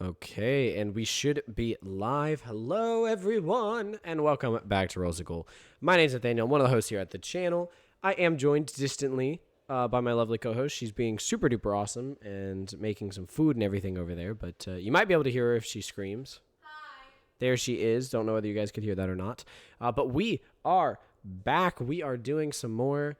Okay, and we should be live. Hello, everyone, and welcome back to Rosicle. My name is Nathaniel. I'm one of the hosts here at the channel. I am joined distantly by my lovely co-host. She's being super duper awesome and making some food and everything over there, but you might be able to hear her if she screams. Hi. There she is. Don't know whether you guys could hear that or not. But we are back. We are doing some more...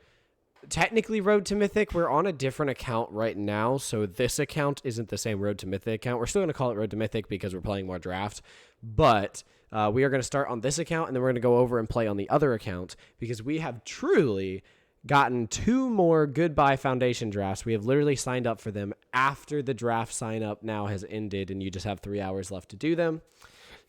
Technically Road to Mythic. We're on a different account right now, so this account isn't the same Road to Mythic account. We're still going to call it Road to Mythic because we're playing more draft, but we are going to start on this account, and then we're going to go over and play on the other account because we have truly gotten 2 more Goodbye Foundation drafts. We have literally signed up for them after the draft sign up now has ended, and you just have 3 hours left to do them.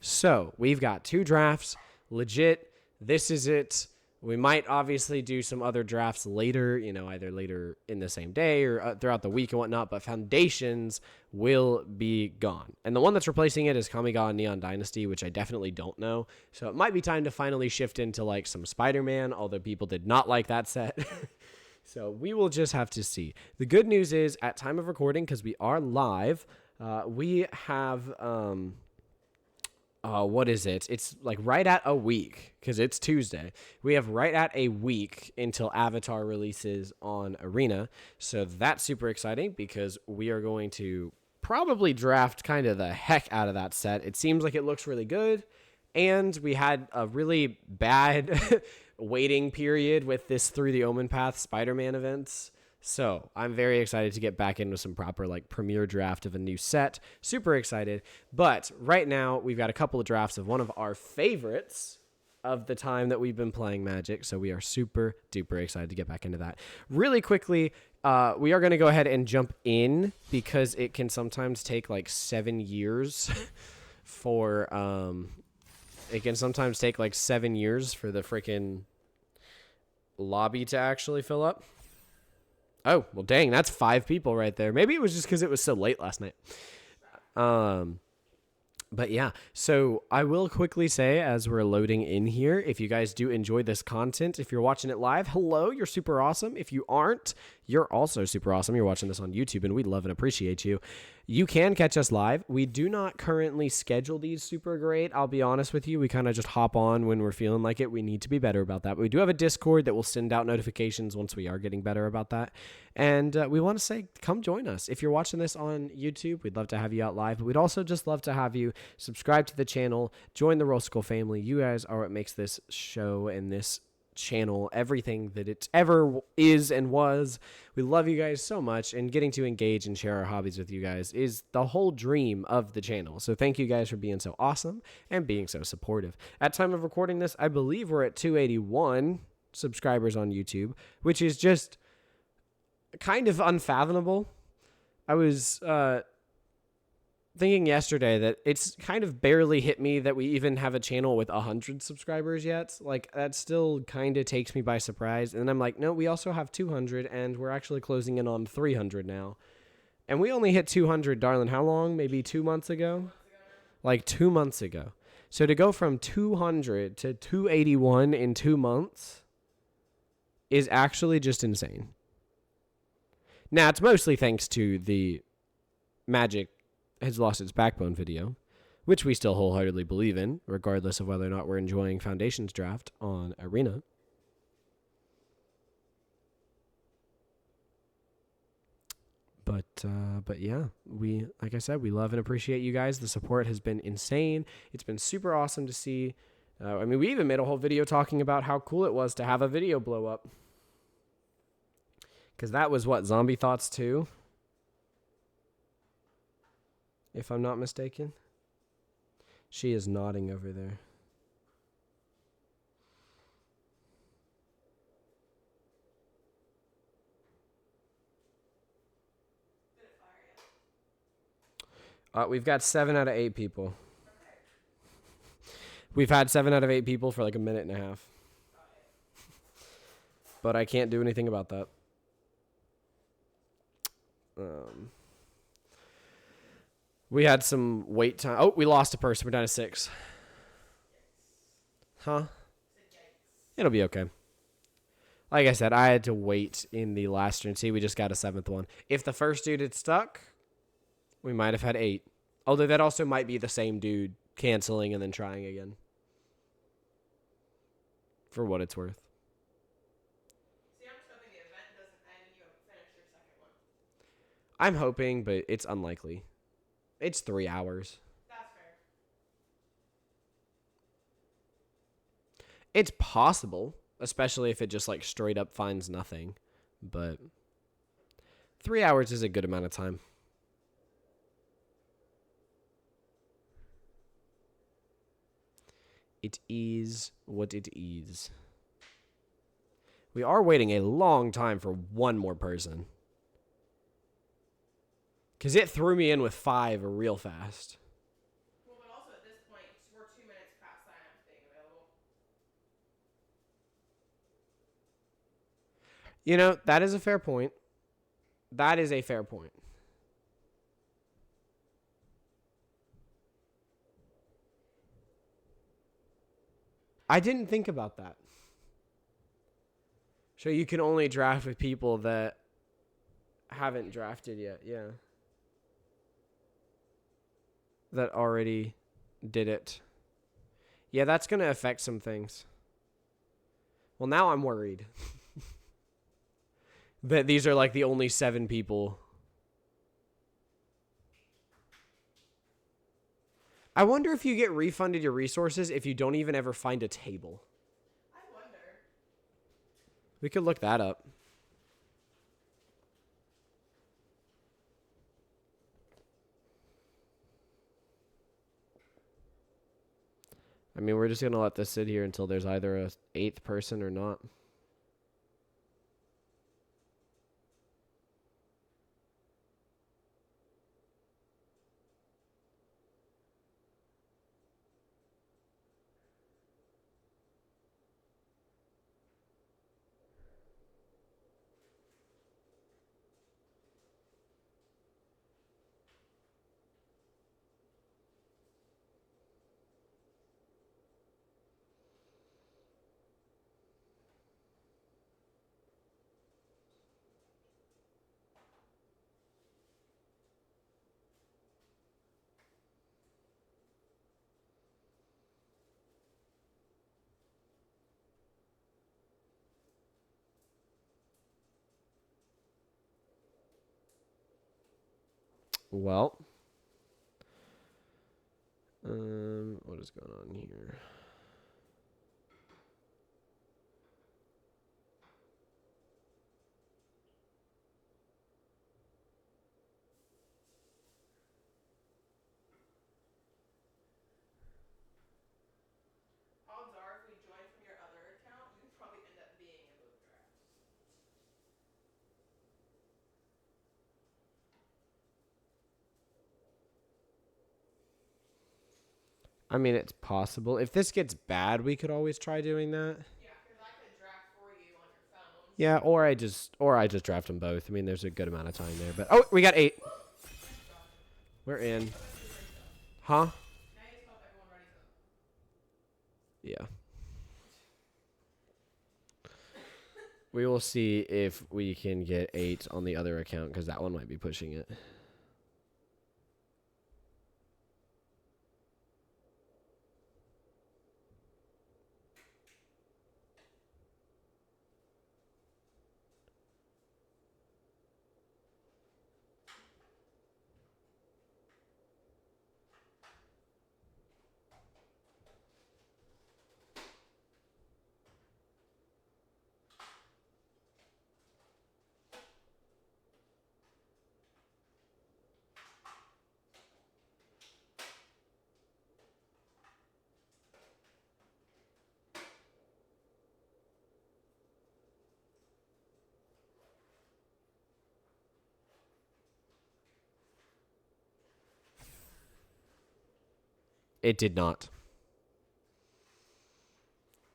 So we've got 2 drafts. Legit, this is it. We might obviously do some other drafts later, either later in the same day or throughout the week and whatnot, but Foundations will be gone. And the one that's replacing it is Kamiga and Neon Dynasty, which I definitely don't know. So it might be time to finally shift into like some Spider-Man, although people did not like that set. So we will just have to see. The good news is at time of recording, because we are live, we have... what is it? It's like right at a week because it's Tuesday. We have right at a week until Avatar releases on Arena. So that's super exciting because we are going to probably draft kind of the heck out of that set. It seems like it looks really good. And we had a really bad waiting period with this Through the Omen Path Spider-Man events. So I'm very excited to get back into some proper like premiere draft of a new set. Super excited. But right now we've got a couple of drafts of one of our favorites of the time that we've been playing Magic. So we are super duper excited to get back into that. Really quickly, we are going to go ahead and jump in because it can sometimes take like 7 years for the freaking lobby to actually fill up. Oh, well, dang, that's 5 people right there. Maybe it was just because it was so late last night. But yeah, so I will quickly say as we're loading in here, if you guys do enjoy this content, if you're watching it live, hello, you're super awesome. If you aren't, you're also super awesome. You're watching this on YouTube, and we love and appreciate you. You can catch us live. We do not currently schedule these super great. I'll be honest with you. We kind of just hop on when we're feeling like it. We need to be better about that. But we do have a Discord that will send out notifications once we are getting better about that. And we want to say, come join us. If you're watching this on YouTube, we'd love to have you out live. But we'd also just love to have you subscribe to the channel, join the Rosicle family. You guys are what makes this show and this channel everything that it ever is and was. We love you guys so much, and getting to engage and share our hobbies with you guys is the whole dream of the channel. So thank you guys for being so awesome and being so supportive. At time of recording this, I believe we're at 281 subscribers on YouTube, which is just kind of unfathomable. I was thinking yesterday that it's kind of barely hit me that we even have a channel with 100 subscribers yet. Like, that still kind of takes me by surprise. And I'm like, no, we also have 200, and we're actually closing in on 300 now. And we only hit 200, darling, how long? Maybe 2 months ago? Like 2 months ago. So to go from 200 to 281 in 2 months is actually just insane. Now, it's mostly thanks to the Magic has lost its backbone video, which we still wholeheartedly believe in, regardless of whether or not we're enjoying Foundations draft on Arena. But yeah, like I said, we love and appreciate you guys. The support has been insane. It's been super awesome to see. We even made a whole video talking about how cool it was to have a video blow up. Because that was what, Zombie Thoughts 2? If I'm not mistaken. She is nodding over there. We've got 7 out of 8 people. We've had 7 out of 8 people for like a minute and a half. But I can't do anything about that. We had some wait time. Oh, we lost a person. We're down to 6. Huh? It'll be okay. Like I said, I had to wait in the last turn. See, we just got a 7th one. If the first dude had stuck, we might have had 8. Although that also might be the same dude canceling and then trying again. For what it's worth. See, I'm just hoping the event doesn't end and you haven't finished your second one. I'm hoping, but it's unlikely. It's 3 hours. That's fair. It's possible, especially if it just like straight up finds nothing. But 3 hours is a good amount of time. It is what it is. We are waiting a long time for one more person. Because it threw me in with 5 real fast. Well, but also at this point, we're 2 minutes past signups being available. You know, that is a fair point. That is a fair point. I didn't think about that. So you can only draft with people that haven't drafted yet, yeah. That already did it. Yeah, that's going to affect some things. Well, now I'm worried. That these are like the only 7 people. I wonder if you get refunded your resources if you don't even ever find a table. I wonder. We could look that up. I mean, we're just going to let this sit here until there's either a 8th person or not. Well, what is going on here? Odds are, if we join from your other account, we would probably end up being in both drafts. I mean, it's possible. If this gets bad, we could always try doing that. Yeah, because I could draft for you on your phone. Yeah, or I just draft them both. I mean, there's a good amount of time there. But oh, we got 8. Nice drafting. We're in. Let's do the great stuff. Huh? Now you just hope everyone ready for them. Yeah. We will see if we can get 8 on the other account because that one might be pushing it. It did not.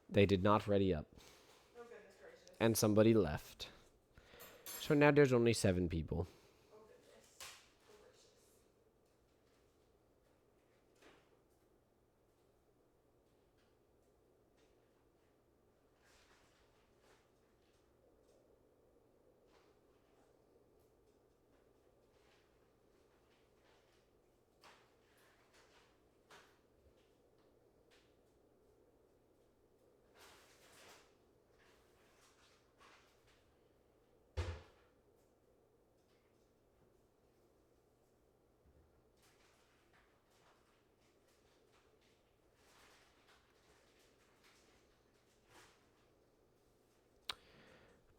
They did not ready up. Oh, goodness gracious. And somebody left. So now there's only 7 people. Oh, goodness gracious.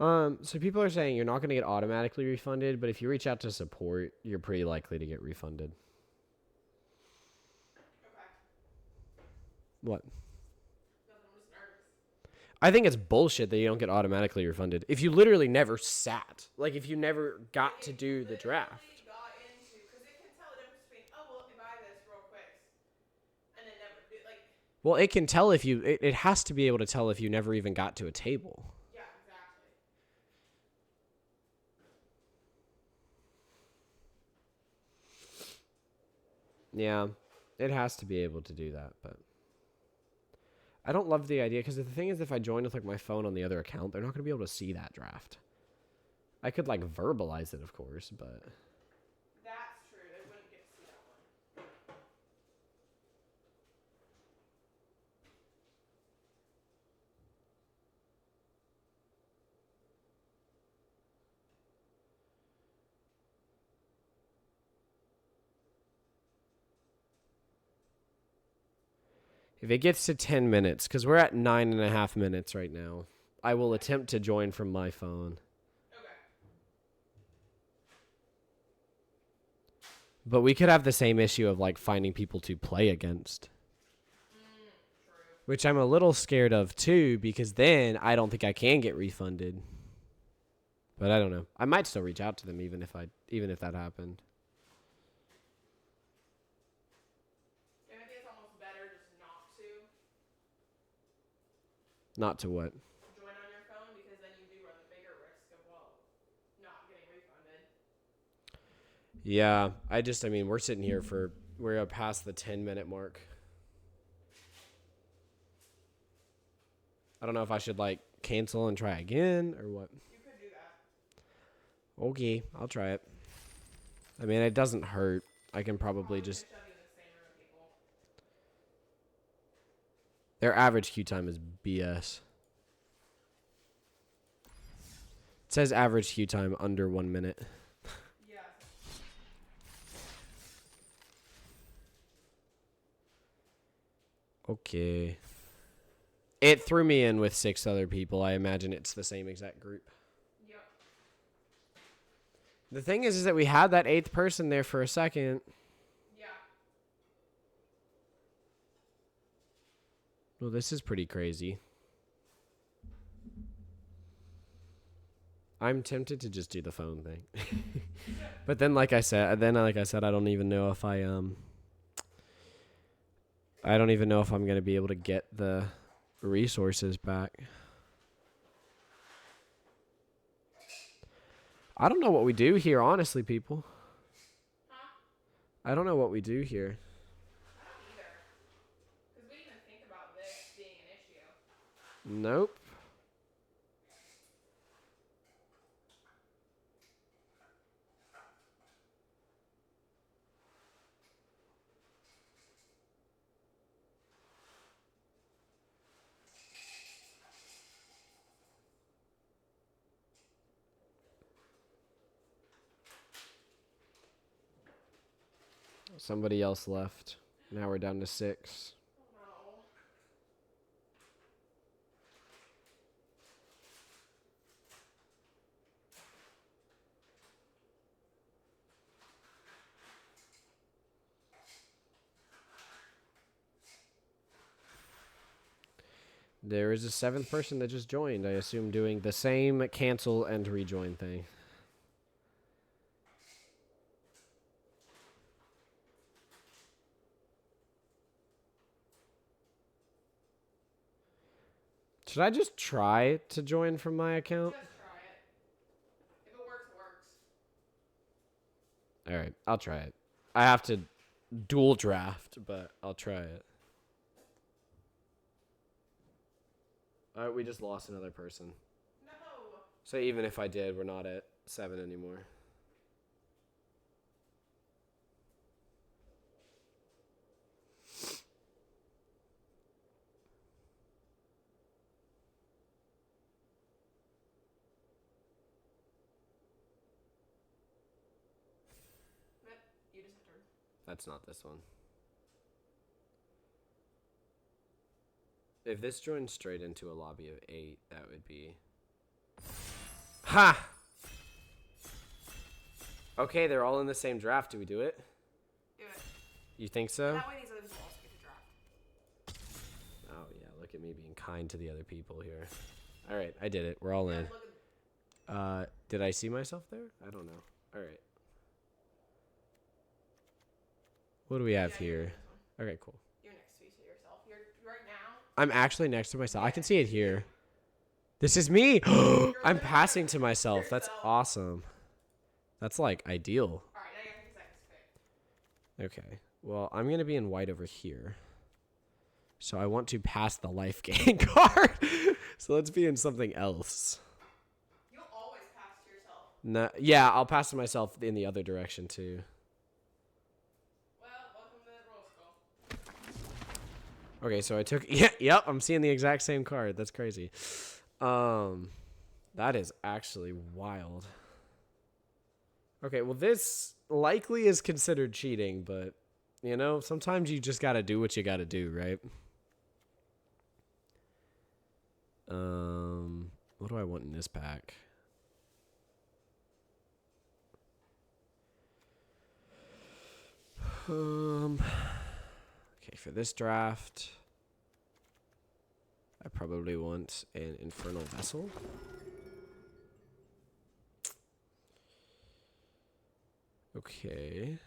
So people are saying you're not going to get automatically refunded, but if you reach out to support, you're pretty likely to get refunded. Okay. What? Nothing. I'm just nervous. I think it's bullshit that you don't get automatically refunded. If you literally never sat, like if you never got to do the draft. Got into, because it can tell the difference between, oh, well, let me buy this real quick, and then never do, like. Well, it can tell if you, it has to be able to tell if you never even got to a table. Yeah, exactly. Yeah, it has to be able to do that, but I don't love the idea because the thing is, if I join with like my phone on the other account, they're not going to be able to see that draft. I could like verbalize it, of course, but That's true. They wouldn't get to see that one. if it gets to 10 minutes, because we're at 9.5 minutes right now, I will attempt to join from my phone. Okay. But we could have the same issue of like finding people to play against. True. Which I'm a little scared of too, because then I don't think I can get refunded. But I don't know. I might still reach out to them even if that happened. Yeah, I think it's almost better just not to Not to what? join on your phone, because then you do run the bigger risk of, well, not getting refunded. Yeah, I mean, we're past the 10-minute mark. I don't know if I should like cancel and try again or what. You could do that. Okay, I'll try it. I mean, it doesn't hurt. I can probably just. Shove you in the same room with people. Their average queue time is BS. It says average queue time under 1 minute. Yeah. Okay. It threw me in with 6 other people. I imagine it's the same exact group. Yep. The thing is that we had that 8th person there for a second. Yeah. Well, this is pretty crazy. I'm tempted to just do the phone thing. But then like I said, I don't even know if I don't even know if I'm going to be able to get the resources back. I don't know what we do here, honestly, people. Huh? I don't know what we do here. I don't either. Because we didn't even think about this being an issue. Nope. Somebody else left. Now we're down to 6. No. There is a 7th person that just joined, I assume, doing the same cancel and rejoin thing. Should I just try to join from my account? Just try it. If it works, it works. All right, I'll try it. I have to dual draft, but I'll try it. All right, we just lost another person. No. So even if I did, we're not at 7 anymore. You just entered. That's not this one. If this joined straight into a lobby of 8, that would be Ha! Okay, they're all in the same draft. Do we do it? Do it. You think so? That way these other people also get to draft. Oh, yeah. Look at me being kind to the other people here. All right, I did it. We're all in. Look at Did I see myself there? I don't know. All right. What do we have you're in here? this one. Okay, cool. You're next to yourself. You're right now. I'm actually next to myself. I can see it here. This is me. I'm passing to myself. That's awesome. That's like ideal. All right, now you have 50 seconds to pick. Okay. Well, I'm going to be in white over here. So I want to pass the life gain card. So let's be in something else. You'll always pass to yourself. No, yeah, I'll pass to myself in the other direction too. Well, welcome to roll school. Okay, so I took yep, I'm seeing the exact same card. That's crazy. That is actually wild. Okay, well this likely is considered cheating, but you know, sometimes you just got to do what you got to do, right? What do I want in this pack? Okay, for this draft, I probably want an Infernal Vessel. Okay.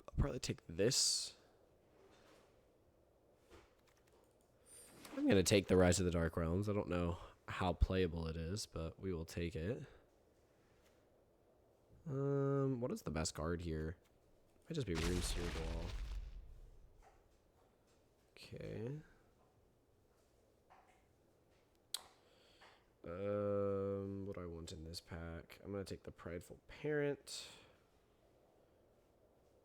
I'll probably take this. I'm going to take the Rise of the Dark Realms. I don't know how playable it is, but we will take it. What is the best card here? Might just be Rune Seared Wall. Okay. What do I want in this pack? I'm gonna take the Prideful Parent.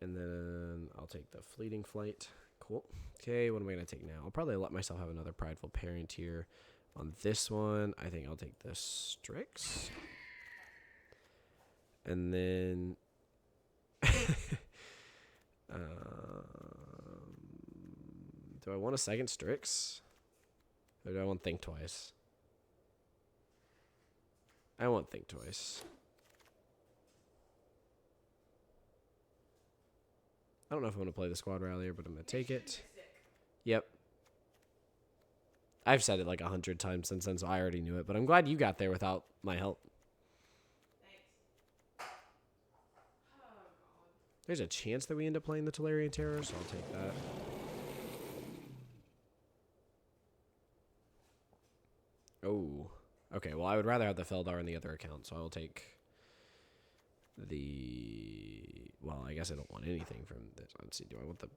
And then I'll take the Fleeting Flight. Cool. Okay, what am I gonna take now? I'll probably let myself have another Prideful Parent here. On this one, I think I'll take the Strix. And then do I want a second Strix? Or do I want Think Twice? I want Think Twice. I don't know if I'm going to play the Squad Rallier, but I'm going to take it. Yep. I've said it like 100 times since then, so I already knew it. But I'm glad you got there without my help. Thanks. Oh, God. There's a chance that we end up playing the Tolarian Terror, so I'll take that. Oh. Okay, well, I would rather have the Feldar in the other account, so I will take the... Well, I guess I don't want anything from this. Let's see, do I want the...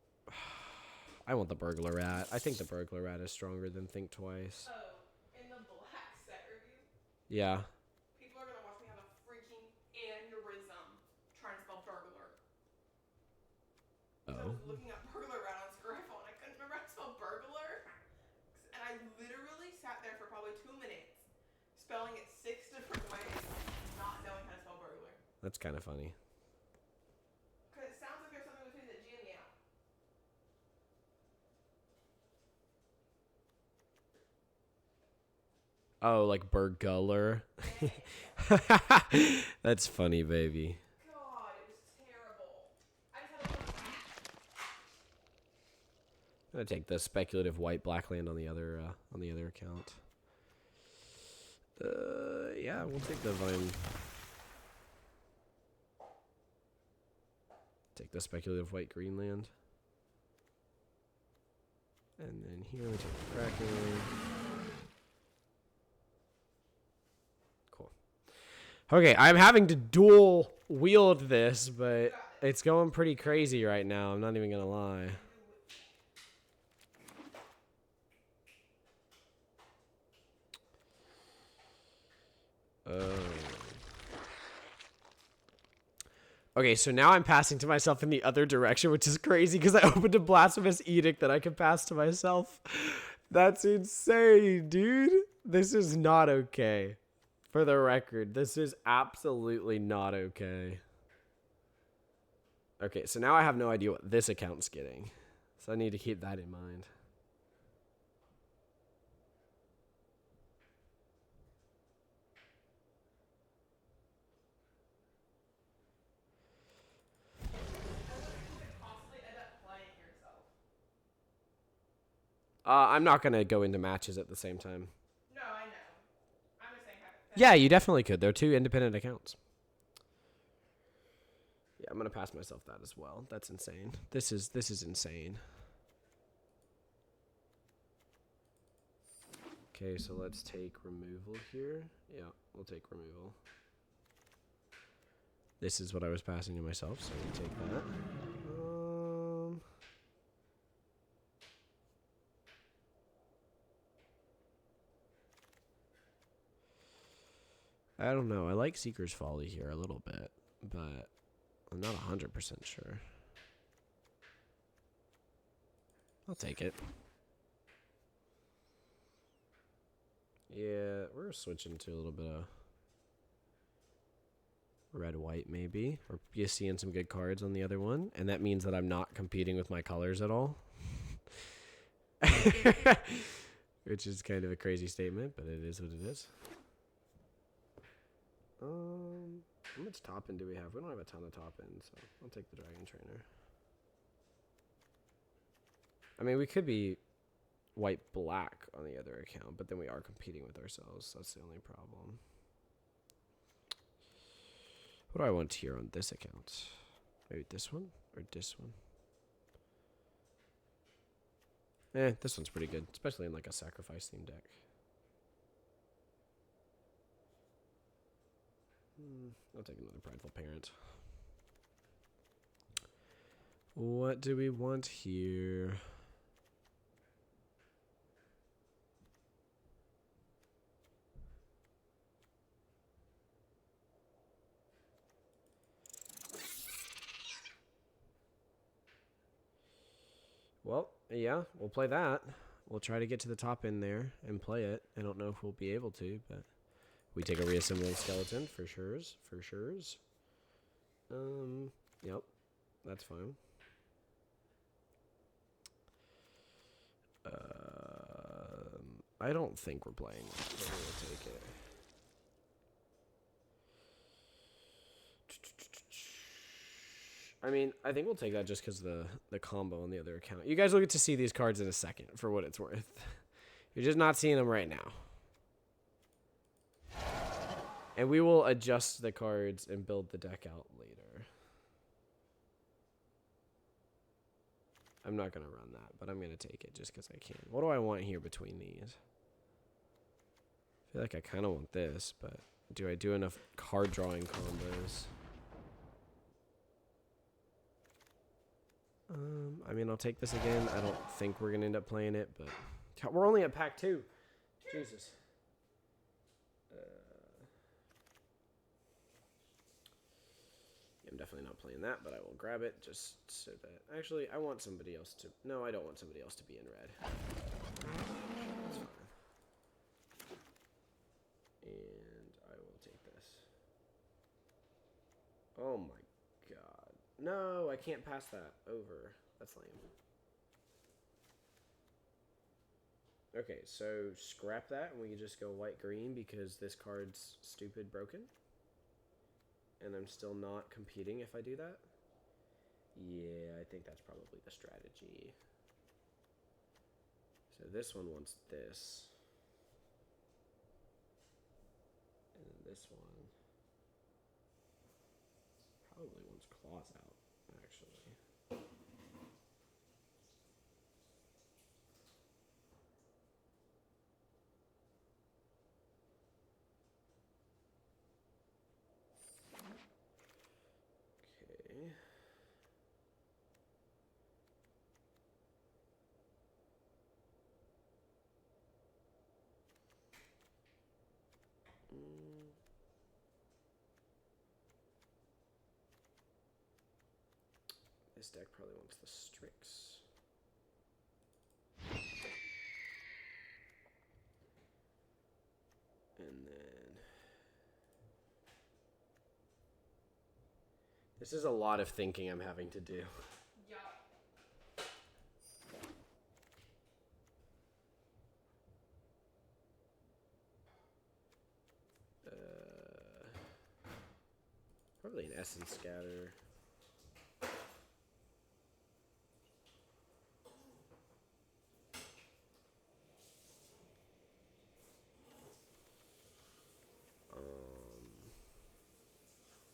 I want the Burglar Rat. I think the Burglar Rat is stronger than Think Twice. Oh, in the black set review, Yeah. people are going to watch me have a freaking aneurysm trying to spell burglar. So I Oh. was looking up Burglar Rat on Scryfall and I couldn't remember how to spell burglar. And I literally sat there for probably 2 minutes spelling it 6 different ways, not knowing how to spell burglar. That's kind of funny. Because it sounds like there's something between the G and the L. Oh, like Burglar. That's funny, baby. God, it was terrible. I just had a little... I'm gonna take the speculative white black land on the other account. Yeah, we'll take the vine. Take the speculative white green land. And then here we take the Kraken. Cool. Okay, I'm having to dual wield this, but it's going pretty crazy right now. I'm not even gonna lie. Okay, so now I'm passing to myself in the other direction, which is crazy because I opened a blasphemous edict that I can pass to myself. That's insane, dude. This is not okay. For the record, this is absolutely not okay. Okay, so now I have no idea what this account's getting. So I need to keep that in mind. I'm not gonna go into matches at the same time. No, I know. I'm just saying hypothetically. Yeah, you definitely could. They're two independent accounts. Yeah, I'm gonna pass myself that as well. That's insane. This is insane. Okay, so let's take removal here. Yeah, we'll take removal. This is what I was passing to myself, so we take that. I don't know. I like Seeker's Folly here a little bit, but I'm not 100% sure. I'll take it. Yeah, we're switching to a little bit of red-white maybe. Or you seeing some good cards on the other one, and that means that I'm not competing with my colors at all. Which is kind of a crazy statement, but it is what it is. How much top end do we have? We don't have a ton of top end, so I'll take the Dragon Trainer. I mean, we could be white-black on the other account, but then we are competing with ourselves. That's the only problem. What do I want here on this account? Maybe this one or this one? This one's pretty good, especially in like a sacrifice themed deck. I'll take another Prideful Parent. What do we want here? Well, yeah, we'll play that. We'll try to get to the top end there and play it. I don't know if we'll be able to, but we take a reassembling skeleton for sures. For sures. Yep, that's fine. I don't think we're playing, but we'll take it. I mean, I think we'll take that just because the combo on the other account. You guys will get to see these cards in a second for what it's worth. You're just not seeing them right now. And we will adjust the cards and build the deck out later. I'm not going to run that, but I'm going to take it just because I can. What do I want here between these? I feel like I kind of want this, but do I do enough card drawing combos? I mean, I'll take this again. I don't think we're going to end up playing it, but we're only at pack 2. Jesus. I'm definitely not playing that, but I will grab it just so that... Actually, I want somebody else to... No, I don't want somebody else to be in red. That's fine. And I will take this. Oh my god. No, I can't pass that over. That's lame. Okay, so scrap that and we can just go white-green because this card's stupid broken. And I'm still not competing if I do that. Yeah, I think that's probably the strategy. So this one wants this. And then this one probably wants claws out, actually. Okay. This deck probably wants the Strix. And then... This is a lot of thinking I'm having to do. Yeah. Probably an Essence Scatter.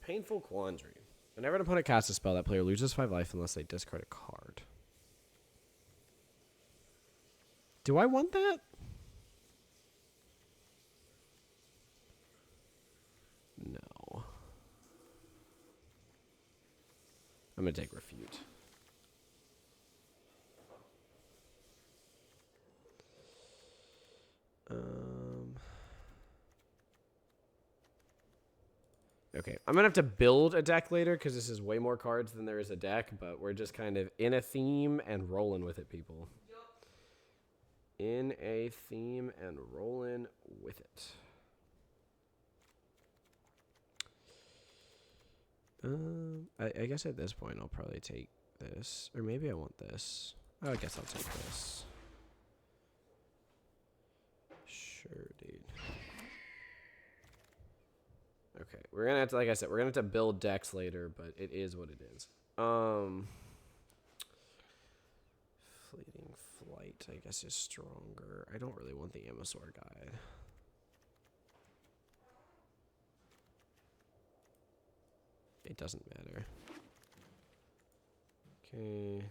Painful Quandary. Whenever an opponent casts a spell, that player loses 5 life unless they discard a card. Do I want that? No. I'm going to take Refute. Okay, I'm going to have to build a deck later because this is way more cards than there is a deck, but we're just kind of in a theme and rolling with it, people. In a theme and rolling with it. I guess at this point I'll probably take this. Or maybe I want this. Oh, I guess I'll take this. Sure, dude. Okay, we're gonna have to, like I said, we're gonna have to build decks later, but it is what it is. Fleeting Flight, I guess, is stronger. I don't really want the Amosaur guide. It doesn't matter. Okay.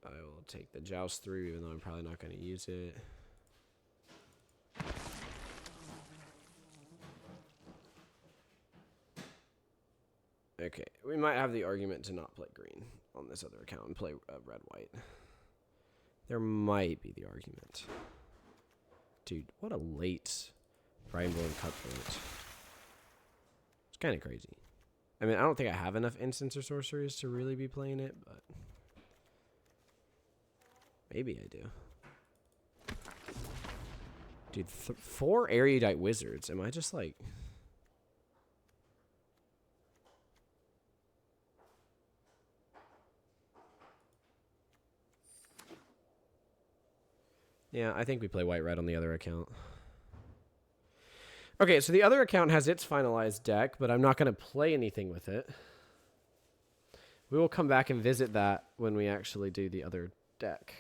I will take the Joust through, even though I'm probably not going to use it. Okay, we might have the argument to not play green on this other account and play red-white. There might be the argument. Dude, what a late Primeborn Cutthroat. It's kind of crazy. I mean, I don't think I have enough instants or sorceries to really be playing it, but maybe I do. Dude, 4 Erudite Wizards. Am I just like... Yeah, I think we play white-red on the other account. Okay, so the other account has its finalized deck, but I'm not going to play anything with it. We will come back and visit that when we actually do the other deck.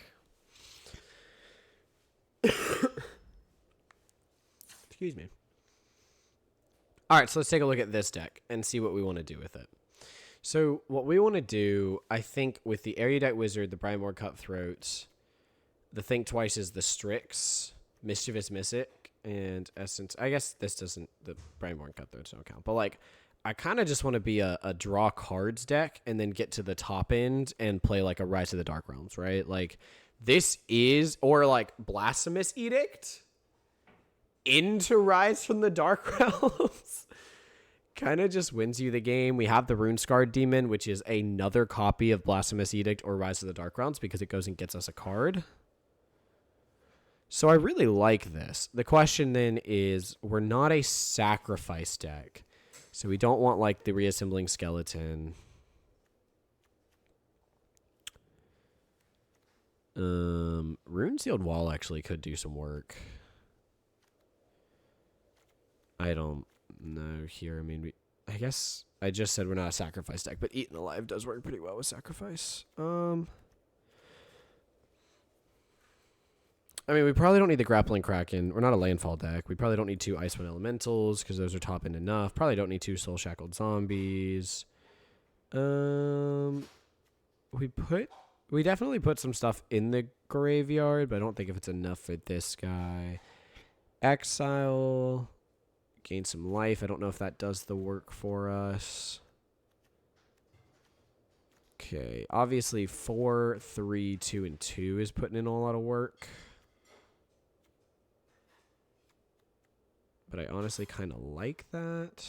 Excuse me. All right, so let's take a look at this deck and see what we want to do with it. So what we want to do, I think, with the Erudite Wizard, the Primeborn Cutthroat, the Think Twice is the Strix, Mischievous Mythic, and Essence. I guess this doesn't, the Primeborn Cutthroats don't count. But, like, I kind of just want to be a draw cards deck and then get to the top end and play, like, a Rise of the Dark Realms, right? Like, this is, or, like, Blasphemous Edict into Rise from the Dark Realms. Kind of just wins you the game. We have the Runescarred Demon, which is another copy of Blasphemous Edict or Rise of the Dark Realms because it goes and gets us a card. So I really like this. The question then is, we're not a sacrifice deck. So we don't want, like, the Reassembling Skeleton. Rune-Sealed Wall actually could do some work. I don't know here. I mean, I guess I just said we're not a sacrifice deck, but Eaten Alive does work pretty well with sacrifice. I mean, we probably don't need the Grappling Kraken. We're not a landfall deck. We probably don't need 2 Icewind Elementals because those are top end enough. Probably don't need 2 Soul Shackled Zombies. We definitely put some stuff in the graveyard, but I don't think if it's enough for this guy. Exile, gain some life. I don't know if that does the work for us. Okay, obviously 4, 3, 2, and 2 is putting in a lot of work. But I honestly kind of like that.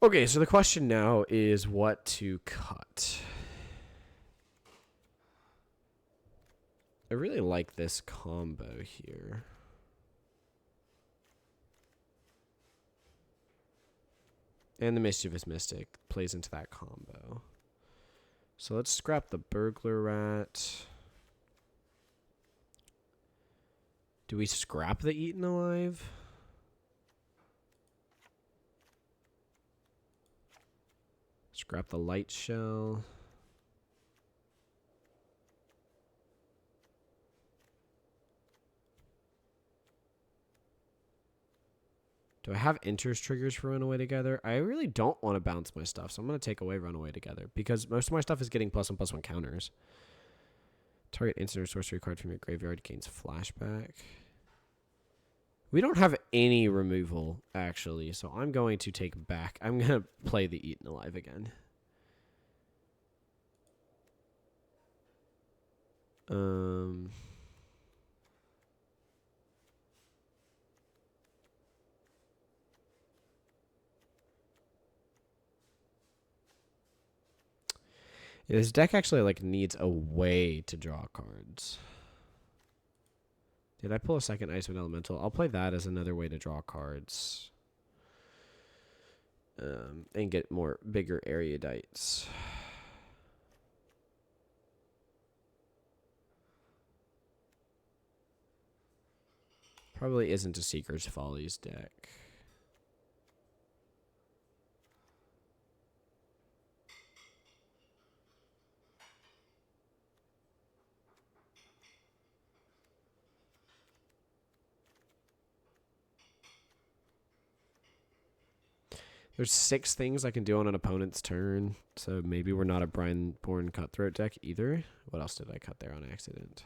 Okay, so the question now is what to cut. I really like this combo here. And the Mischievous Mystic plays into that combo. So let's scrap the Burglar Rat. Do we scrap the Eaten Alive? Scrap the Light Shell. Do I have enters triggers for Runaway Together? I really don't want to bounce my stuff, so I'm going to take away Runaway Together because most of my stuff is getting +1/+1 counters. Target instant or sorcery card from your graveyard gains flashback. We don't have any removal, actually, so I'm going to take back. I'm going to play the Eaten Alive again. Yeah, this deck actually like needs a way to draw cards. Did I pull a second Icewind Elemental? I'll play that as another way to draw cards. And get more bigger erudites. Probably isn't a Seeker's Follies deck. There's 6 things I can do on an opponent's turn, so maybe we're not a Brineborn Cutthroat deck either. What else did I cut there on accident?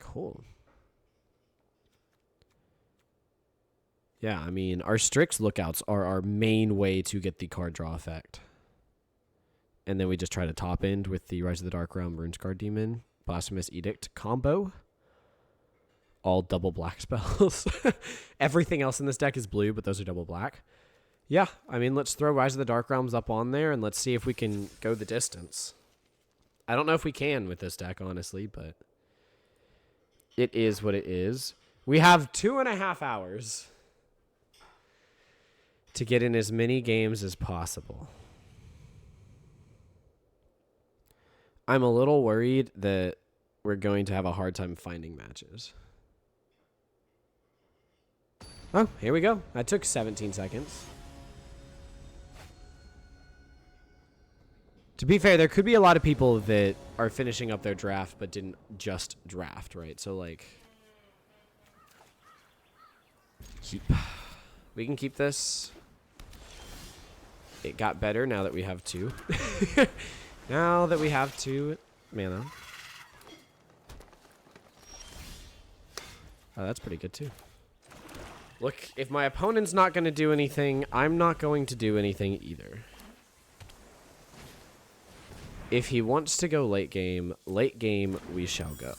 Cool. Yeah, I mean, our Strix Lookouts are our main way to get the card draw effect. And then we just try to top end with the Rise of the Dark Realm RuneScarred Demon Blasphemous Edict combo. All double black spells. Everything else in this deck is blue, but those are double black. Yeah, I mean, let's throw Rise of the Dark Realms up on there, and let's see if we can go the distance. I don't know if we can with this deck, honestly, but it is what it is. We have 2.5 hours to get in as many games as possible. I'm a little worried that we're going to have a hard time finding matches. Oh, here we go. That took 17 seconds. To be fair, there could be a lot of people that are finishing up their draft but didn't just draft, right? So, like, we can keep this. It got better now that we have 2. Now that we have 2 mana. Oh, that's pretty good too. Look, if my opponent's not going to do anything, I'm not going to do anything either. If he wants to go late game we shall go.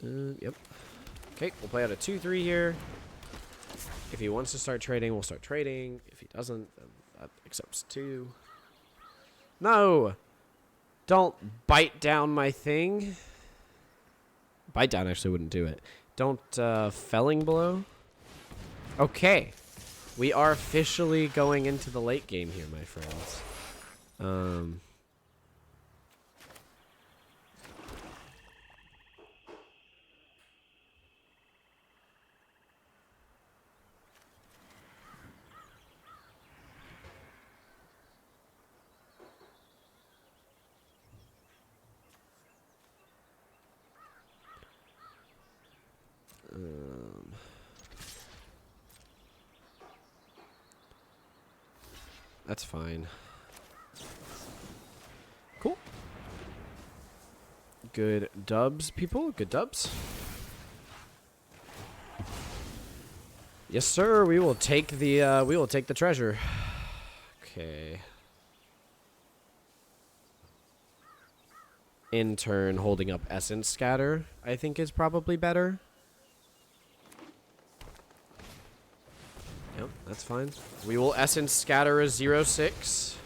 Yep. Okay, we'll play out a 2-3 here. If he wants to start trading, we'll start trading. If he doesn't, then that accepts 2. No! Don't bite down my thing. Bite down actually wouldn't do it. Don't felling blow. Okay. We are officially going into the late game here, my friends. That's fine. Cool. Good dubs, people. Good dubs. Yes, sir. We will take the treasure. Okay. In turn, holding up Essence Scatter, I think, is probably better. Yep, that's fine. We will Essence Scatter a 0/6.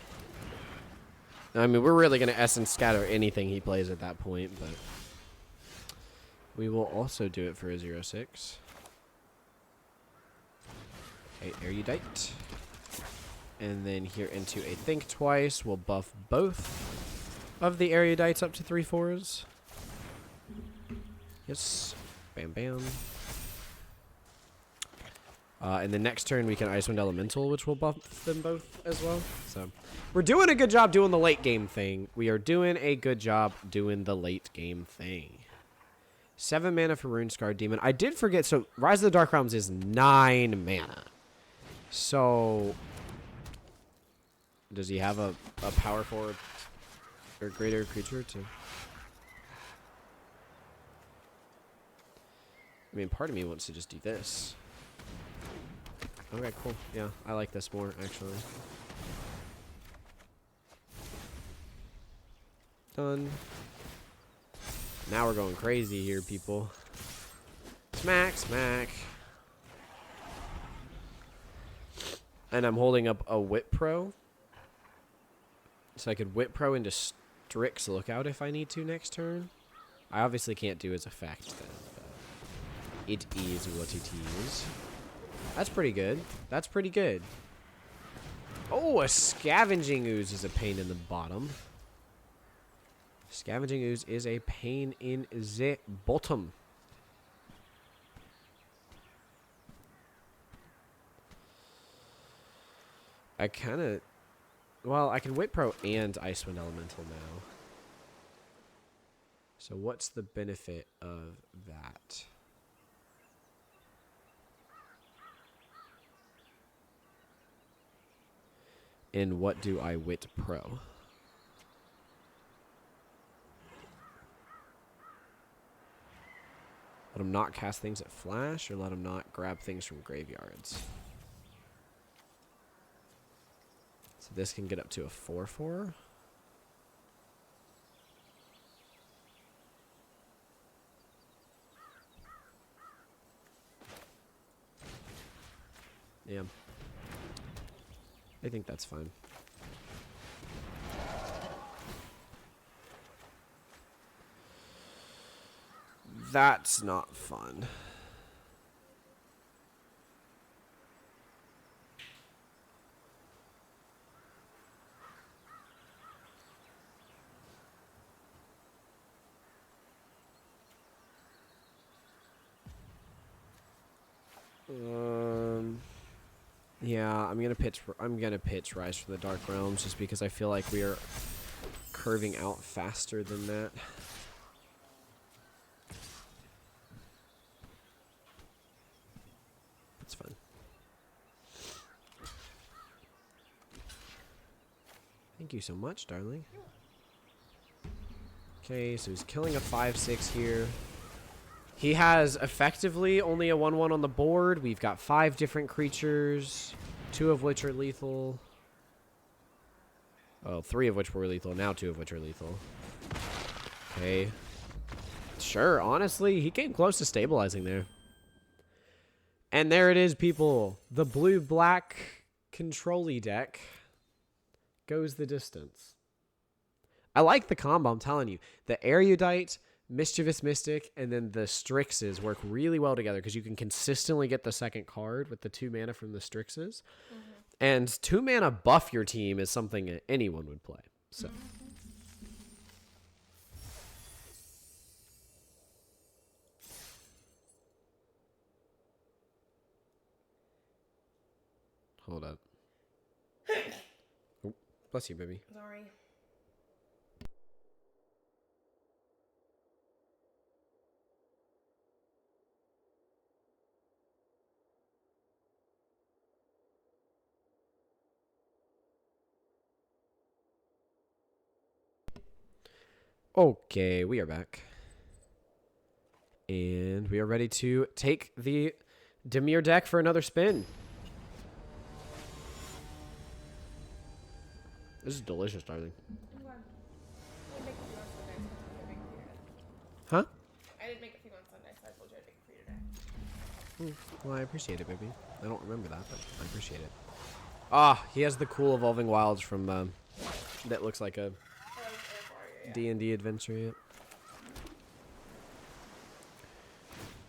I mean, we're really going to Essence Scatter anything he plays at that point, but we will also do it for a 0/6. Okay, Erudite. And then here into a Think Twice. We'll buff both of the Erudites up to 3/4s. Yes. Bam, bam. And the next turn we can Icewind Elemental, which will buff them both as well. So we're doing a good job doing the late game thing. We are doing a good job doing the late game thing. 7 mana for Runescarred Demon. I did forget, so Rise of the Dark Realms is 9 mana. So does he have a power forward or greater creature to... I mean, part of me wants to just do this. Okay, cool. Yeah, I like this more, actually. Done. Now we're going crazy here, people. Smack, smack. And I'm holding up a Whip Pro. So I could Whip Pro into Strix Lookout if I need to next turn. I obviously can't do his effect then, but it is what it is. That's pretty good. That's pretty good. Oh, a Scavenging Ooze is a pain in the bottom. Scavenging Ooze is a pain in the bottom. I kind of... Well, I can Whip Pro and Icewind Elemental now. So what's the benefit of that? And what do I Wit Pro? Let him not cast things at flash, or let him not grab things from graveyards. So this can get up to a 4/4. Yeah. I think that's fine. That's not fun. Yeah, I'm gonna pitch Rise from the Dark Realms just because I feel like we are curving out faster than that. That's fine. Thank you so much, darling. Okay, so he's killing a 5/6 here. He has effectively only a 1/1 on the board. We've got 5 different creatures, 2 of which are lethal. Oh, 3 of which were lethal. Now 2 of which are lethal. Okay. Sure, honestly, he came close to stabilizing there. And there it is, people. The blue-black control-y deck goes the distance. I like the combo, I'm telling you. The Erudite, Mischievous Mystic, and then the Strixes work really well together because you can consistently get the second card with the 2 mana from the Strixes. Mm-hmm. And 2 mana buff your team is something that anyone would play. So. Hold up. Oh, bless you, baby. Sorry. Okay, we are back. And we are ready to take the Dimir deck for another spin. This is delicious, darling. Huh? I didn't make a few on Sunday, so I told you I'd make it for you today. Well, I appreciate it, baby. I don't remember that, but I appreciate it. Ah, he has the cool Evolving Wilds from, that looks like a D&D adventure. Yet.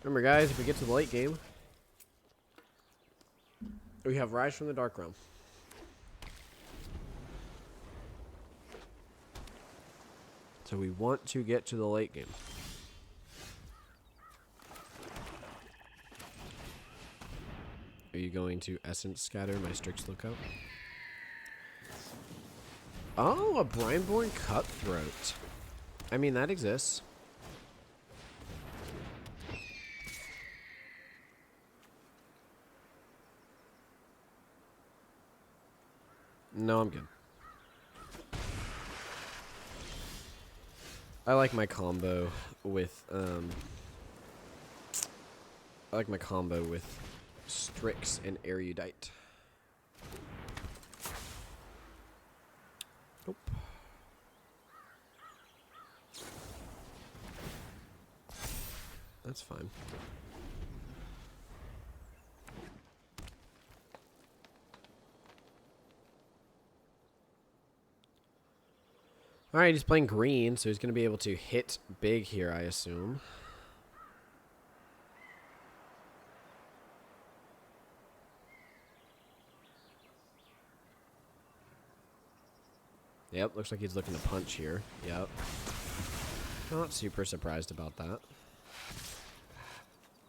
Remember, guys, if we get to the late game, we have Rise from the Dark Realm. So we want to get to the late game. Are you going to Essence Scatter my Strix Lookout. Oh, a Brineborn Cutthroat. I mean, that exists. No, I'm good. I like my combo with, Strix and Erudite. Nope. That's fine. Alright, he's playing green, so he's going to be able to hit big here, I assume. Yep, looks like he's looking to punch here. Yep. Not super surprised about that.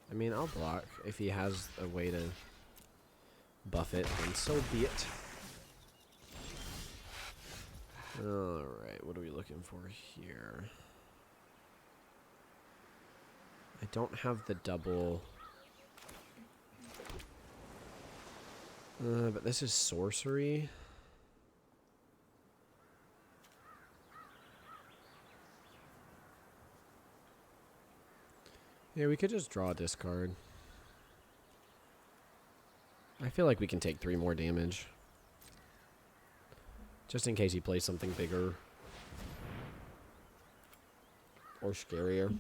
I mean, I'll block. If he has a way to buff it, then so be it. Alright, what are we looking for here? I don't have the double. But this is sorcery. Yeah, we could just draw a discard. I feel like we can take 3 more damage. Just in case he plays something bigger. Or scarier.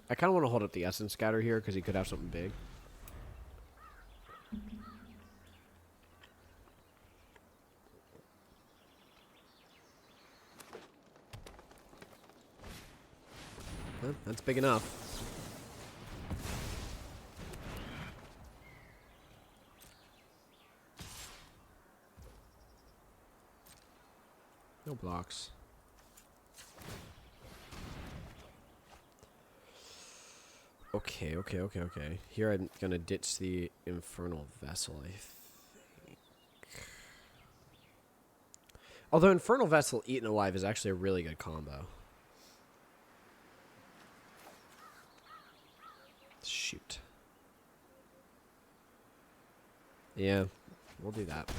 I kind of want to hold up the Essence Scatter here because he could have something big. Well, that's big enough. No blocks. Okay. Here I'm gonna ditch the Infernal Vessel, I think. Although Infernal Vessel Eaten Alive is actually a really good combo. Shoot. Yeah, we'll do that.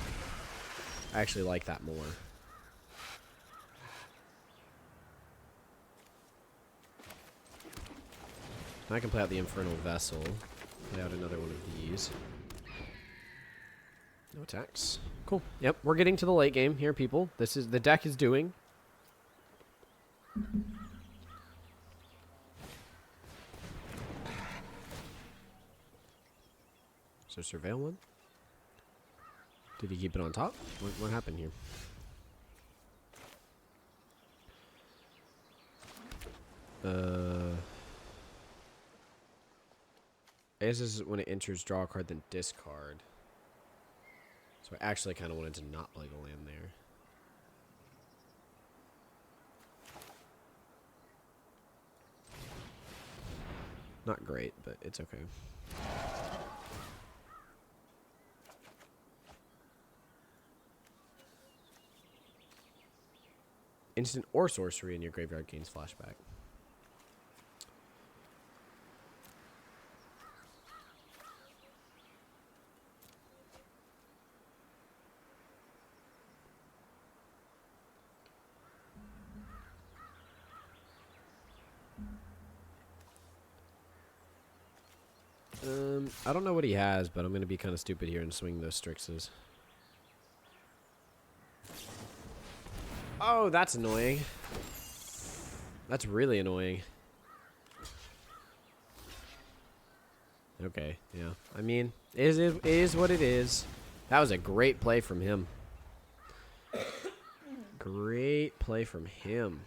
I actually like that more. I can play out the Infernal Vessel. Play out another one of these. No attacks. Cool. Yep, we're getting to the late game here, people. This is the deck is doing. So Surveil one. Did he keep it on top? What happened here? I guess this is when it enters draw a card, then discard. So I actually kind of wanted to not play the land there. Not great, but it's okay. Instant or sorcery in your graveyard gains flashback. I don't know what he has, but I'm going to be kind of stupid here and swing those Strixes. Oh, that's annoying. That's really annoying. Okay, yeah. I mean, it is what it is. That was a great play from him. Great play from him.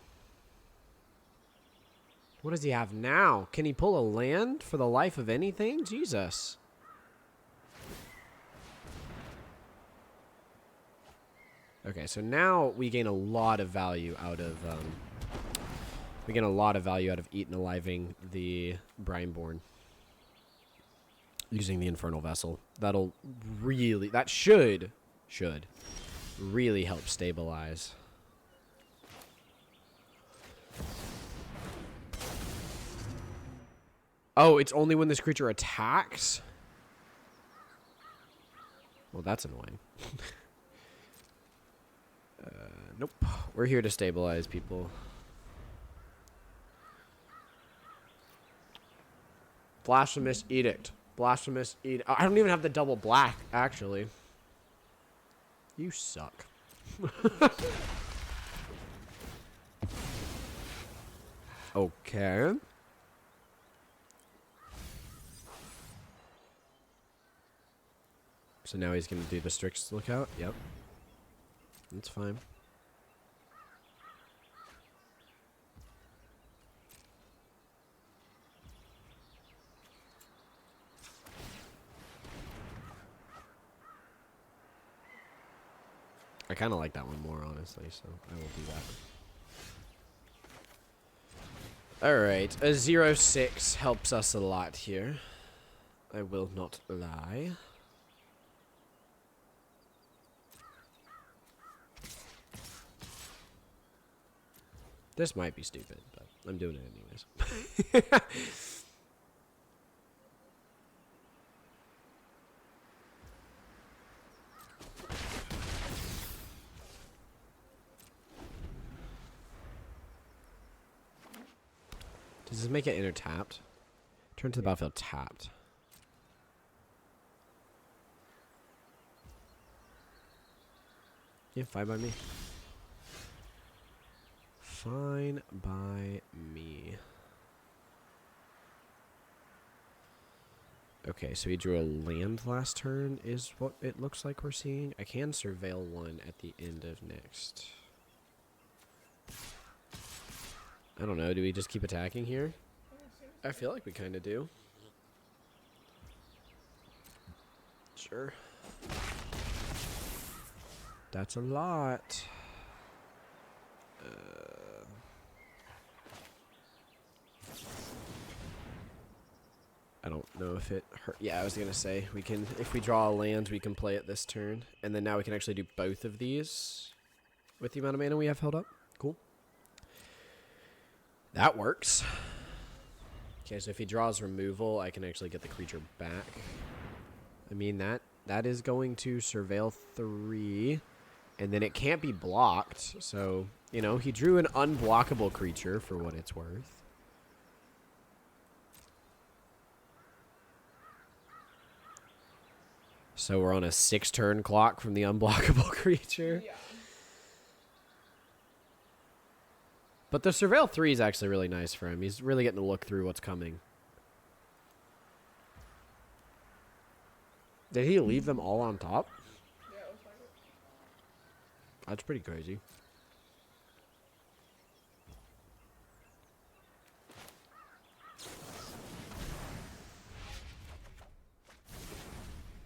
What does he have now? Can he pull a land for the life of anything? Jesus. Okay, so now we gain a lot of value out of Eaten Aliving the Brineborn. using the Infernal Vessel. That'll really, that should really help stabilize. Oh, it's only when this creature attacks? Well, that's annoying. Nope. We're here to stabilize people. Blasphemous Edict. Blasphemous Edict. I don't even have the double black, actually. You suck. Okay. So now he's going to do the Strix Lookout? Yep. That's fine. I kind of like that one more, honestly, so I will do that. Alright, a 0-6 helps us a lot here. I will not lie. This might be stupid, but I'm doing it anyways. Does this make it enter tapped? Turn to the battlefield tapped. Yeah, fine by me. Fine by me. Okay, so he drew a land last turn is what it looks like we're seeing. I can surveil one at the end of next. I don't know. Do we just keep attacking here? I feel like we kind of do. Sure. That's a lot. I don't know if it hurt. Yeah, I was going to say, we can, if we draw a land, we can play it this turn. And then now we can actually do both of these with the amount of mana we have held up. Cool. That works. Okay, so if he draws removal, I can actually get the creature back. I mean, that is going to surveil 3. And then it can't be blocked. So, you know, he drew an unblockable creature for what it's worth. So we're on a 6-turn clock from the unblockable creature. Yeah. But the Surveil 3 is actually really nice for him. He's really getting to look through what's coming. Did he leave them all on top? Yeah, it was like it. That's pretty crazy.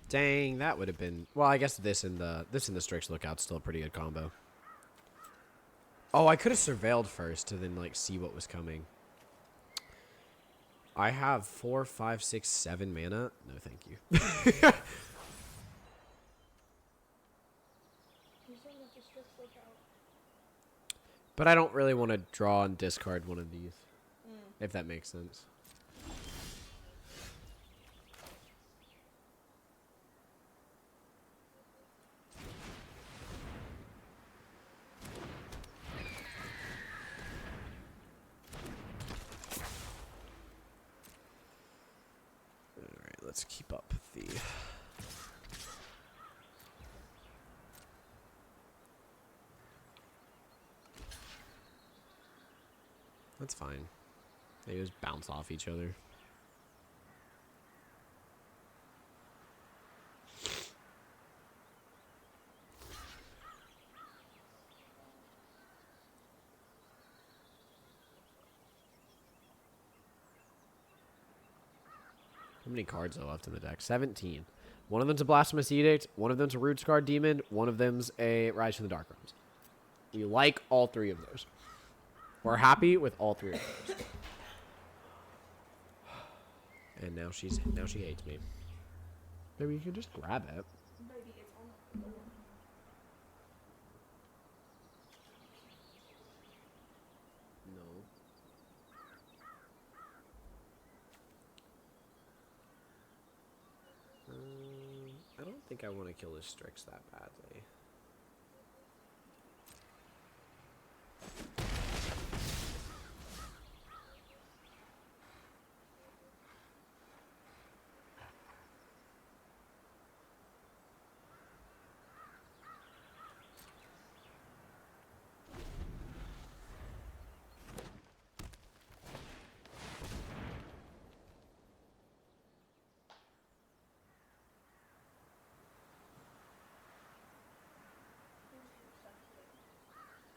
Dang, that would have been... Well, I guess this and the Strix Lookout's still a pretty good combo. Oh, I could have surveilled first to then, like, see what was coming. I have 4, 5, 6, 7 mana. No, thank you. You said that the Strix Lookout. But I don't really want to draw and discard one of these. If that makes sense. Let's keep up the... That's fine. They just bounce off each other. How many cards are left in the deck? 17. One of them's a Blasphemous Edict, one of them's a Root Scarred Demon, one of them's a Rise from the Dark Realms. You like all 3 of those. We're happy with all 3 of those. And now she hates me. Maybe you could just grab it. Baby, it's on the floor. No. I don't think I want to kill this Strix that badly.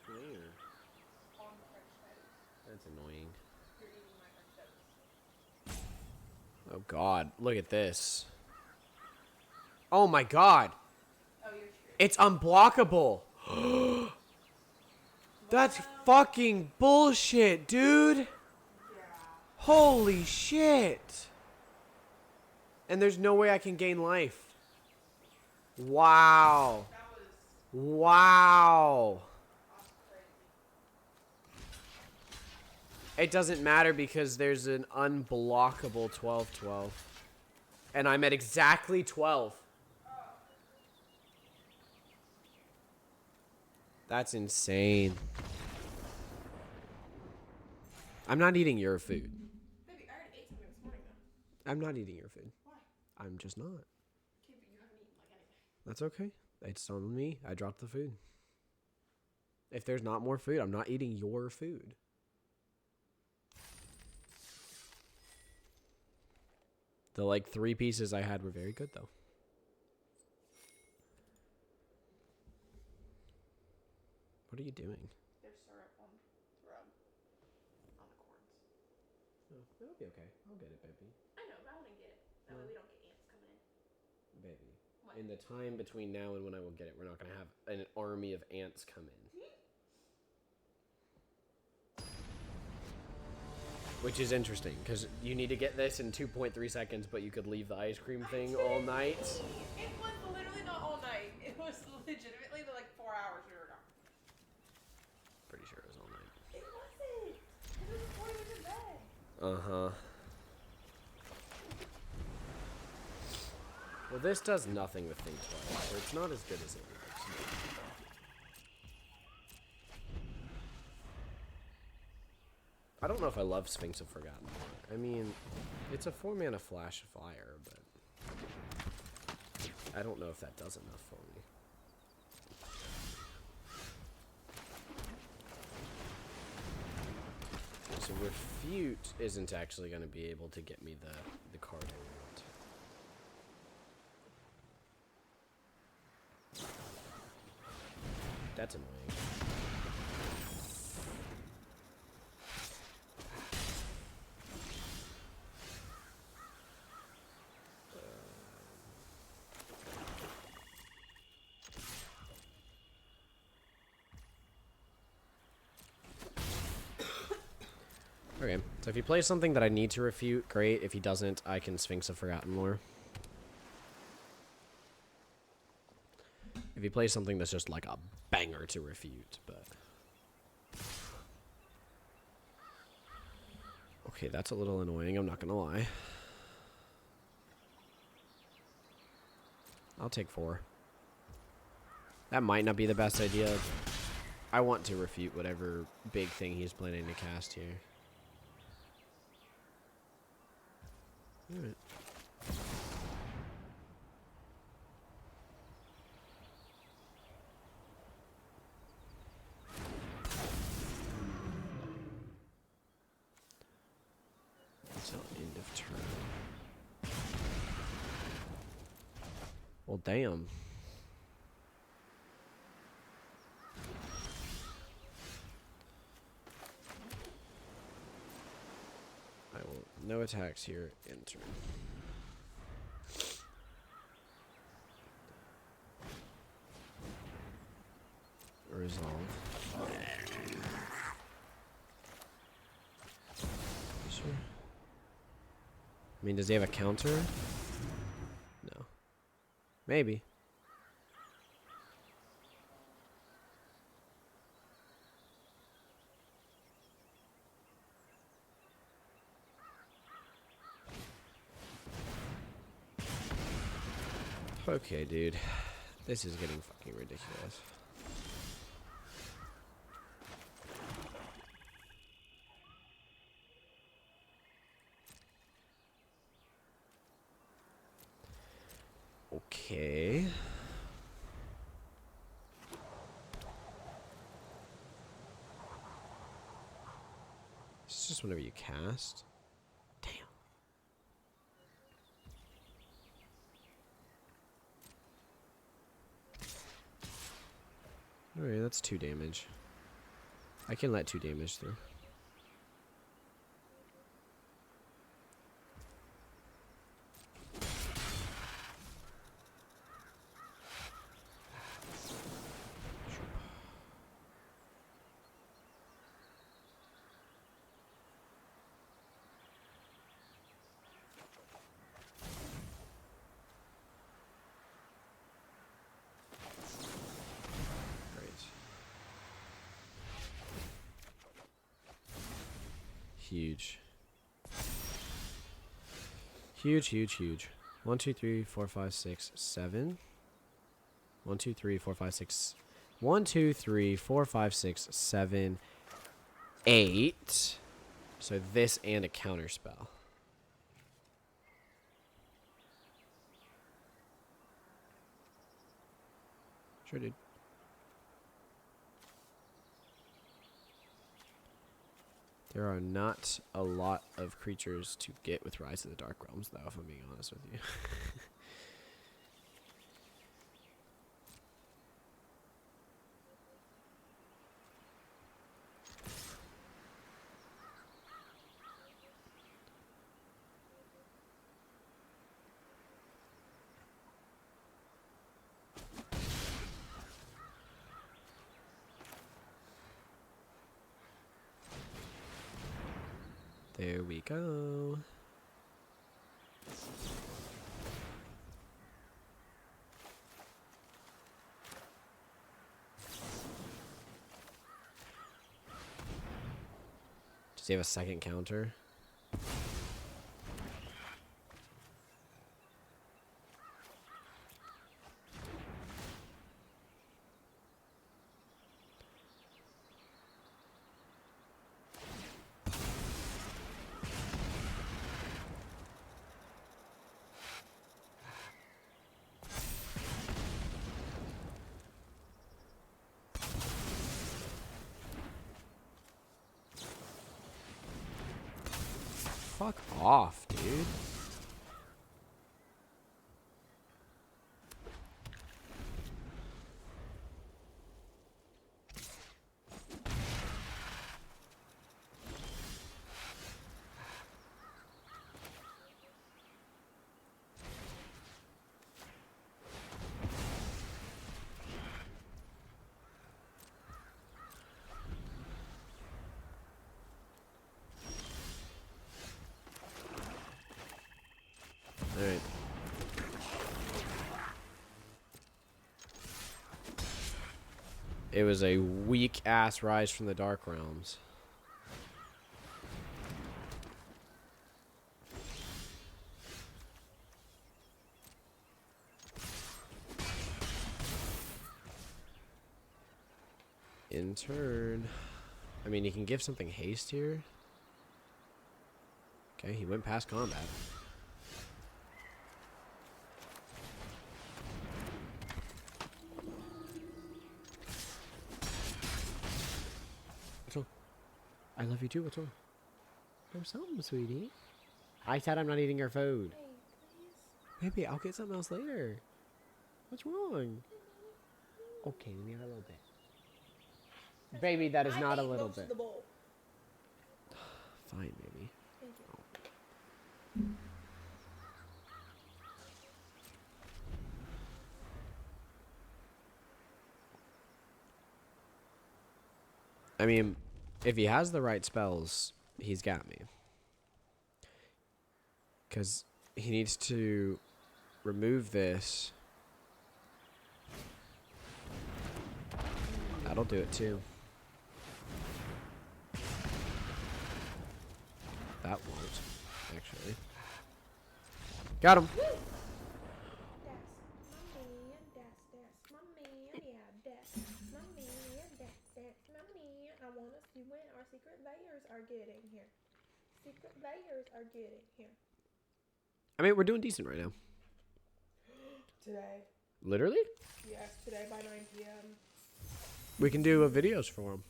Where? On the French toast. That's annoying. You're eating my French toast. Oh god, look at this. Oh my god. Oh, you're true. It's unblockable. That's fucking bullshit, dude. Yeah. Holy shit. And there's no way I can gain life. Wow. That was Wow. crazy. It doesn't matter because there's an unblockable 12-12. And I'm at exactly 12. That's insane. I'm not eating your food. Baby, I already ate something this morning, though. I'm not eating your food. Why? I'm just not. Okay, but you haven't eaten, like, anything. That's okay. It's on me. I dropped the food. If there's not more food, I'm not eating your food. The, like, 3 pieces I had were very good, though. What are you doing? There's syrup on the rug. On the cords. Oh, that'll be okay. I'll get it, baby. I know, but I want to get it. That way we don't get ants coming in. Baby. What? In the time between now and when I will get it, we're not going to have an army of ants come in. Which is interesting, because you need to get this in 2.3 seconds, but you could leave the ice cream thing all night. It was literally not all night. It was legitimately the, like, 4 hours we were gone. Pretty sure it was all night. It wasn't. Because it was before we went to bed. Uh-huh. Well, this does nothing with Think Twice, so it's not as good as it looks. I don't know if I love Sphinx of Forgotten. I mean, it's a 4-mana flash flyer, but I don't know if that does enough for me. So Refute isn't actually going to be able to get me the card I want. That's annoying. Okay, so if he plays something that I need to refute, great. If he doesn't, I can Sphinx of Forgotten Lore. If he plays something that's just like a banger to refute, but... Okay, that's a little annoying, I'm not gonna lie. I'll take 4. That might not be the best idea. I want to refute whatever big thing he's planning to cast here. Alright. Until end of turn. Well, damn. I will no attacks here. End turn. Resolve. Sure. I mean, does he have a counter? No. Maybe. Okay, dude. This is getting fucking ridiculous. Okay. It's just whenever you cast. Damn. Alright, that's 2 damage. I can let 2 damage through. Huge. Huge, huge, huge. 1, 2, 3, 4, 5, 6, 7. 1, 2, 3, 4, 5, 6. 1, 2, 3, 4, 5, 6, 7, 8. So this and a counter spell. Sure, dude. There are not a lot of creatures to get with Rise of the Dark Realms, though, if I'm being honest with you. There we go. Does he have a second counter? Fuck off, dude. Alright. It was a weak ass rise from the Dark Realms. In turn. I mean, he can give something haste here. Okay, he went past combat. What's wrong? I love you too. What's wrong? I'm something, sweetie. I said I'm not eating your food. Maybe I'll get something else later. What's wrong? Okay, let me have a little bit. Baby, that is not a little bit. Fine, baby. I mean, if he has the right spells, he's got me. Because he needs to remove this That'll do it too. That won't, actually. Got him. That's my man. That's my man. Yeah, that's my man. That's my man. I want to see when our secret layers are getting here. Secret layers are getting here. I mean, we're doing decent right now. Today. Literally? Yes, today by 9 p.m. We can do videos for them.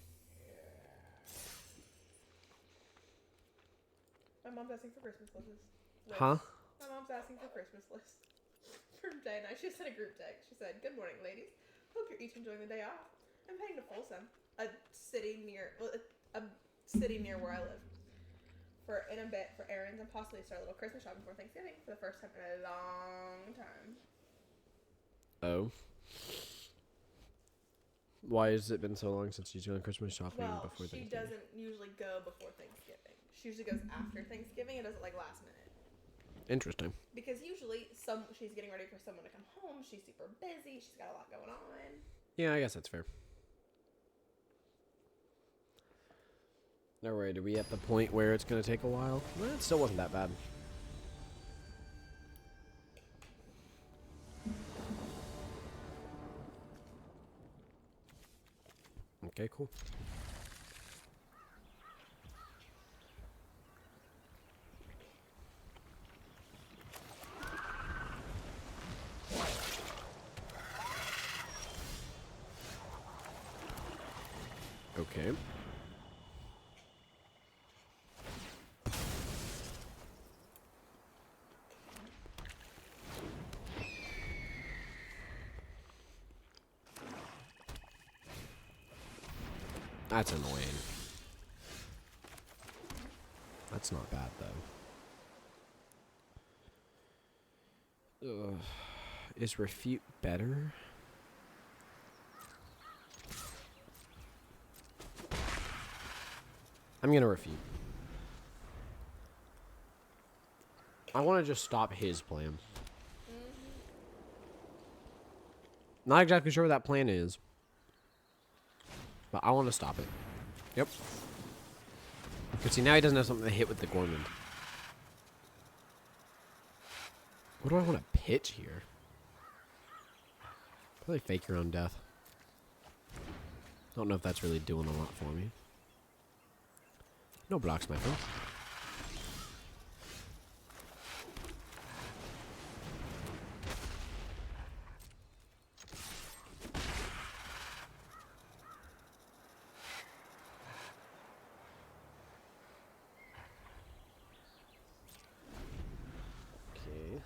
My mom's asking for Christmas lists. Huh? My mom's asking for Christmas lists. From Day and I. She sent a group text. She said, "Good morning, ladies. Hope you're each enjoying the day off. I'm heading to Folsom, a city near where I live, in a bit for errands and possibly start a little Christmas shopping before Thanksgiving for the first time in a long time." Oh. Why has it been so long since she's doing Christmas shopping Well, before she Thanksgiving? doesn't usually go before Thanksgiving. She usually goes after Thanksgiving and does it like last minute. Interesting. Because usually she's getting ready for someone to come home. She's super busy. She's got a lot going on. Yeah, I guess that's fair. Alright, are we at the point where it's going to take a while? Well, it still wasn't that bad. Okay, cool. Okay. That's annoying. That's not bad, though. Ugh. Is refute better? I'm gonna refute. I want to just stop his plan. Not exactly sure what that plan is, but I want to stop it. Yep. Because see, now he doesn't have something to hit with the Gorman. What do I want to pitch here? Probably fake your own death. Don't know if that's really doing a lot for me. No blocks, my friend. Okay.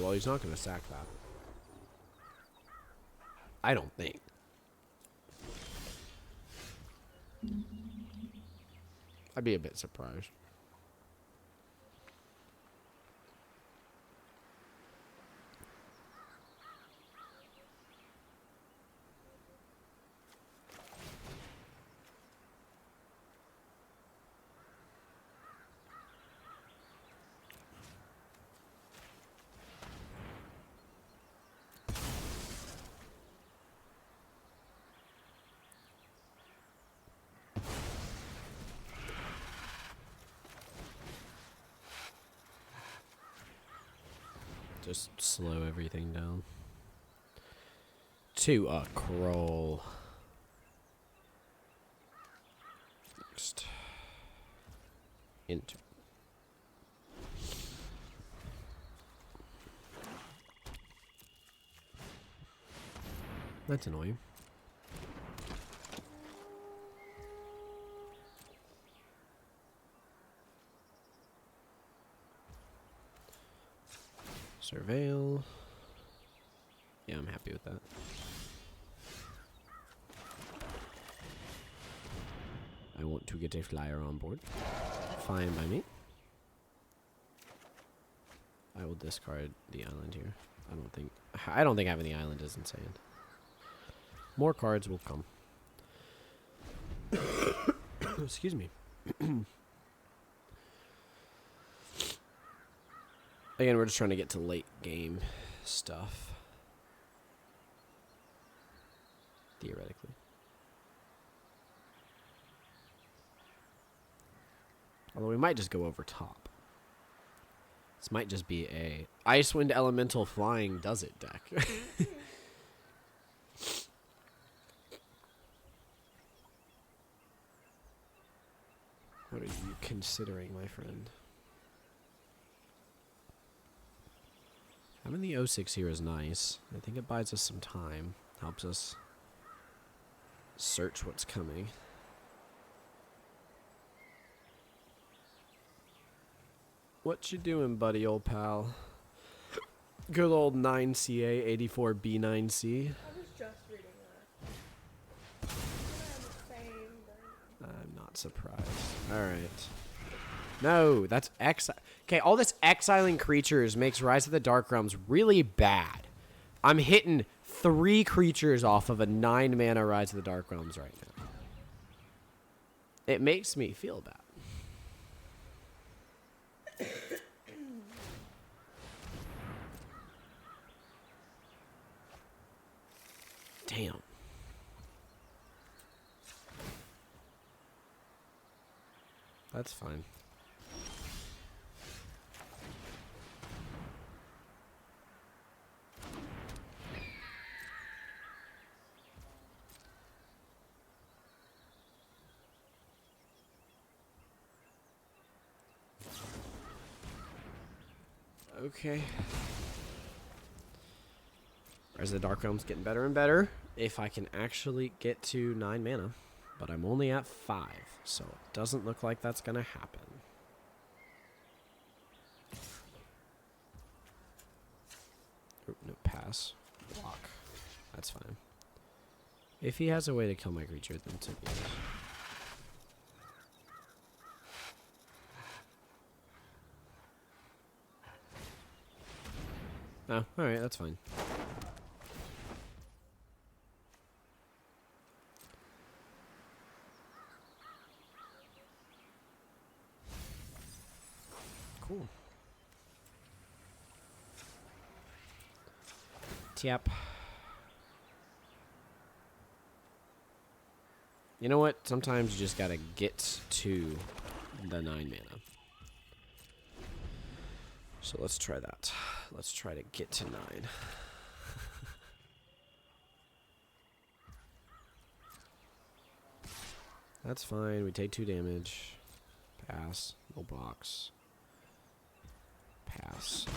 Well, he's not going to sack that. I don't think. I'd be a bit surprised. Just slow everything down. To a crawl. Next. Enter. That's annoying. Surveil. Yeah, I'm happy with that. I want to get a flyer on board. Fine by me. I will discard the island here. I don't think having the island is insane. More cards will come. Excuse me. Again, we're just trying to get to late game stuff. Theoretically. Although we might just go over top. This might just be a Icewind Elemental Flying Does It deck. What are you considering, my friend? Having the 06 here is nice. I think it buys us some time. Helps us search what's coming. What you doing, buddy, old pal? Good old 9CA 84B9C. I was just reading that. I'm not surprised. Alright. No, that's exile. Okay, all this exiling creatures makes Rise of the Dark Realms really bad. I'm hitting 3 creatures off of a 9 mana Rise of the Dark Realms right now. It makes me feel bad. Damn. That's fine. Okay. Rise of the Dark Realm's getting better and better. If I can actually get to 9 mana. But I'm only at 5, so it doesn't look like that's going to happen. Oop, no, pass. Block. That's fine. If he has a way to kill my creature, then so be it. Oh, alright, that's fine. Cool. Tap. You know what? Sometimes you just gotta get to the 9 mana. So let's try that. Let's try to get to 9. That's fine. We take 2 damage. Pass. No blocks. Pass.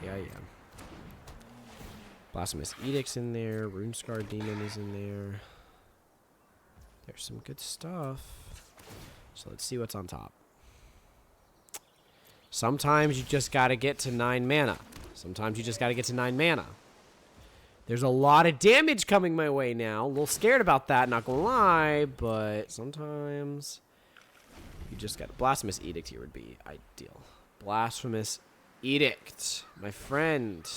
Yeah. Blasphemous Edict's in there. Runescar Demon is in there. There's some good stuff. So let's see what's on top. Sometimes you just gotta get to 9 mana. Sometimes you just gotta get to 9 mana. There's a lot of damage coming my way now. A little scared about that, not gonna lie. But sometimes you just got Blasphemous Edict here would be ideal. Blasphemous Edict, my friend.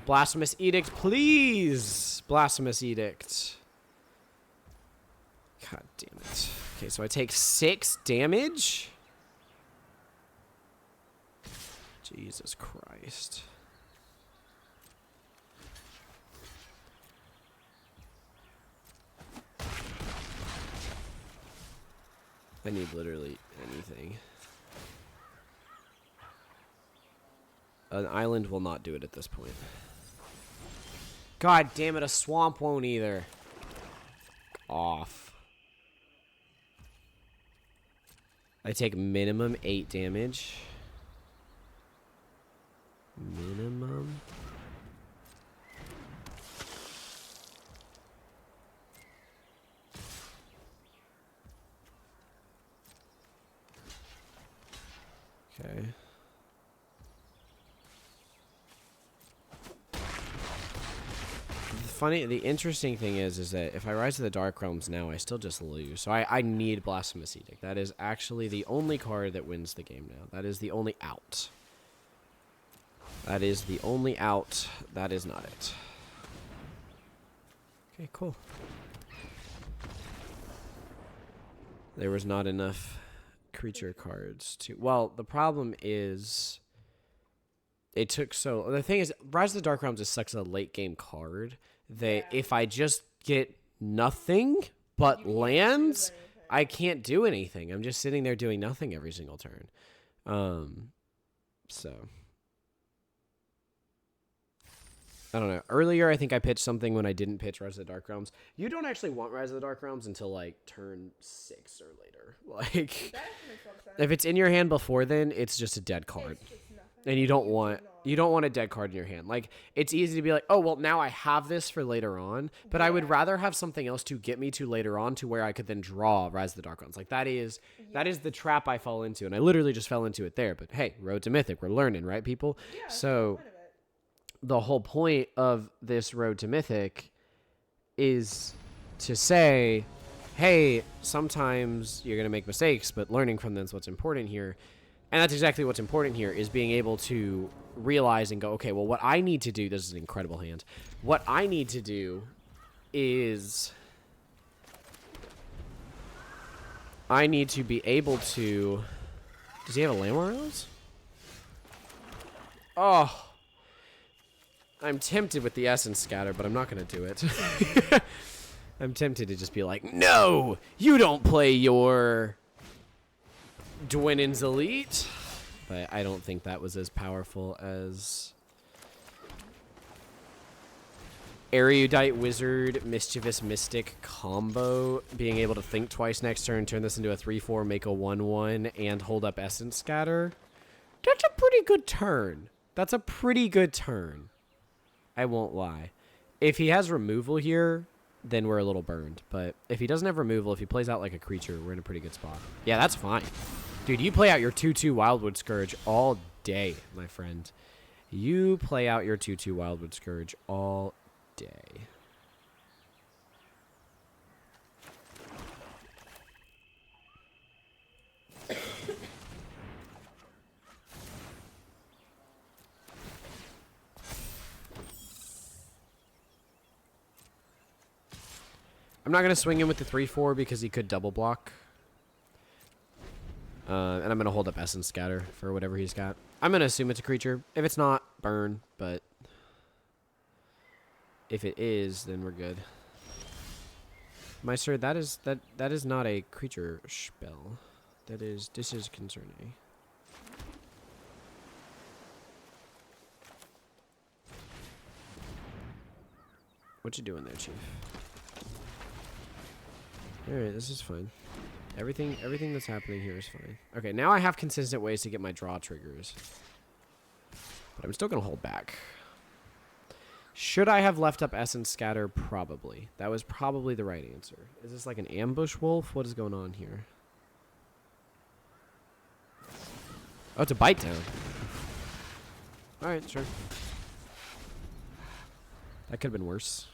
Blasphemous Edict, please. Blasphemous Edict. God damn it. Okay, so I take 6 damage. Jesus Christ. I need literally anything. An island will not do it at this point. God damn it, a swamp won't either. Off. I take minimum 8 damage. Minimum. Okay. The interesting thing is that if I Rise to the Dark Realms now, I still just lose. So I need Blasphemous Edict. That is actually the only card that wins the game now. That is the only out. That is the only out. That is not it. Okay, cool. There was not enough creature cards to... Well, the problem is... It took so... The thing is, Rise of the Dark Realms is such a late-game card that if I just get nothing but lands, I can't do anything. I'm just sitting there doing nothing every single turn. So... I don't know. Earlier, I think I pitched something when I didn't pitch Rise of the Dark Realms. You don't actually want Rise of the Dark Realms until, like, turn 6 or later. Like, if it's in your hand before then, it's just a dead card. And you don't want a dead card in your hand. Like, it's easy to be like, oh, well, now I have this for later on. But I would rather have something else to get me to later on to where I could then draw Rise of the Dark Realms. Like, that is the trap I fall into. And I literally just fell into it there. But, hey, Road to Mythic. We're learning, right, people? Yeah, so... The whole point of this Road to Mythic is to say, hey, sometimes you're going to make mistakes, but learning from them is what's important here. And that's exactly what's important here, is being able to realize and go, okay, well, what I need to do, this is an incredible hand. What I need to do is I need to be able to... Does he have a Landmark Arrows? Oh... I'm tempted with the Essence Scatter, but I'm not going to do it. I'm tempted to just be like, no, you don't play your Dwynen's Elite. But I don't think that was as powerful as Erudite Wizard, Mischievous Mystic combo. Being able to think twice next turn, turn this into a 3/4, make a 1/1, and hold up Essence Scatter. That's a pretty good turn. That's a pretty good turn. I won't lie. If he has removal here, then we're a little burned. But if he doesn't have removal, if he plays out like a creature, we're in a pretty good spot. Yeah, that's fine. Dude, you play out your 2/2 Wildwood Scourge all day, my friend. You play out your 2/2 Wildwood Scourge all day. I'm not going to swing him with the 3/4 because he could double block. And I'm going to hold up Essence Scatter for whatever he's got. I'm going to assume it's a creature. If it's not, burn. But if it is, then we're good. Meister, that is not a creature spell. This is concerning. What you doing there, Chief? Alright, this is fine. Everything that's happening here is fine. Okay, now I have consistent ways to get my draw triggers. But I'm still going to hold back. Should I have left up Essence Scatter? Probably. That was probably the right answer. Is this like an ambush wolf? What is going on here? Oh, it's a bite down. Alright, sure. That could have been worse.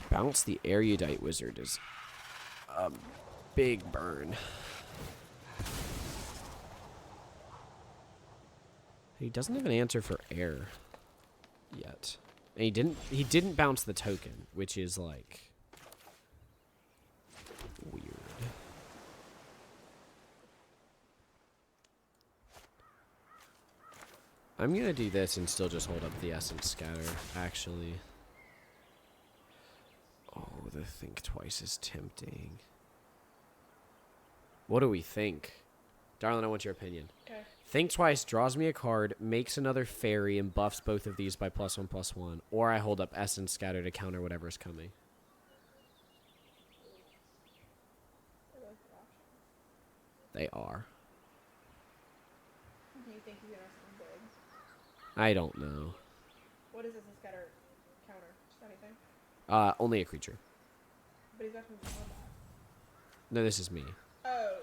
Bounce the Erudite Wizard is a big burn. He doesn't have an answer for air yet. And he didn't bounce the token, which is like weird. I'm gonna do this and still just hold up the Essence Scatter, actually. Oh, the Think Twice is tempting. What do we think? Darling, I want your opinion. Okay. Think Twice draws me a card, makes another fairy, and buffs both of these by +1/+1. Or I hold up Essence Scatter to counter whatever's coming. They are. Do you think he's gonna something big? I don't know. What does Essence Scatter counter? Just anything? Only a creature. But he's not going to combat. No, this is me. Oh.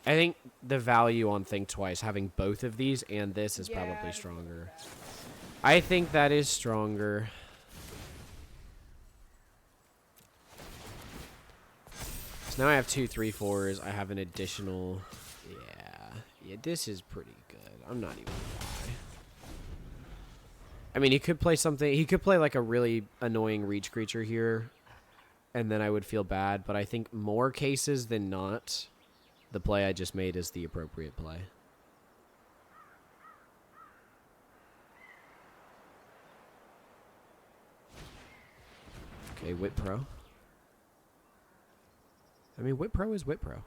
I think the value on Think Twice, having both of these and this, is probably stronger. I think that is stronger. So now I have 2 3/4s. I have an additional... Yeah, this is pretty good. I'm not even gonna lie. I mean, he could play something. He could play like a really annoying reach creature here, and then I would feel bad. But I think more cases than not, the play I just made is the appropriate play. Okay, Whip Pro. I mean, Whip Pro is Whip Pro.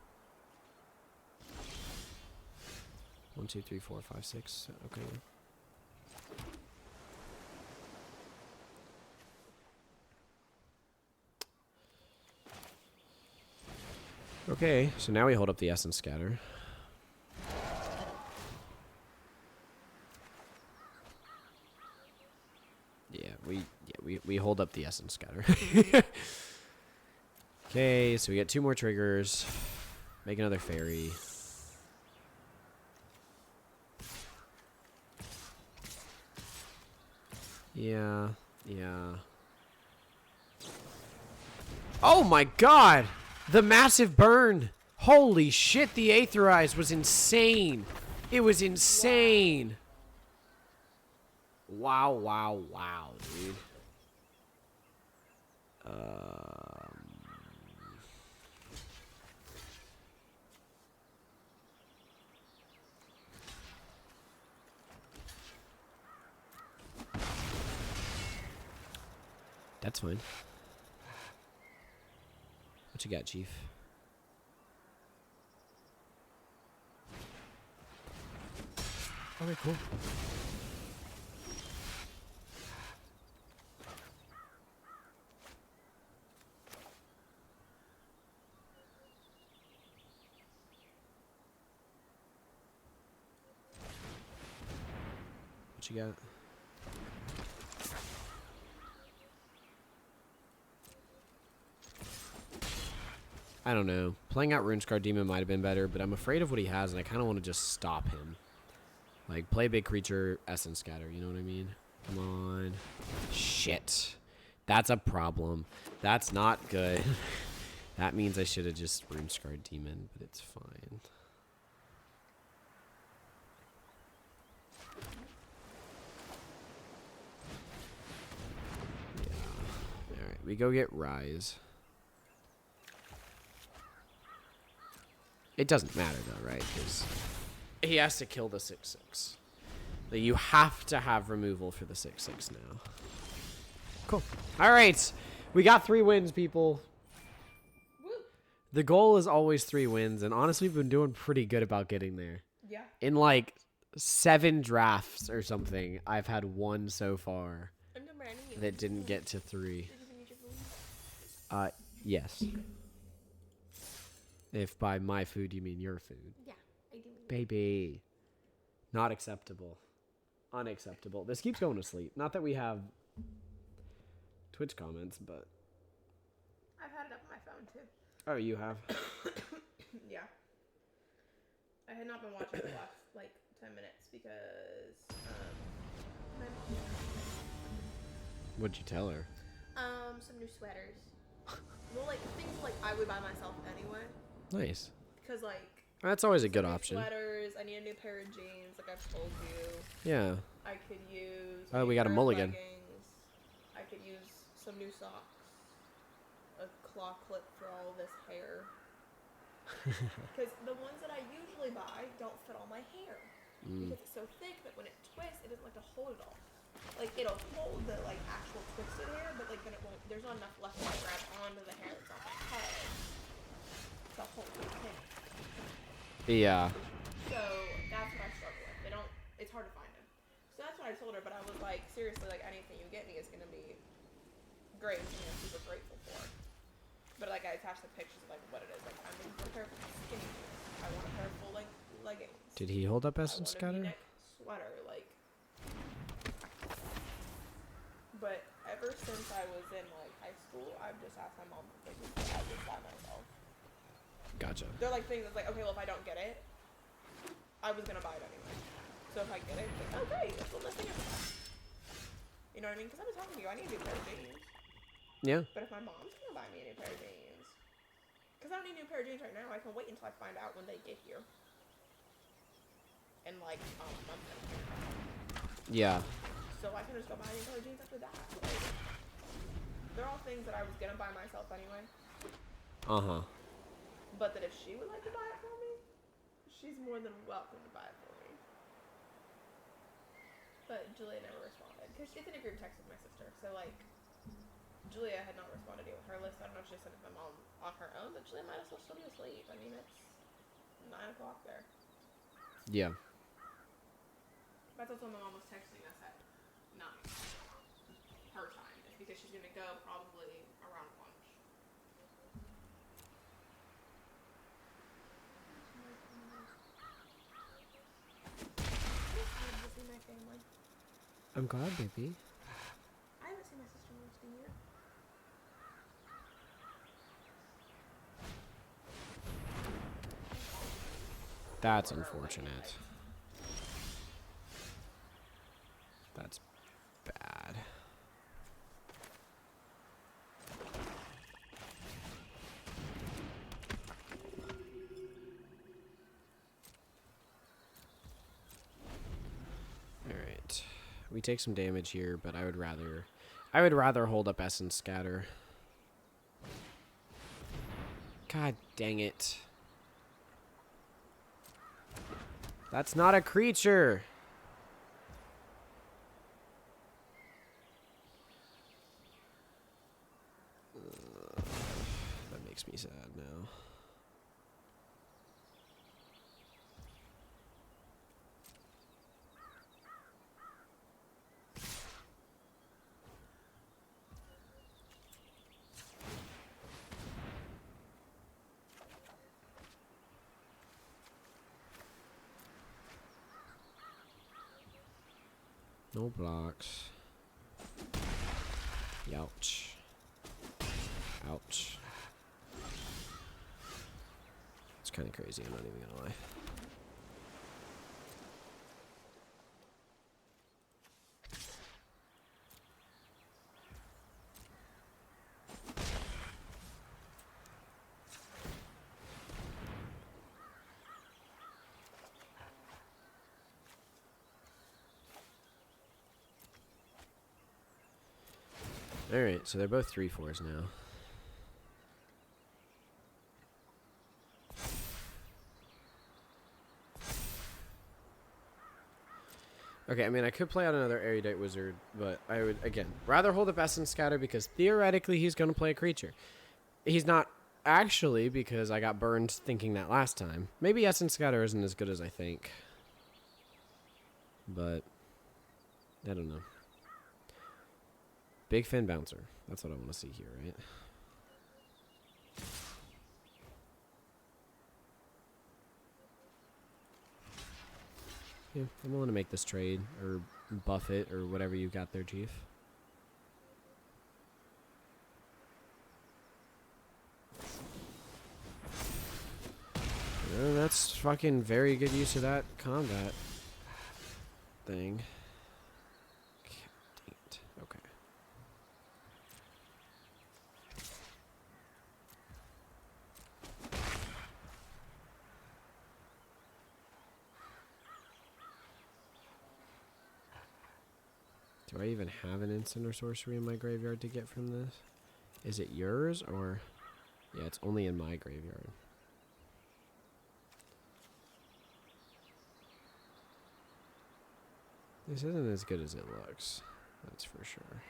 1, 2, 3, 4, 5, 6. Okay. Okay, so now we hold up the Essence Scatter. We hold up the Essence Scatter. Okay, so we get 2 more triggers. Make another fairy. Yeah. Oh my god! The massive burn! Holy shit, the Aetherize was insane! It was insane! Wow, dude. That's fine. What you got, Chief? Okay, cool. What you got? I don't know. Playing out RuneScar Demon might have been better, but I'm afraid of what he has, and I kind of want to just stop him. Like, play big creature, Essence Scatter, you know what I mean? Come on. Shit. That's a problem. That's not good. That means I should have just RuneScar Demon, but it's fine. Yeah. Alright, we go get Rise. It doesn't matter though, right? Because he has to kill the 6/6. Like, you have to have removal for the 6/6 now. Cool. All right, we got 3 wins, people. Woo. The goal is always 3 wins, and honestly, we've been doing pretty good about getting there. Yeah. In like 7 drafts or something, I've had 1 so far that didn't get to 3. Yes. If by my food you mean your food. Yeah, I do. Baby. Not acceptable. Unacceptable. This keeps going to sleep. Not that we have Twitch comments, but... I've had it up on my phone, too. Oh, you have? Yeah. I had not been watching the last, like, 10 minutes because, my mom... What'd you tell her? Some new sweaters. Well, like, things, like, I would buy myself anyway. Nice. Because, like... That's always a good option. Sweaters. I need a new pair of jeans, like I've told you. Yeah. I could use... Oh, we got a mulligan. Leggings. I could use some new socks. A claw clip for all this hair. Because the ones that I usually buy don't fit all my hair. Because it's so thick that when it twists, it doesn't like to hold it all. Like, it'll hold the, like, actual twisted hair, but, like, then it won't... There's not enough left to grab onto the hair that's on my head. The whole thing. Yeah. So, that's what I struggle with. They don't... It's hard to find them. So that's what I told her, but I was like, seriously, like, anything you get me is going to be great, and I'm super grateful for. But, like, I attached the pictures of, like, what it is. Like, I'm looking for a pair of skinny jeans. I want a pair of full, like, leggings. Did he hold up Essence Scatter? I want a V-neck sweater, like... But ever since I was in, like, high school, I've just asked my mom for things that I just buy myself. Gotcha. They're, like, things that's like, okay, well, if I don't get it, I was going to buy it anyway. So if I get it, it's like, oh, great, that's the thing I buy. You know what I mean? Because I've been talking to you, I need a new pair of jeans. Yeah. But if my mom's going to buy me a new pair of jeans, because I don't need a new pair of jeans right now, I can wait until I find out when they get here. In, like, a month and a half. Yeah. So I can can just go buy new color jeans after that. Like, they're all things that I was gonna buy myself anyway. But that if she would like to buy it for me, she's more than welcome to buy it for me. But Julia never responded because it's in a group text with my sister. So like, Julia had not responded yet with her list. I don't know if she sent it to my mom on her own, but Julia might as well still be asleep. I mean, it's 9 o'clock there. Yeah. That's also when my mom was texting us at 9 her time. It's because she's gonna go probably around lunch. I see my family. I'm glad, baby. I haven't seen my sister roasting yet. That's unfortunate. That's bad. Alright. We take some damage here, but I would rather hold up Essence Scatter. God dang it. That's not a creature. That makes me sad now. No blocks. Ouch. Ouch. It's kind of crazy, I'm not even gonna lie. Alright, so they're both 3/4s now. Okay, I mean, I could play out another Erudite Wizard, but I would, again, rather hold up Essence Scatter because theoretically he's going to play a creature. He's not actually, because I got burned thinking that last time. Maybe Essence Scatter isn't as good as I think. But, I don't know. Big Fin Bouncer. That's what I want to see here, right? Yeah, I'm willing to make this trade, or buff it, or whatever you got there, Chief. That's fucking very good use of that combat thing. Dang it. Okay. Do I even have an instant or sorcery in my graveyard to get from this? Is it yours or... Yeah, it's only in my graveyard. This isn't as good as it looks. That's for sure.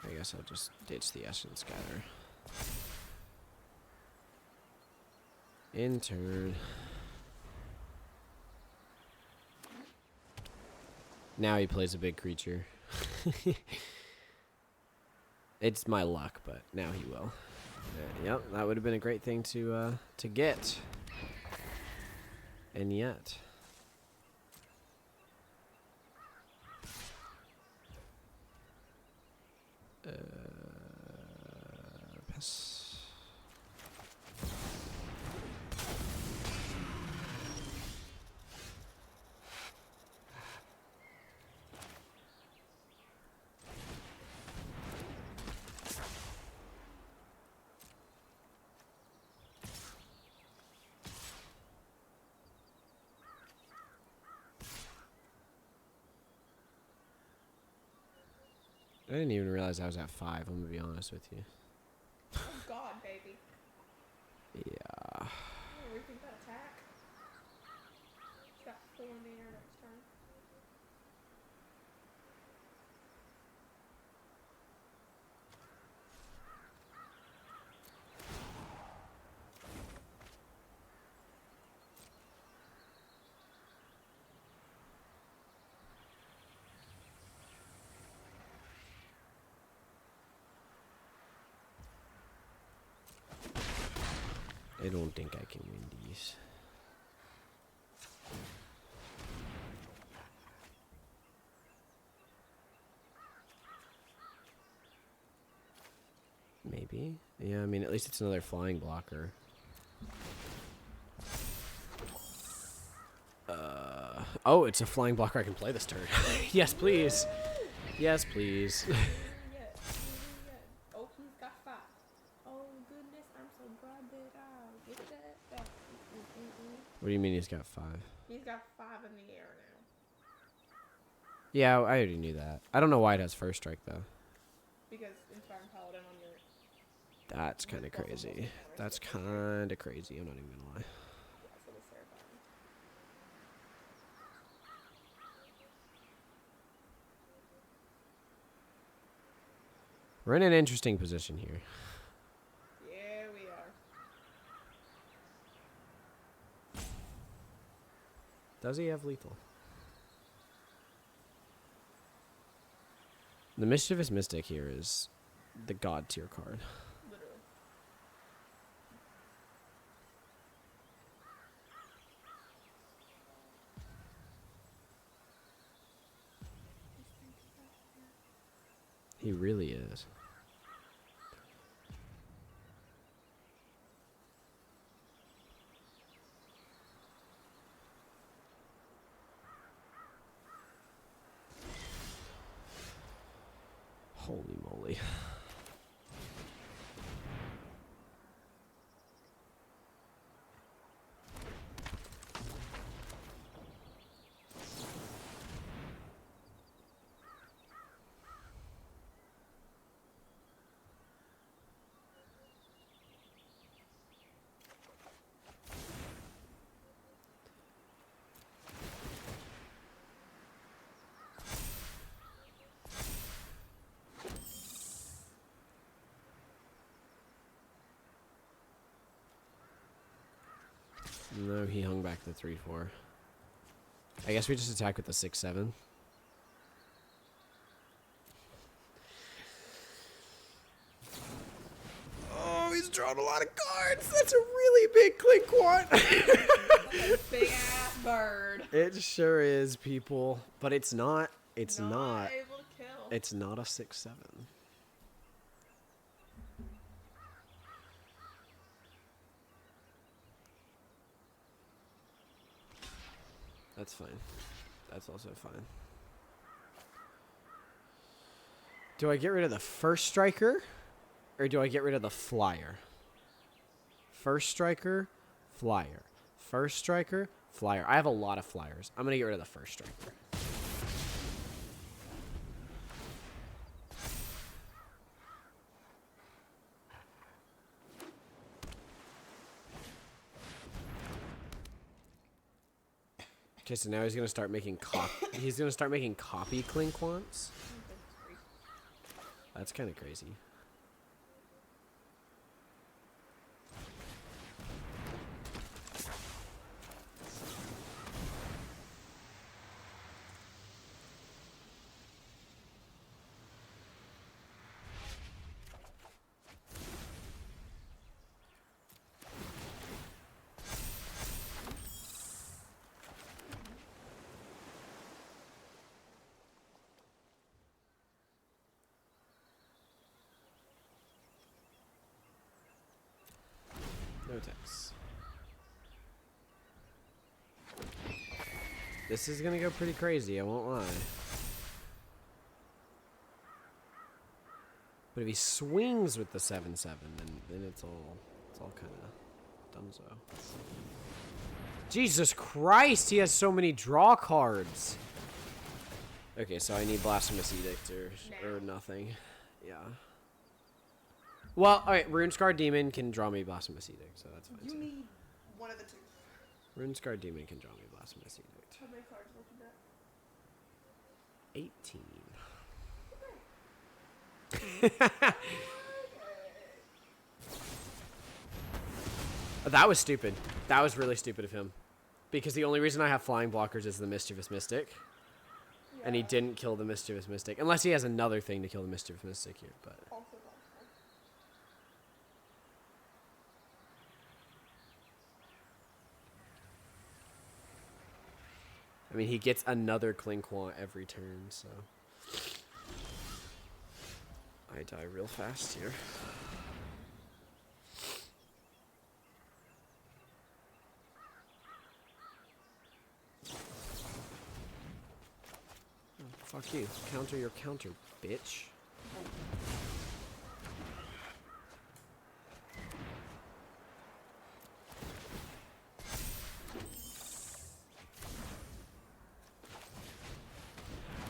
I guess I'll just ditch the Essence Scatter. In turn. Now he plays a big creature. It's my luck, but now he will. Yep, that would have been a great thing to get. And yet. Pass. I didn't even realize I was at 5, I'm gonna be honest with you. Oh God, baby. Yeah. Oh, rethink that attack. It's got 4 in the air next turn. I don't think I can win these. Maybe. Yeah, I mean, at least it's another flying blocker. Oh, it's a flying blocker I can play this turn. Yes, please. Yes, please. Yeah. Oh, he's got 5. Oh goodness, I'm so glad that I get that back. What do you mean he's got 5? He's got 5 in the air now. Yeah, I already knew that. I don't know why it has first strike, though. Because Inspiring Paladin on your... That's kind of crazy. That's kind of crazy, I'm not even gonna lie. That's a little terrifying. We're in an interesting position here. Yeah, we are. Does he have lethal? The Mischievous Mystic here is the god tier card. Literally. He really is. Holy moly. No, he hung back the 3/4. I guess we just attack with the 6/7. Oh, he's drawn a lot of cards. That's a really big click quant. Big ass bird. It sure is, people. But it's not. It's not. Able to kill. It's not a 6/7. That's fine. That's also fine. Do I get rid of the first striker? Or do I get rid of the flyer? First striker, flyer. First striker, flyer. I have a lot of flyers. I'm going to get rid of the first striker. Okay, so now he's going to start making copy Clinquants. That's kind of crazy. text. This is gonna go pretty crazy, I won't lie. But if he swings with the 7/7, then it's all kind of dunzo. Jesus Christ, he has so many draw cards. Okay, so I need Blasphemous Edict or nothing. Yeah. Well, alright, Runescar Demon can draw me Blasphemous Edict, so that's fine. You too. need one of the two. Runescar Demon can draw me Blasphemous Edict. How many cards looking at? 18. That was stupid. That was really stupid of him. Because the only reason I have flying blockers is the Mischievous Mystic. Yeah. And he didn't kill the Mischievous Mystic. Unless he has another thing to kill the Mischievous Mystic here, but... Also possible. I mean, he gets another Klinquant every turn, so... I die real fast here. Oh, fuck you. Counter your counter, bitch.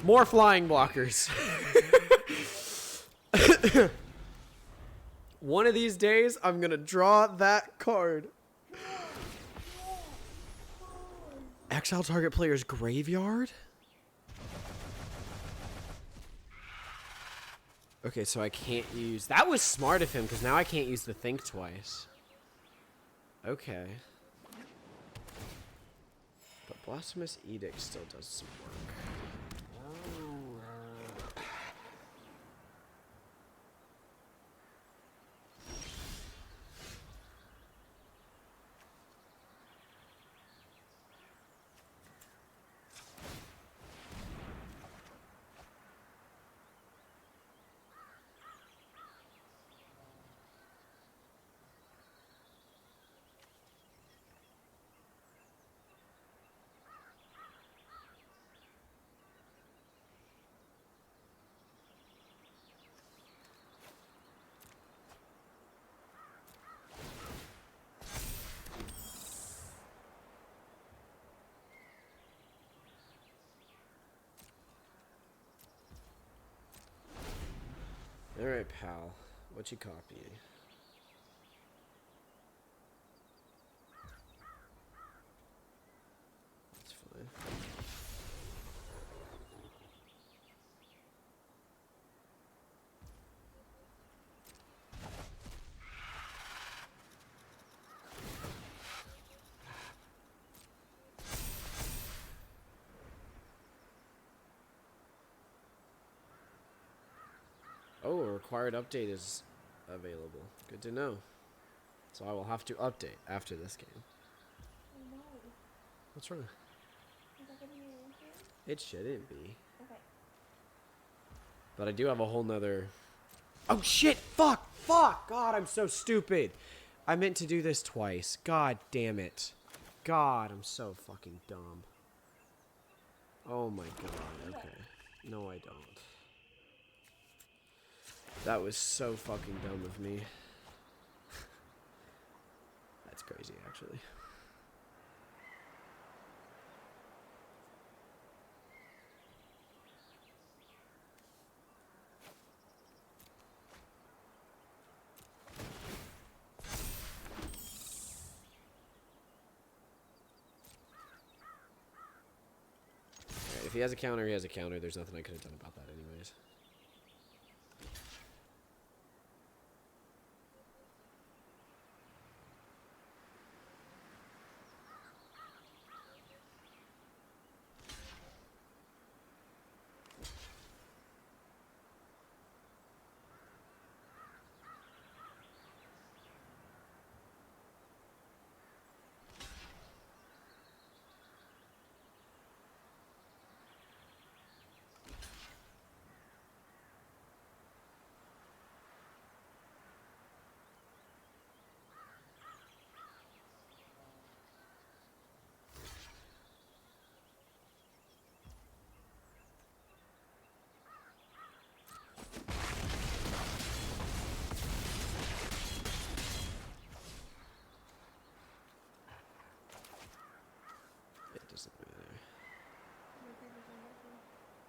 More flying blockers. One of these days, I'm gonna draw that card. Exile target player's graveyard? Okay, so I can't use... That was smart of him, because now I can't use the Think Twice. Okay. But Blasphemous Edict still does some work. Alright, pal. What you copying? That's fine. Oh, a required update is available. Good to know. So I will have to update after this game. Oh no. What's wrong? Is that gonna be a link here? It shouldn't be. Okay. But I do have a whole nother... Oh shit! Fuck! Fuck! God, I'm so stupid! I meant to do this twice. God damn it. God, I'm so fucking dumb. Oh my god, okay. No, I don't. That was so fucking dumb of me. That's crazy, actually. Alright, if he has a counter, he has a counter. There's nothing I could have done about that anyways.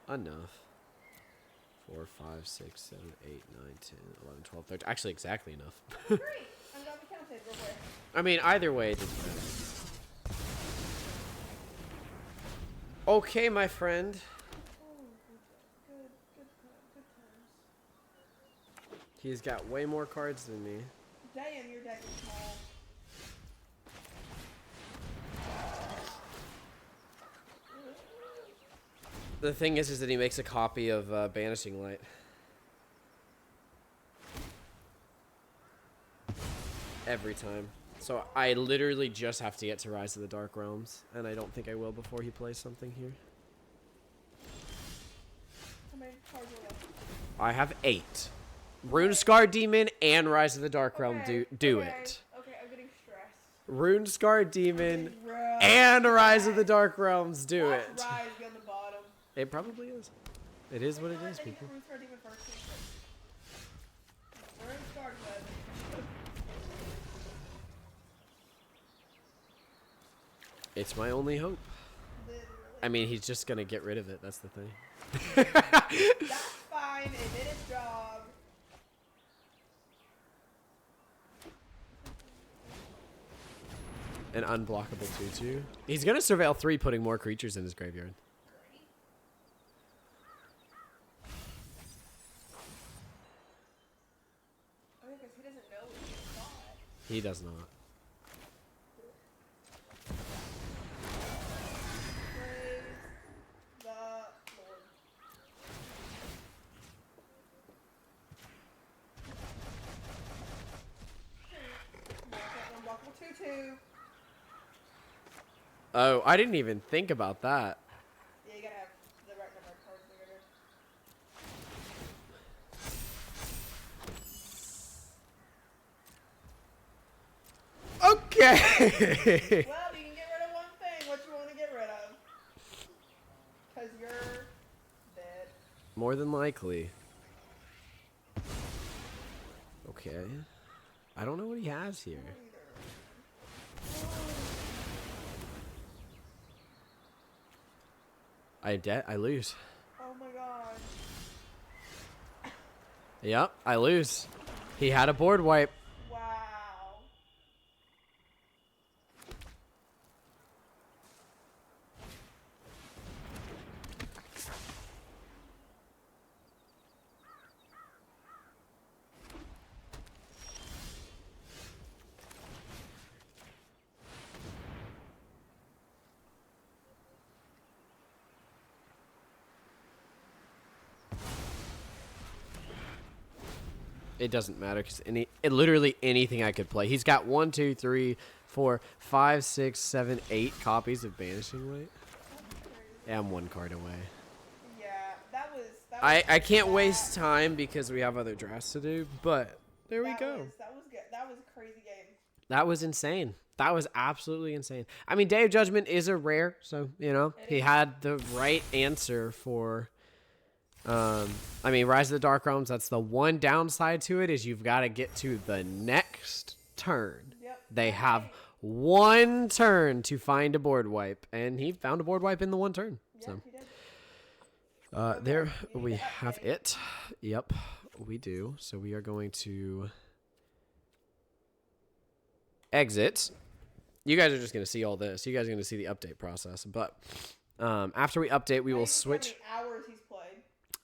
enough. 4, 5, 6, 7, 8, 9, 10, 11, 12, 13. Actually, exactly enough. Great. I'm glad we counted real quick. I mean, either way, it doesn't matter. Okay, my friend. Oh, good times. He's got way more cards than me. Damn, your deck is small. The thing is that he makes a copy of Banishing Light. Every time. So I literally just have to get to Rise of the Dark Realms, and I don't think I will before he plays something here. How many cards are left? I have 8. Runescar Demon and Rise of the Dark Realm do it. Okay, I'm getting stressed. Runescar Demon and Rise of the Dark Realms do it. Rise be on the bottom. It probably is. It is what it is, people. Runescar Demon first. Runescar Demon. It's my only hope. Literally. I mean, he's just gonna get rid of it. That's the thing. That's fine. It did its job. An unblockable 2/2. He's gonna surveil 3, putting more creatures in his graveyard. Great. Oh, because he doesn't know what he thought. He does not. Praise the Lord. Unblockable 2/2. Oh, I didn't even think about that. Yeah, you gotta have the right number of cards in your deck. Okay. Well, you can get rid of one thing. What you want to get rid of? Because you're dead. More than likely. Okay. I don't know what he has here. I lose. Oh my god. Yep, I lose. He had a board wipe. Wow. It doesn't matter because literally anything I could play. He's got 1, 2, 3, 4, 5, 6, 7, 8 copies of Banishing Light. Yeah, I'm 1 card away. Yeah, that was I can't waste time because we have other drafts to do, but there we go. That was good. That was a crazy game. That was insane. That was absolutely insane. I mean, Day of Judgment is a rare, so, you know, he had the right answer for... I mean, Rise of the Dark Realms, that's the one downside to it is you've got to get to the next turn. Yep. They have 1 turn to find a board wipe, and he found a board wipe in the 1 turn. Yeah, So he did. there we have it. Yep, we do. So we are going to exit. You guys are just going to see all this. You guys are going to see the update process. But after we update, we will switch. How many hours he's played.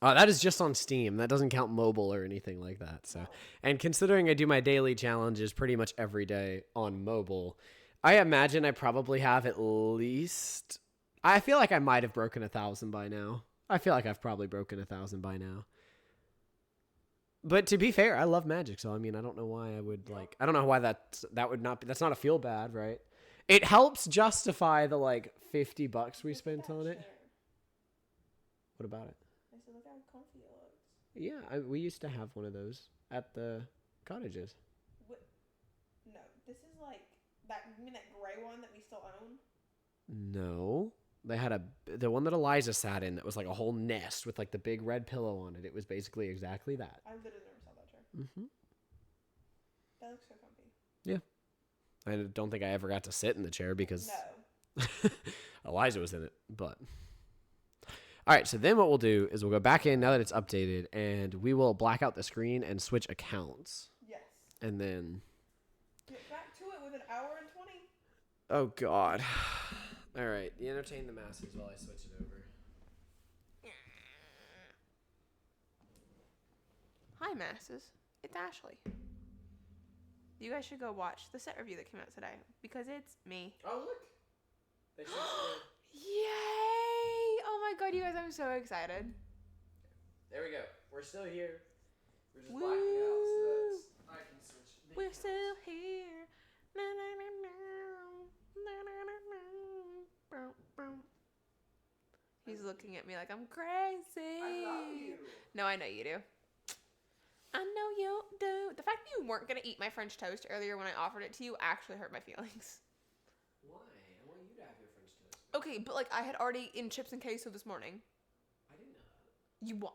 That is just on Steam. That doesn't count mobile or anything like that. So, and considering I do my daily challenges pretty much every day on mobile, I imagine I probably have at least. I feel like I might have broken 1,000 by now. I feel like I've probably broken 1,000 by now. But to be fair, I love Magic, so I mean, I don't know why I would like. I don't know why that would not be. That's not a feel bad, right? It helps justify the like $50 we spent on it. What about it? I said, look how comfy it looks. Yeah, we used to have one of those at the cottages. What? No, this is like that. You mean that gray one that we still own? No, they had the one that Eliza sat in that was like a whole nest with like the big red pillow on it. It was basically exactly that. I literally never saw that chair. Mm-hmm. That looks so comfy. Yeah, I don't think I ever got to sit in the chair because No. Eliza was in it, but. All right, so then what we'll do is we'll go back in now that it's updated, and we will black out the screen and switch accounts. Yes. And then... Get back to it with an hour and 20. Oh, God. All right, you entertain the masses while I switch it over. Hi, masses. It's Ashley. You guys should go watch the set review that came out today because it's me. Oh, look. They should Yay! Oh my god, you guys, I'm so excited. There we go. We're still here. We're just Woo! blacking out so that I can switch. We're still here. Na, na, na, na. Na, na, na, na. Bow, bow. He's looking at me like I'm crazy. I love you. No, I know you do. I know you do. The fact that you weren't going to eat my French toast earlier when I offered it to you actually hurt my feelings. Why? I want you to have your French toast. Okay, but like I had already eaten chips and queso this morning. I didn't know that.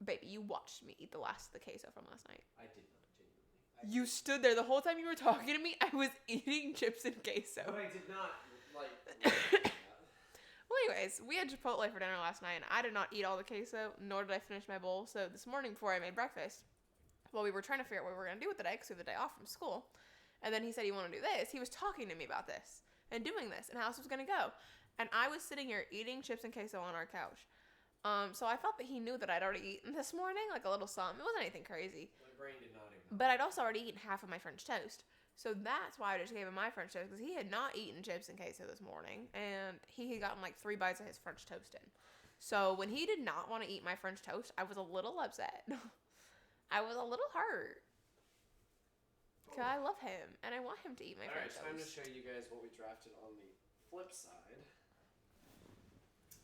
Baby, you watched me eat the last of the queso from last night. I did not, genuinely. You stood there the whole time you were talking to me. I was eating chips and queso. But I did not, Well, anyways, we had Chipotle for dinner last night, and I did not eat all the queso, nor did I finish my bowl. So this morning, before I made breakfast, while we were trying to figure out what we were going to do with the day, because we have the day off from school, and then he said he wanted to do this, he was talking to me about this, and doing this, and how this was going to go. And I was sitting here eating chips and queso on our couch. So I felt that he knew that I'd already eaten this morning, like a little something. It wasn't anything crazy. My brain did not even. But I'd also already eaten half of my French toast. So that's why I just gave him my French toast, because he had not eaten chips and queso this morning, and he had gotten like 3 bites of his French toast in. So when he did not want to eat my French toast, I was a little upset. I was a little hurt. Because I love him, and I want him to eat my French toast. Alright, it's time to show you guys what we drafted on the flip side.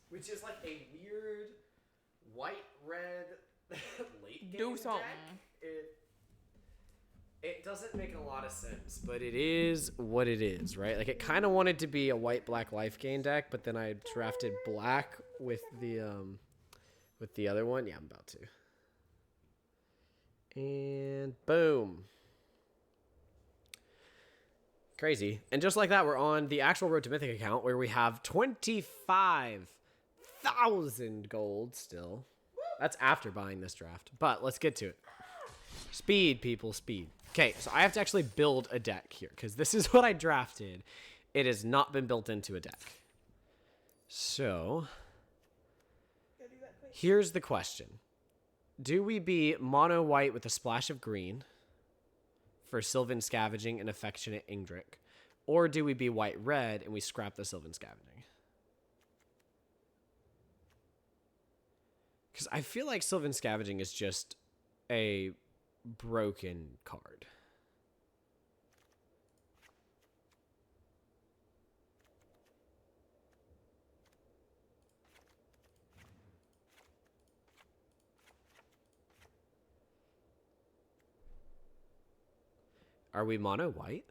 Which is like a weird white-red late game Do something. deck. It doesn't make a lot of sense, but it is what it is, right? Like, it kind of wanted to be a white-black life gain deck, but then I drafted black with the other one. Yeah, I'm about to. And boom. Crazy. And just like that, we're on the actual Road to Mythic account where we have 25,000 gold still. That's after buying this draft. But let's get to it. Speed, people, speed. Okay, so I have to actually build a deck here because this is what I drafted. It has not been built into a deck. So, here's the question. Do we be mono white with a splash of green for Sylvan Scavenging and Affectionate Ingdrick? Or do we be white red and we scrap the Sylvan Scavenging? Because I feel like Sylvan Scavenging is just a broken card. Are we mono white?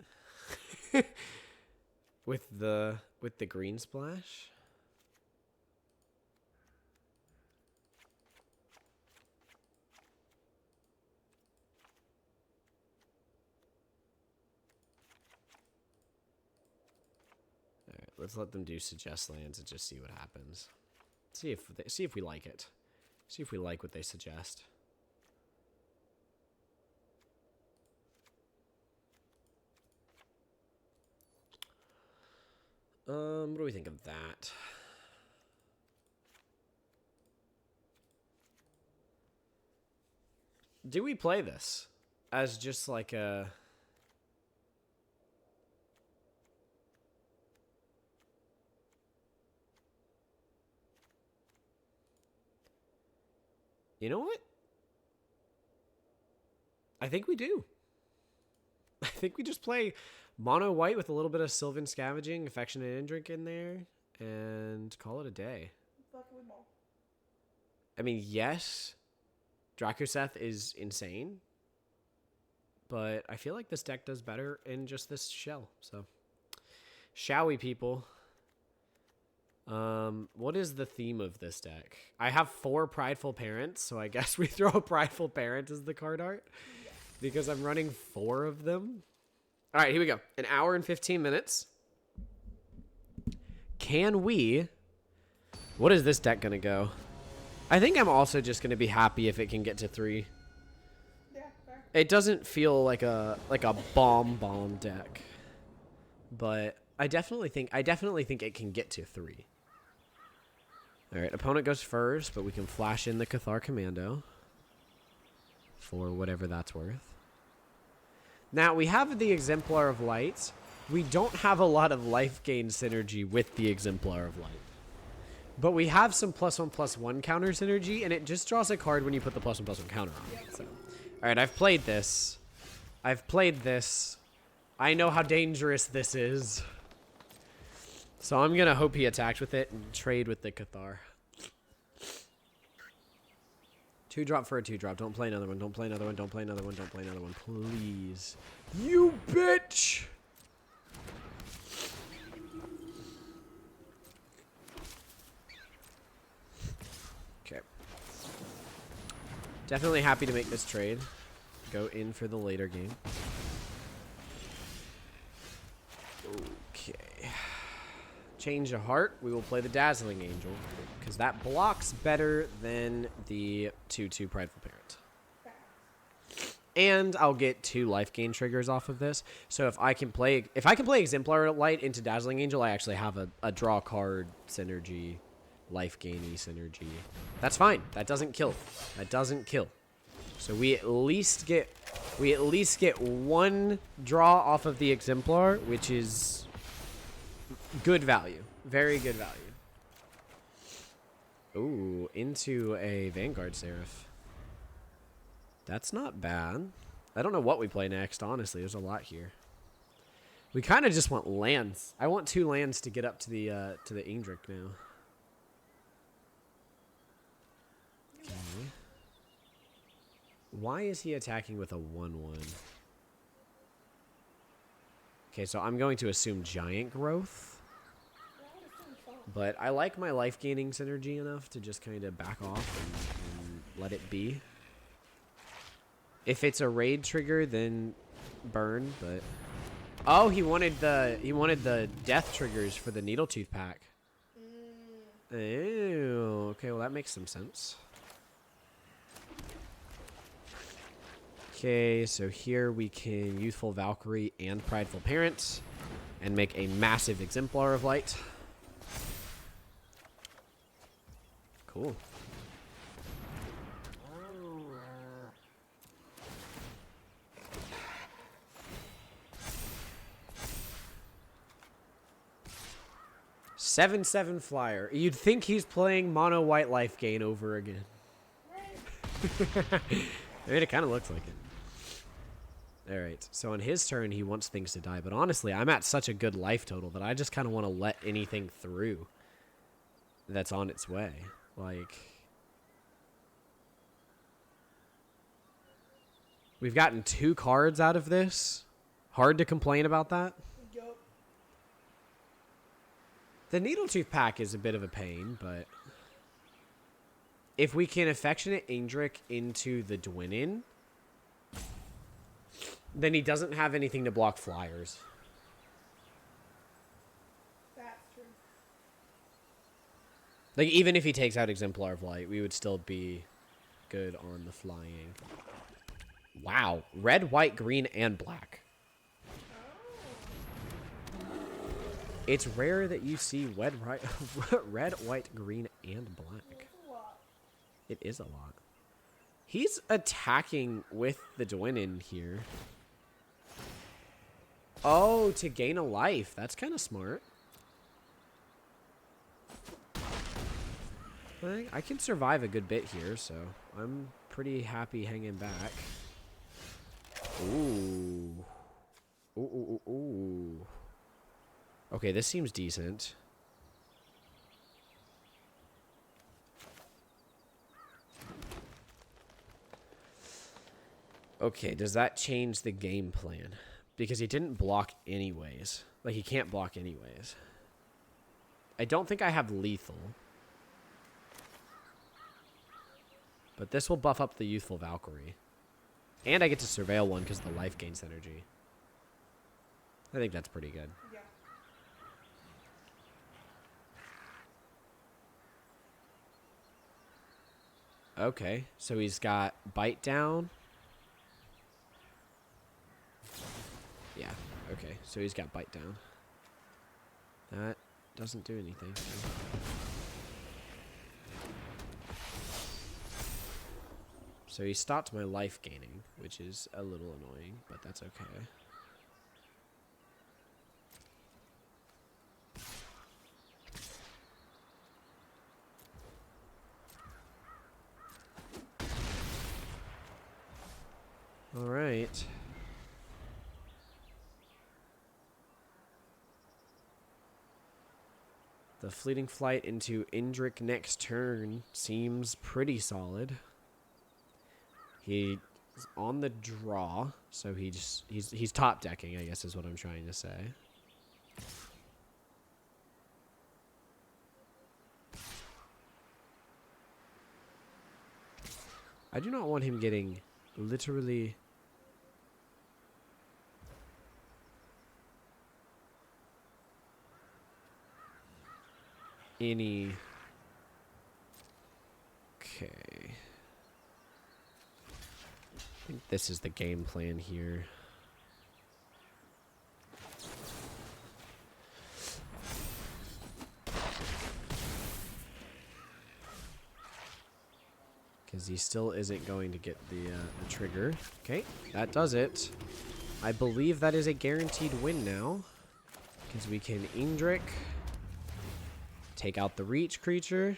with the green splash? All right, let's let them do suggest lands and just see what happens. See if we like it. See if we like what they suggest. What do we think of that? Do we play this as just like a... You know what? I think we do. I think we just play mono white with a little bit of Sylvan Scavenging, Affectionate Indrink in there, and call it a day. I mean, yes, Dracoseth is insane, but I feel like this deck does better in just this shell. So, shall we, people? What is the theme of this deck? I have 4 Prideful Parents, so I guess we throw a Prideful Parent as the card art because I'm running 4 of them. All right, here we go. An hour and 15 minutes. Can we... What is this deck going to go? I think I'm also just gonna be happy if it can get to 3. Yeah, fair. It doesn't feel like a bomb deck, but I definitely think it can get to 3. All right, opponent goes first, but we can flash in the Cathar Commando for whatever that's worth. Now we have the Exemplar of Light. We don't have a lot of life gain synergy with the Exemplar of Light. But we have some +1/+1 counter synergy, and it just draws a card when you put the +1/+1 counter on it. So. Alright, I've played this. I know how dangerous this is. So I'm going to hope he attacks with it and trade with the Cathar. 2-drop for a 2-drop. Don't play another one. Don't play another one. Don't play another one. Don't play another one. Please. You bitch! Okay. Definitely happy to make this trade. Go in for the later game. Okay. Change of heart. We will play the Dazzling Angel because that blocks better than the 2/2 Prideful Parent. And I'll get 2 life gain triggers off of this. So if I can play Exemplar Light into Dazzling Angel, I actually have a draw card synergy, life gainy synergy. That's fine. That doesn't kill. So we at least get 1 draw off of the Exemplar, which is good value. Very good value. Ooh, into a Vanguard Seraph. That's not bad. I don't know what we play next, honestly. There's a lot here. We kind of just want lands. I want 2 lands to get up to the Ingric now. Okay. Why is he attacking with a 1/1? Okay, so I'm going to assume Giant Growth. But I like my life gaining synergy enough to just kind of back off and let it be. If it's a raid trigger, then burn, but oh, he wanted the death triggers for the Needletooth pack. Oh, okay, well that makes some sense. Okay, so here we can Youthful Valkyrie and Prideful Parent and make a massive Exemplar of Light. Cool. Seven flyer. You'd think he's playing mono white life gain over again. I mean, it kind of looks like it. Alright, so on his turn, he wants things to die. But honestly, I'm at such a good life total that I just kind of want to let anything through that's on its way. Like, we've gotten 2 cards out of this. Hard to complain about that. Yup. The Needletooth pack is a bit of a pain, but if we can Affectionate Ingric into the Dwynnin, then he doesn't have anything to block flyers. That's true. Like, even if he takes out Exemplar of Light, we would still be good on the flying. Wow. Red, white, green, and black. It's rare that you see red, white, green, and black. It is a lot. He's attacking with the Dwynnin here. Oh, to gain a life. That's kind of smart. I can survive a good bit here, so I'm pretty happy hanging back. Ooh. Ooh, ooh, ooh, ooh. Okay, this seems decent. Okay, does that change the game plan? Because he didn't block anyways. Like, he can't block anyways. I don't think I have lethal. But this will buff up the Youthful Valkyrie. And I get to surveil one because of the life gain synergy. I think that's pretty good. Yeah. Okay, so he's got bite down. Yeah, okay, so he's got bite down. That doesn't do anything. So he stopped my life gaining, which is a little annoying, but that's okay. All right. The fleeting flight into Indrik next turn seems pretty solid. He's on the draw, so he's top decking, I guess is what I'm trying to say. I do not want him getting literally any. Okay. I think this is the game plan here. Because he still isn't going to get the trigger. Okay, that does it. I believe that is a guaranteed win now. Because we can Indrik. Take out the reach creature.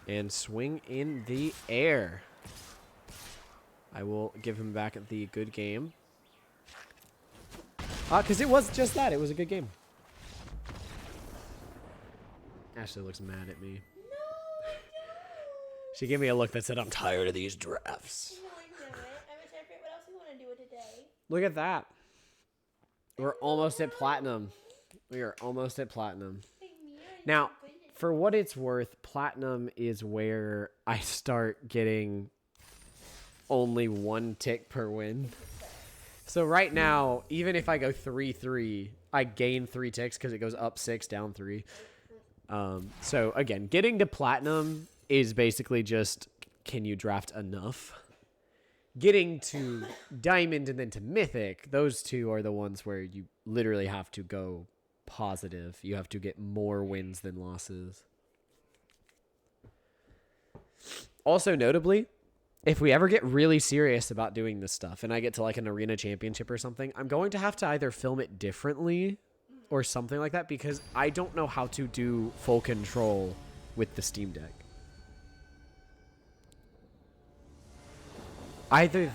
And swing in the air. I will give him back the good game. Because it was just that. It was a good game. Ashley looks mad at me. No, I don't. She gave me a look that said, I'm tired of these drafts. No, I know it. I'm trying to figure out what else we want to do with today. Look at that. We're almost at platinum. We are almost at platinum. Now, for what it's worth, platinum is where I start getting only 1 tick per win. So right now, even if I go 3-3, I gain 3 ticks because it goes up 6, down 3. So again, getting to platinum is basically just, can you draft enough? Getting to diamond and then to mythic, those two are the ones where you literally have to go positive. You have to get more wins than losses. Also, notably, if we ever get really serious about doing this stuff and I get to like an arena championship or something, I'm going to have to either film it differently or something like that because I don't know how to do full control with the Steam Deck. Either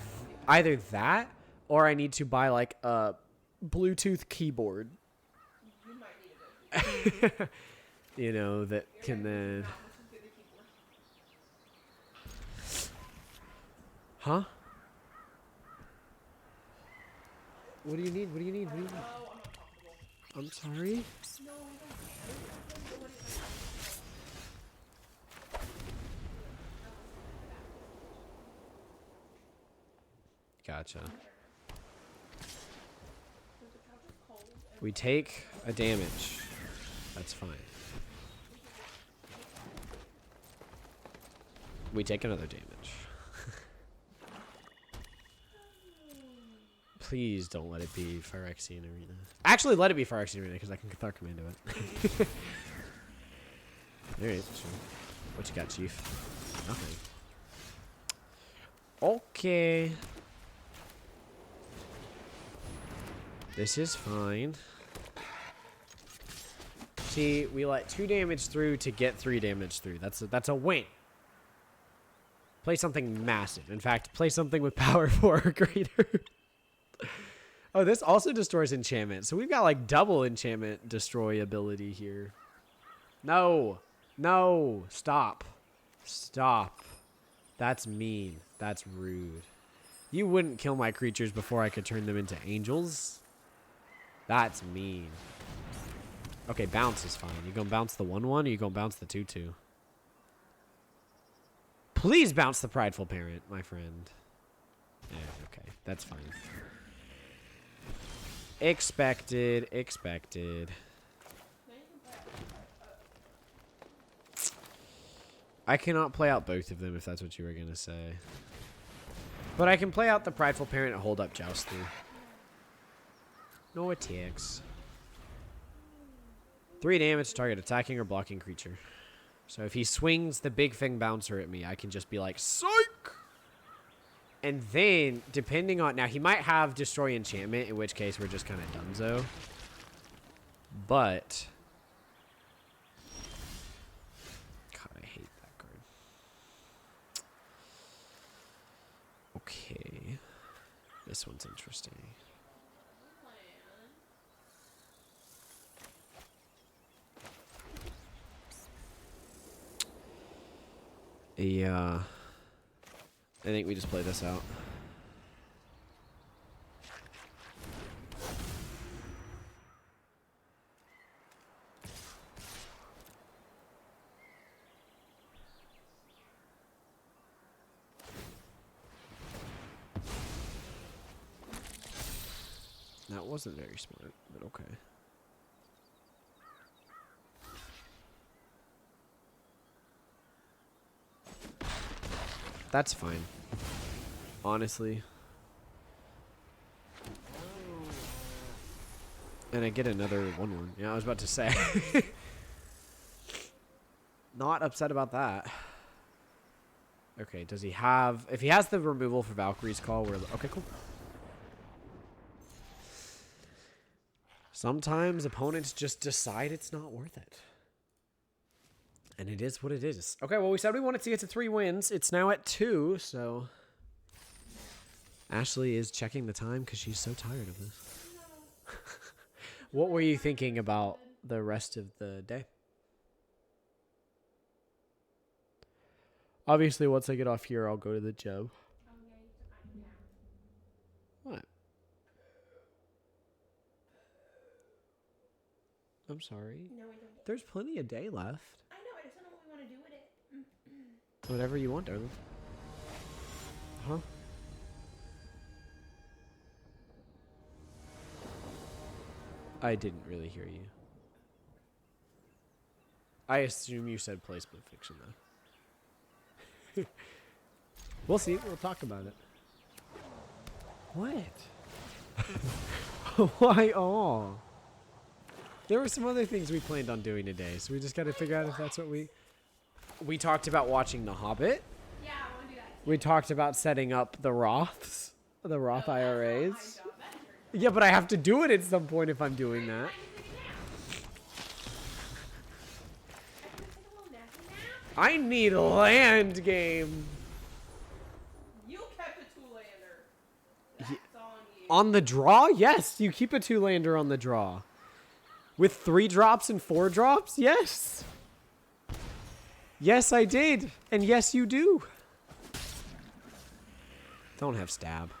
that or I need to buy like a Bluetooth keyboard. You might need a You know, that can then... Huh? What do you need? What do you need? What do you need? I'm sorry? No, Gotcha. We take a damage. That's fine. We take another damage. Please don't let it be Phyrexian Arena. Actually, let it be Phyrexian Arena because I can Cathar Commando it. Alright, sure. What you got, Chief? Nothing. Okay. This is fine. See, we let 2 damage through to get 3 damage through. That's a win. Play something massive. In fact, play something with power 4 or greater. Oh, this also destroys enchantment. So we've got like double enchantment destroy ability here. No. No. Stop. Stop. That's mean. That's rude. You wouldn't kill my creatures before I could turn them into angels? That's mean. Okay, bounce is fine. You gonna bounce the 1-1 or you gonna bounce the 2-2? Please bounce the prideful parent, my friend. Yeah, okay. That's fine. Expected. Expected. I cannot play out both of them if that's what you were going to say. But I can play out the Prideful Parent and hold up Jousting. No attacks. 3 damage to target attacking or blocking creature. So if he swings the big thing bouncer at me, I can just be like, psych! And then, depending on... Now, he might have Destroy Enchantment, in which case we're just kind of donezo. But... God, I hate that card. Okay. This one's interesting. Yeah. I think we just play this out. That wasn't very smart, but okay. That's fine. Honestly. And I get another 1/1. Yeah, I was about to say. Not upset about that. Okay, does he have... If he has the removal for Valkyrie's Call, we're... Okay, cool. Sometimes opponents just decide it's not worth it. And it is what it is. Okay, well, we said we wanted to get to 3 wins. It's now at 2, so... Ashley is checking the time because she's so tired of this. What were you thinking about the rest of the day? Obviously, once I get off here, I'll go to the gym. What? I'm sorry. No, I don't. There's plenty of day left. I know, I just don't know what we want to do with it. Whatever you want, darling. Huh? I didn't really hear you. I assume you said play Split Fiction, though. We'll see. We'll talk about it. What? Why all? There were some other things we planned on doing today, so we just got to figure out if that's what we... We talked about watching The Hobbit. Yeah, I want to do that. We talked about setting up the Roths. The Roth IRAs. Yeah, but I have to do it at some point if I'm doing that. I need a land game. You kept a two-lander. That's on you. On the draw? Yes, you keep a 2-lander on the draw. With 3 drops and 4 drops? Yes. Yes, I did. And yes, you do. Don't have stab.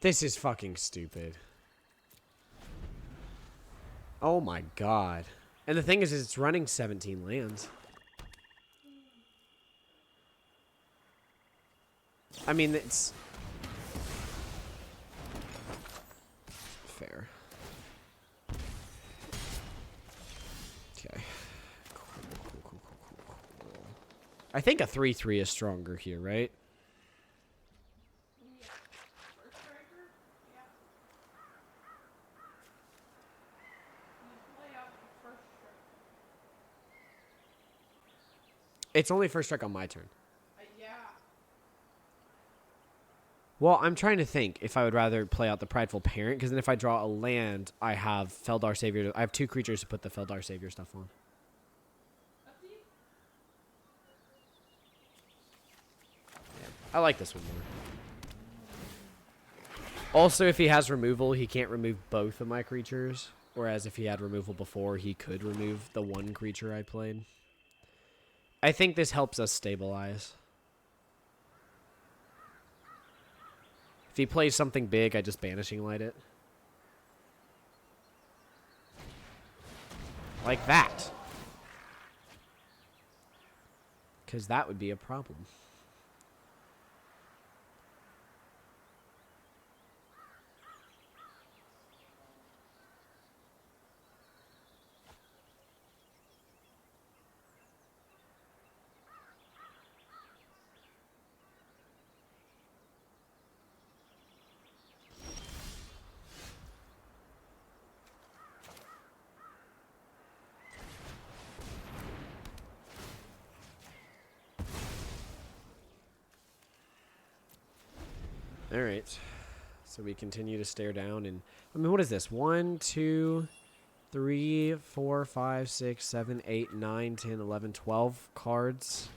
This is fucking stupid. Oh my god. And the thing is it's running 17 lands. I mean, it's... fair. Okay. Cool. I think a 3/3 is stronger here, right? It's only first strike on my turn. Yeah. Well, I'm trying to think if I would rather play out the Prideful Parent, because then if I draw a land, I have Feldar Savior. I have 2 creatures to put the Feldar Savior stuff on. Up to you. Yeah, I like this one more. Also, if he has removal, he can't remove both of my creatures. Whereas if he had removal before, he could remove the 1 creature I played. I think this helps us stabilize. If he plays something big, I just Banishing Light it. Like that. Because that would be a problem. All right. So we continue to stare down, and I mean, what is this? 1, 2, 3, 4, 5, 6, 7, 8, 9, 10, 11, 12 cards.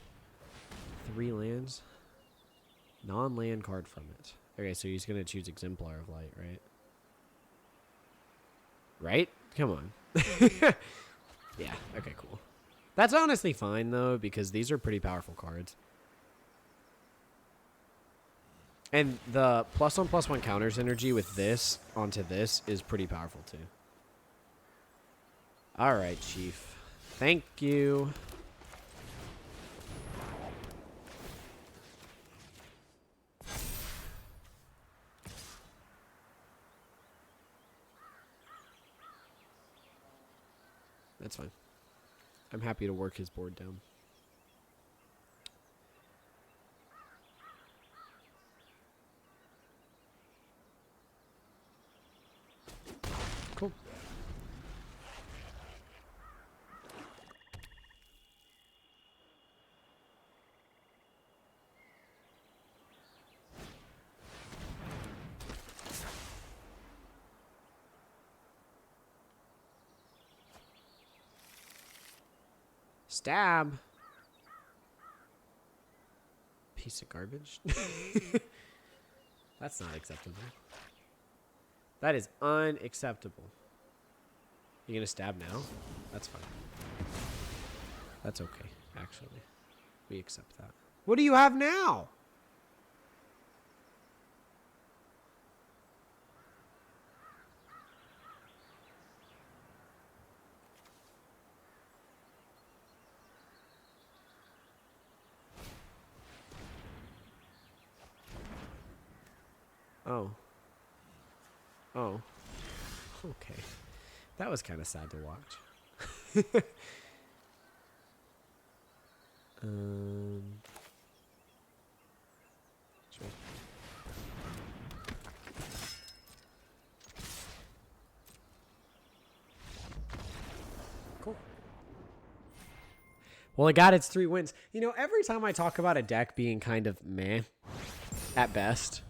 3 lands. Non-land card from it. Okay, so he's gonna choose Exemplar of Light, right? Right? Come on. Yeah. Okay. Cool. That's honestly fine though, because these are pretty powerful cards. And the +1/+1 counters energy with this onto this is pretty powerful too. All right, Chief. Thank you. That's fine. I'm happy to work his board down. Cool. Stab. Piece of garbage. That's not acceptable. That is unacceptable. You gonna stab now? That's fine. That's okay, actually. We accept that. What do you have now? Oh. Oh. Okay. That was kind of sad to watch. Sure. Cool. Well, it got its 3 wins. You know, every time I talk about a deck being kind of meh at best,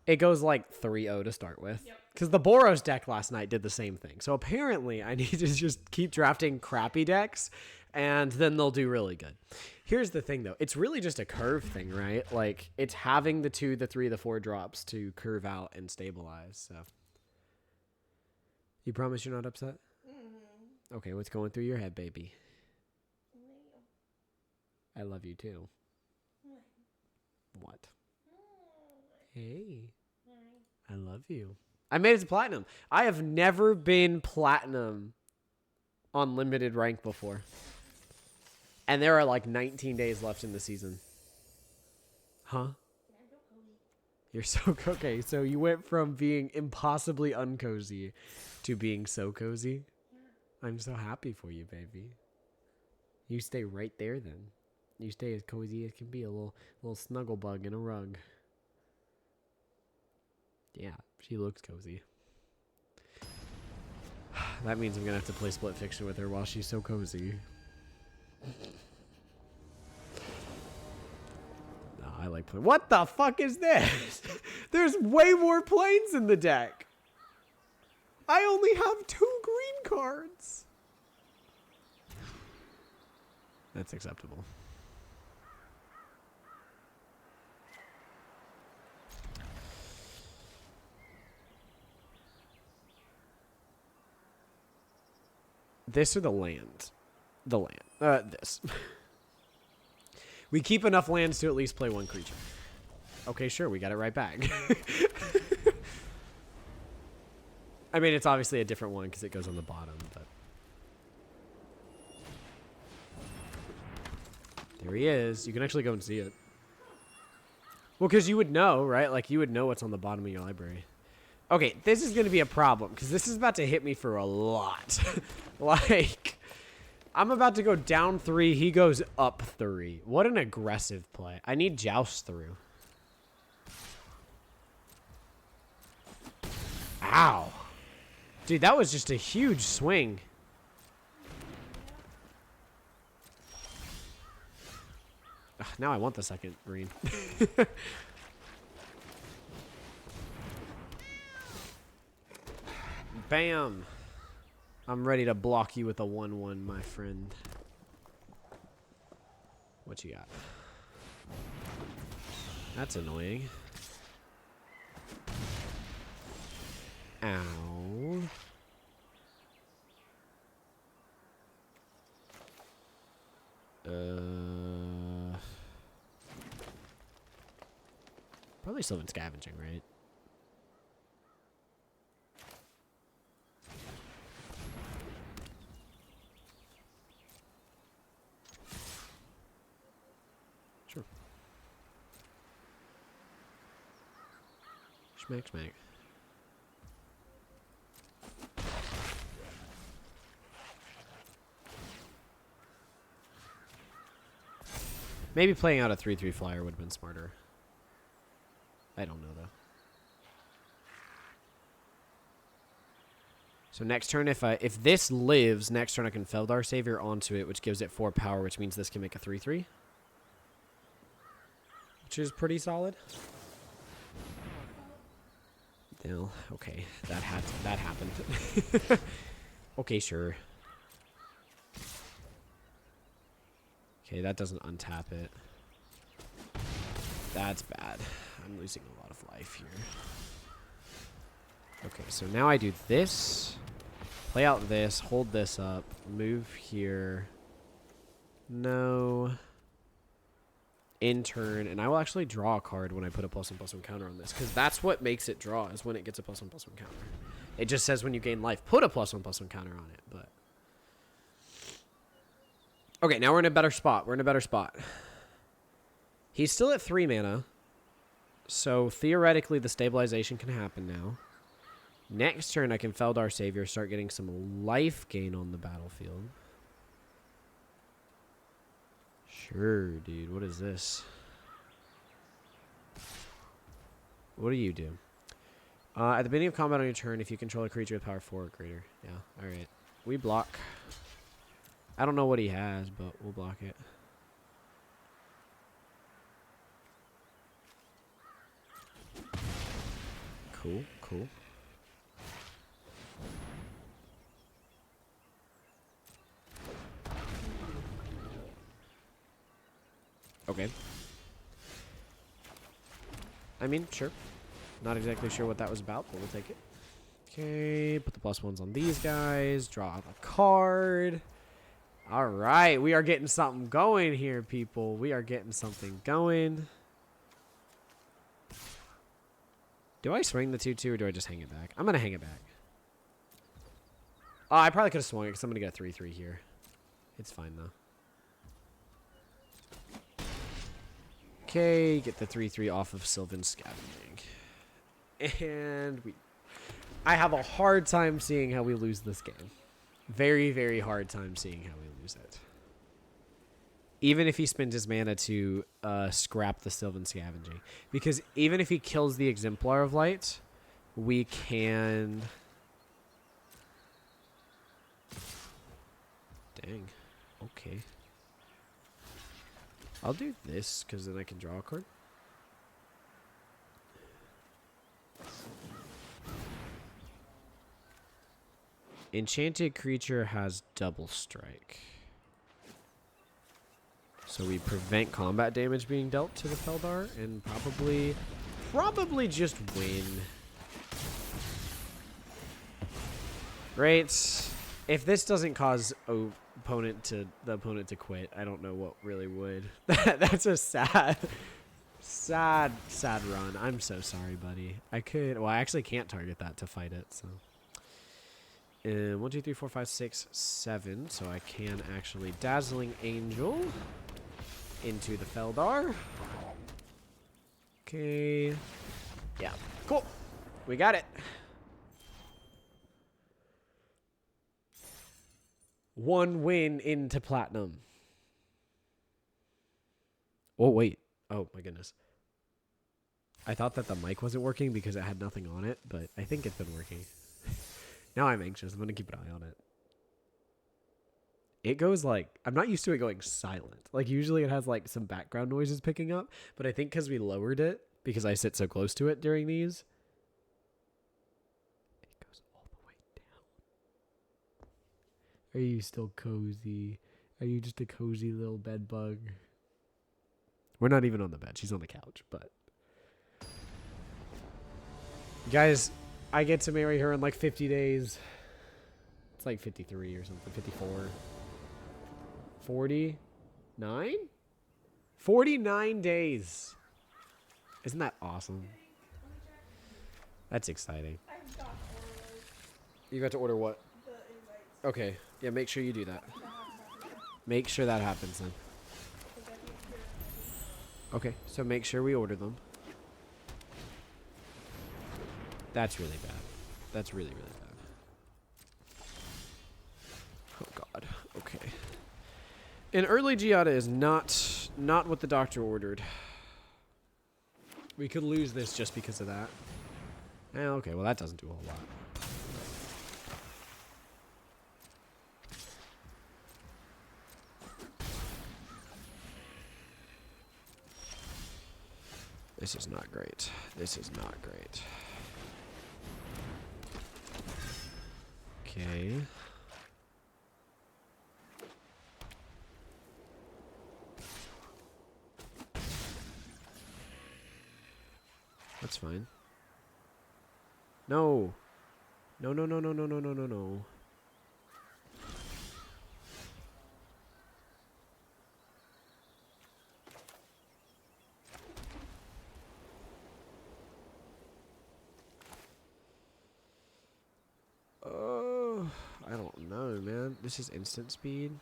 it goes like 3-0 to start with. Because the Boros deck last night did the same thing. So apparently I need to just keep drafting crappy decks, and then they'll do really good. Here's the thing, though. It's really just a curve thing, right? Like, it's having the 2, the 3, the 4 drops to curve out and stabilize. So, you promise you're not upset? Mm-hmm. Okay, what's going through your head, baby? I love you, too. What? Hey. I love you. I made it to platinum. I have never been platinum on limited rank before. And there are like 19 days left in the season. Huh? You're so okay. So you went from being impossibly uncozy to being so cozy. I'm so happy for you, baby. You stay right there then. You stay as cozy as can be, a little snuggle bug in a rug. Yeah, she looks cozy. That means I'm gonna have to play Split Fiction with her while she's so cozy. No, I like playing. What the fuck is this? There's way more planes in the deck. I only have 2 green cards. That's acceptable. This or the land? The land. This. We keep enough lands to at least play 1 creature. Okay, sure, we got it right back. I mean, it's obviously a different one because it goes on the bottom, but... There he is. You can actually go and see it. Well, because you would know, right? Like, you would know what's on the bottom of your library. Okay, this is going to be a problem because this is about to hit me for a lot. Like, I'm about to go down 3. He goes up 3. What an aggressive play. I need Joust through. Ow. Dude, that was just a huge swing. Ugh, now I want the second green. Bam. I'm ready to block you with a 1/1, my friend. What you got? That's annoying. Ow. Probably still in scavenging, right? Sure. Schmack, schmack. Maybe playing out a 3/3 flyer would have been smarter. I don't know, though. So next turn, if this lives, next turn I can Feldar Savior onto it, which gives it 4 power, which means this can make a 3/3. Which is pretty solid. Well, okay. That happened. Okay, sure. Okay, that doesn't untap it. That's bad. I'm losing a lot of life here. Okay, so now I do this. Play out this. Hold this up. Move here. No. In turn. And I will actually draw a card when I put a +1/+1 counter on this. Because that's what makes it draw, is when it gets a +1/+1 counter. It just says when you gain life, put a +1/+1 counter on it. But okay, now we're in a better spot. He's still at 3 mana. So theoretically, the stabilization can happen now. Next turn, I can Feldar Savior, start getting some life gain on the battlefield. Sure, dude. What is this? What do you do? At the beginning of combat on your turn, if you control a creature with power 4 or greater. Yeah, alright. We block. I don't know what he has, but we'll block it. Cool, cool. Okay. I mean, sure. Not exactly sure what that was about, but we'll take it. Okay, put the +1s on these guys. Draw a card. All right, we are getting something going here, people. We are getting something going. Do I swing the 2/2 or do I just hang it back? I'm going to hang it back. Oh, I probably could have swung it because I'm going to get a 3/3 here. It's fine, though. Okay, get the 3/3 off of Sylvan Scavenging. And I have a hard time seeing how we lose this game. Very, very hard time seeing how we lose it. Even if he spends his mana to scrap the Sylvan Scavenging. Because even if he kills the Exemplar of Light, we can... Dang. Okay. I'll do this, because then I can draw a card. Enchanted creature has double strike. So we prevent combat damage being dealt to the Feldar and probably just win. Great. If this doesn't cause the opponent to quit, I don't know what really would. That's a sad run. I'm so sorry, buddy. I actually can't target that to fight it, so. 1, 2, 3, 4, 5, 6, 7. So I can actually Dazzling Angel into the Feldar. Okay. Yeah. Cool. We got it. 1 win into Platinum. Oh, wait. Oh, my goodness. I thought that the mic wasn't working because it had nothing on it, but I think it's been working. Now I'm anxious. I'm going to keep an eye on it. It goes like, I'm not used to it going silent. Like usually it has like some background noises picking up, but I think because we lowered it, because I sit so close to it during these, it goes all the way down. Are you still cozy? Are you just a cozy little bed bug? We're not even on the bed. She's on the couch, but. Guys, I get to marry her in like 50 days. It's like 53 or something. 54. 49? 49 days. Isn't that awesome? That's exciting. I got Oreos. You got to order what? The invites. Okay. Yeah, make sure you do that. That happened. Make sure that happens then. Because I can't hear it. Okay, so make sure we order them. That's really bad. That's really, really bad. Oh god. Okay. An early Giada is not what the doctor ordered. We could lose this just because of that. Okay, well that doesn't do a whole lot. This is not great. This is not great. Okay. That's fine. No. No, no, no, no, no, no, no, no, no. I don't know, man. This is instant speed.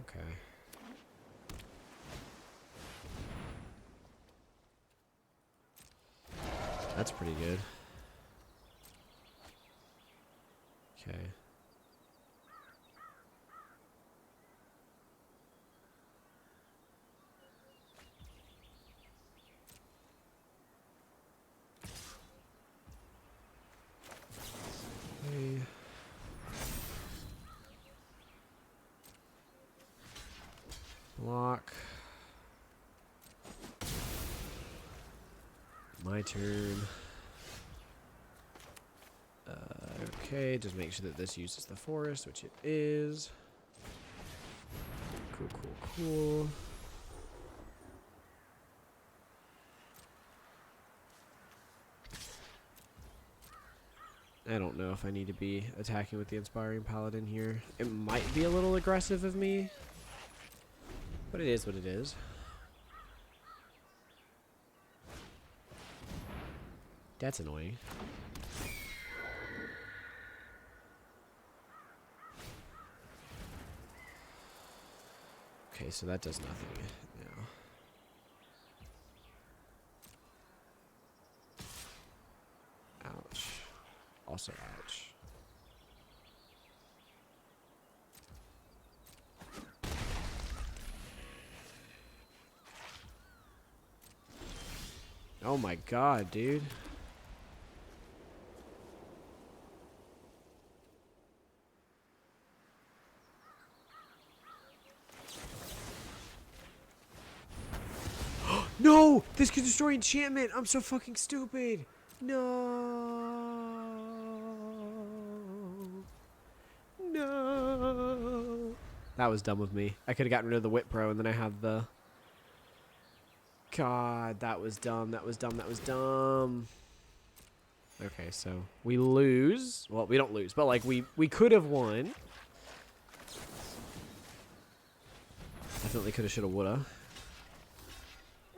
Okay. That's pretty good. Okay. Okay. Block. My turn. Okay, just make sure that this uses the forest, which it is. Cool, cool, cool. I don't know if I need to be attacking with the Inspiring Paladin here. It might be a little aggressive of me, but it is what it is. That's annoying. Okay, so that does nothing now. Ouch. Also ouch. Oh my god, dude. No! This can destroy enchantment! I'm so fucking stupid! No! No! That was dumb of me. I could have gotten rid of the Whip Pro and then I had the... God, that was dumb. That was dumb. That was dumb. Okay, so we lose. Well, we don't lose, but like we could have won. Definitely coulda, shoulda, woulda.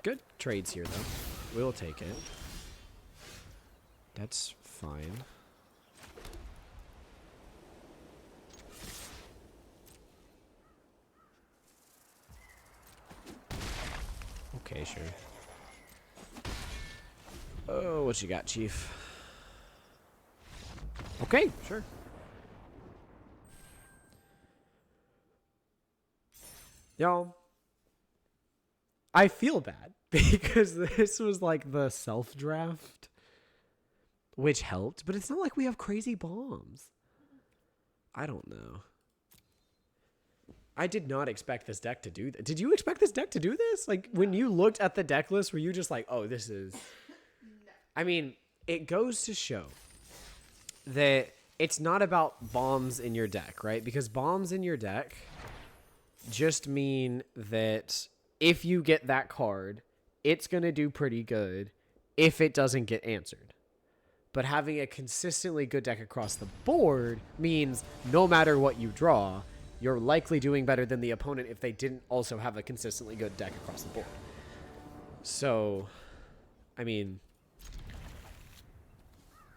Good trades here, though. We'll take it. That's fine. Okay, sure. Oh, what you got, Chief? Okay, sure. Y'all, I feel bad because this was like the self draft, which helped, but it's not like we have crazy bombs. I don't know. I did not expect this deck to do that. Did you expect this deck to do this? Like, when you looked at the deck list, were you just like, oh, this is... No. I mean, it goes to show that it's not about bombs in your deck, right? Because bombs in your deck just mean that if you get that card, it's going to do pretty good if it doesn't get answered. But having a consistently good deck across the board means no matter what you draw, you're likely doing better than the opponent if they didn't also have a consistently good deck across the board. So, I mean,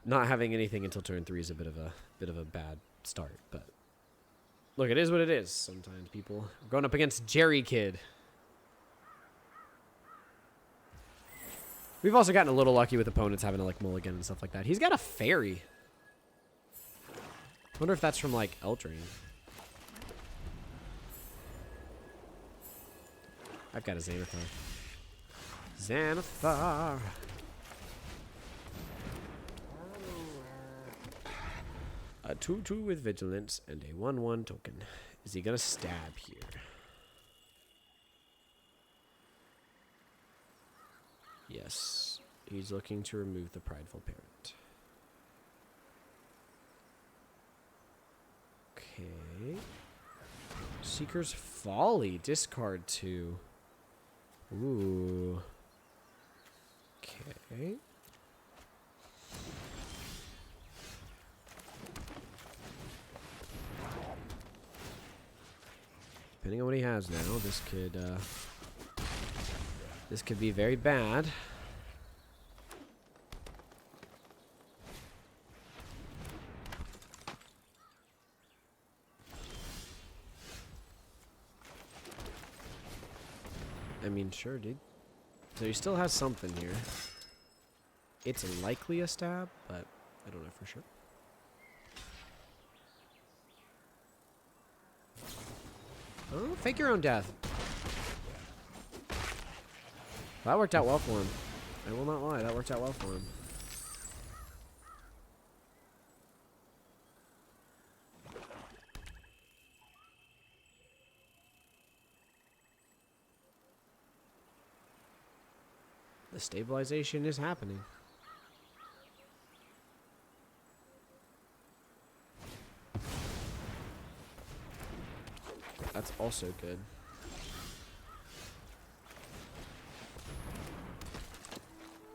not having anything until turn 3 is a bit of a bad start, but look, it is what it is. Sometimes people are going up against Jerry Kid. We've also gotten a little lucky with opponents having to like mulligan and stuff like that. He's got a fairy. I wonder if that's from like Eldraine. I've got a Xanathar. Xanathar. A 2/2 with Vigilance and a 1/1 token. Is he gonna stab here? Yes. He's looking to remove the Prideful Parent. Okay. Seeker's Folly. Discard 2. Ooh. Okay. Depending on what he has now, this could be very bad. I mean, sure, dude. So he still has something here. It's likely a stab, but I don't know for sure. Oh, fake your own death. That worked out well for him. I will not lie, that worked out well for him. The stabilization is happening. That's also good.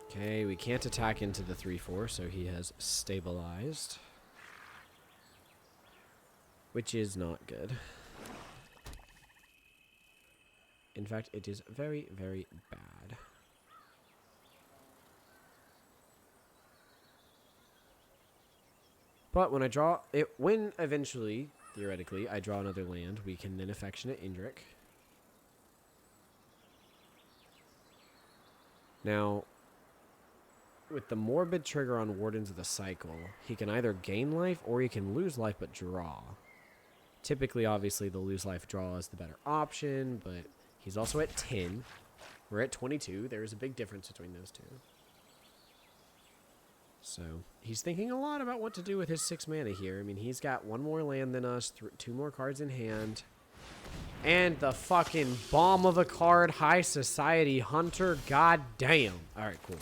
Okay, we can't attack into the 3/4, so he has stabilized. Which is not good. In fact, it is very, very bad. But when I draw it, when eventually, theoretically, I draw another land, we can then Affectionate Indrik. Now, with the Morbid trigger on Wardens of the Cycle, he can either gain life or he can lose life but draw. Typically, obviously, the lose life draw is the better option, but he's also at 10. We're at 22. There is a big difference between those two. So, he's thinking a lot about what to do with his 6 mana here. I mean, he's got 1 more land than us, 2 more cards in hand. And the fucking bomb of a card, High Society Hunter. God damn. Alright, cool.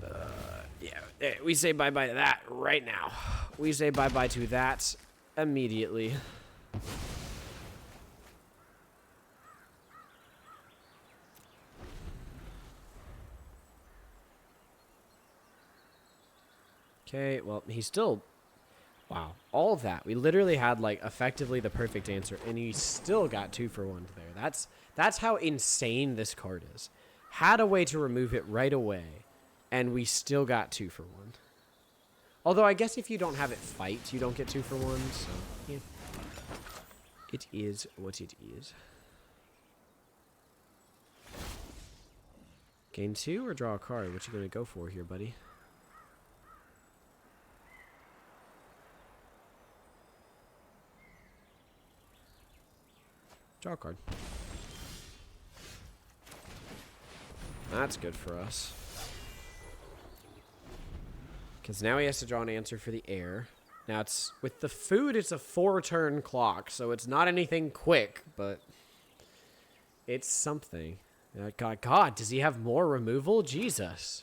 Well, yeah, we say bye-bye to that right now. We say bye-bye to that immediately. Okay, well, he's still... Wow, all of that. We literally had, like, effectively the perfect answer, and he still got 2 for 1 there. That's how insane this card is. Had a way to remove it right away, and we still got 2 for 1. Although, I guess if you don't have it fight, you don't get 2 for 1, so, yeah. It is what it is. Gain 2 or draw a card? What you gonna go for here, buddy? Draw a card. That's good for us. Because now he has to draw an answer for the air. Now it's with the food, it's a 4-turn clock, so it's not anything quick, but it's something. God, does he have more removal? Jesus.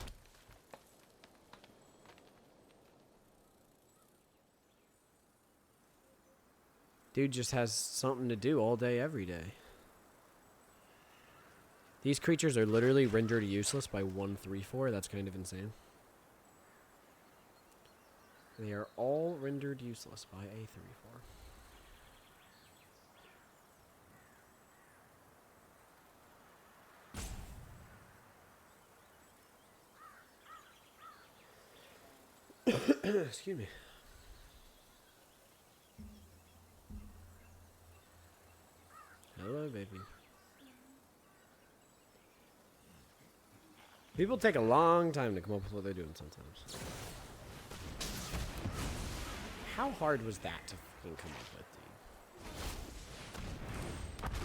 Dude just has something to do all day, every day. These creatures are literally rendered useless by 1/3/4. That's kind of insane. They are all rendered useless by a 3/4. Excuse me. Hello, baby. People take a long time to come up with what they're doing sometimes. How hard was that to fucking come up with,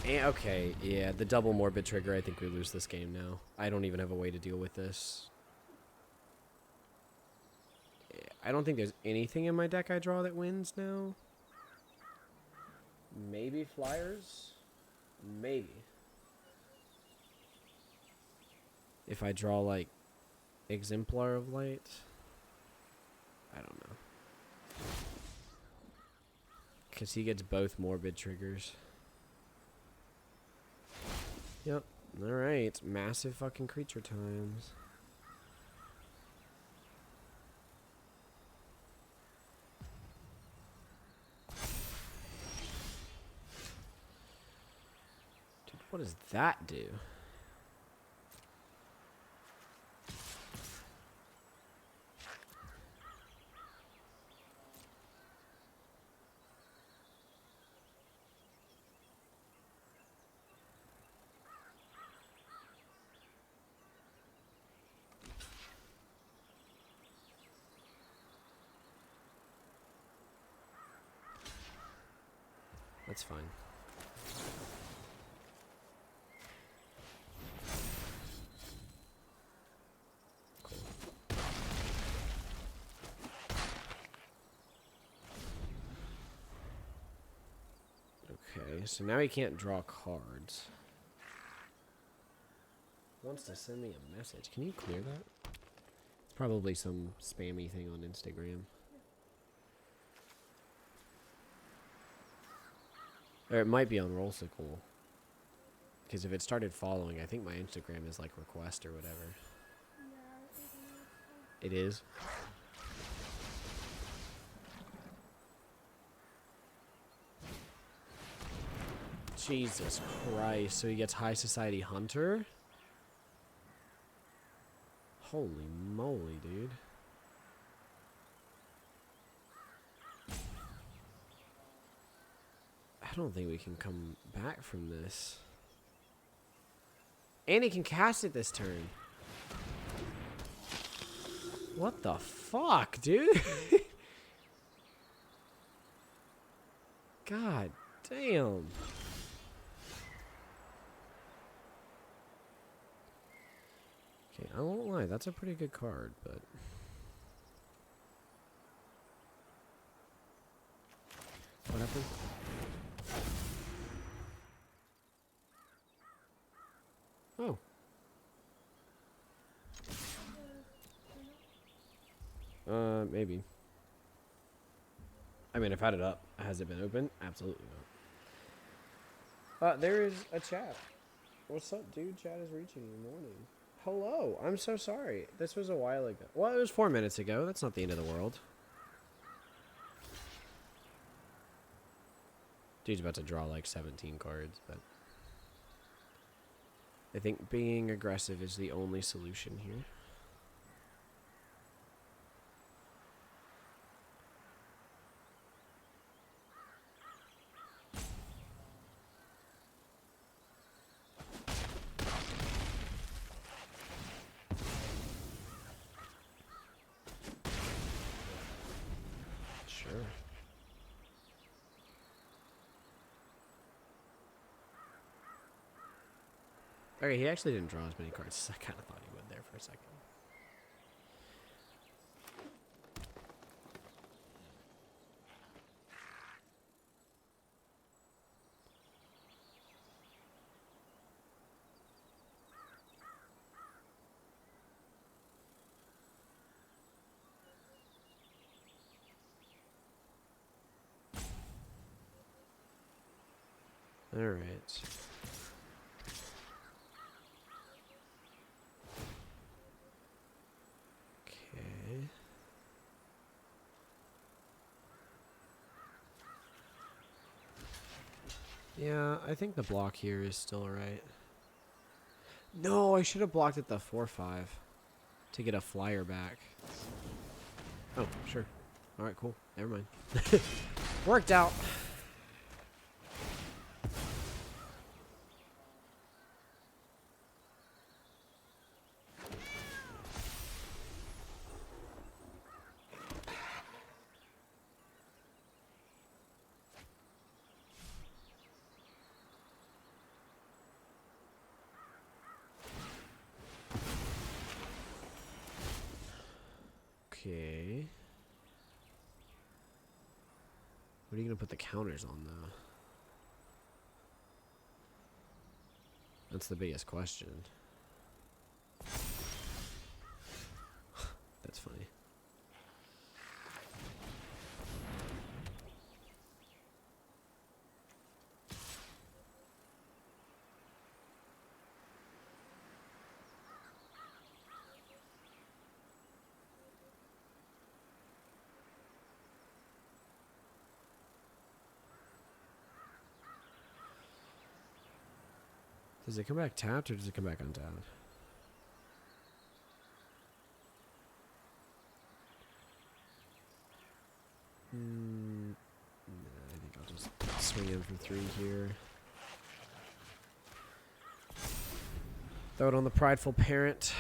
dude? And, okay, yeah, the double morbid trigger, I think we lose this game now. I don't even have a way to deal with this. I don't think there's anything in my deck I draw that wins now. Maybe flyers? Maybe. If I draw, like, Exemplar of Light? I don't know. Because he gets both morbid triggers. Yep. Alright. Massive fucking creature times. Dude, what does that do? That's fine. Cool. Okay, so now he can't draw cards. Wants to send me a message. Can you clear that? It's probably some spammy thing on Instagram. Or it might be on Rollsicle. Because if it started following, I think my Instagram is like request or whatever. Yeah, It is? Jesus Christ. So he gets High Society Hunter? Holy moly, dude. I don't think we can come back from this. And he can cast it this turn. What the fuck, dude? God damn. Okay, I won't lie. That's a pretty good card, but... What happened? Oh. Maybe. I mean, I've had it up. Has it been open? Absolutely not. There is a chat. What's up, dude? Chat is reaching you. Morning. Hello. I'm so sorry. This was a while ago. Well, it was 4 minutes ago. That's not the end of the world. Dude's about to draw like 17 cards, but... I think being aggressive is the only solution here. Sure. Okay, he actually didn't draw as many cards as I kind of thought he would there for a second. All right. Okay. Yeah, I think the block here is still right. No, I should have blocked at the 4/5 to get a flyer back. Oh, sure. All right, cool. Never mind. Worked out. Okay. What are you going to put the counters on, though? That's the biggest question. That's funny. Does it come back tapped or does it come back untapped? I think I'll just swing in for 3 here. Throw it on the prideful parent.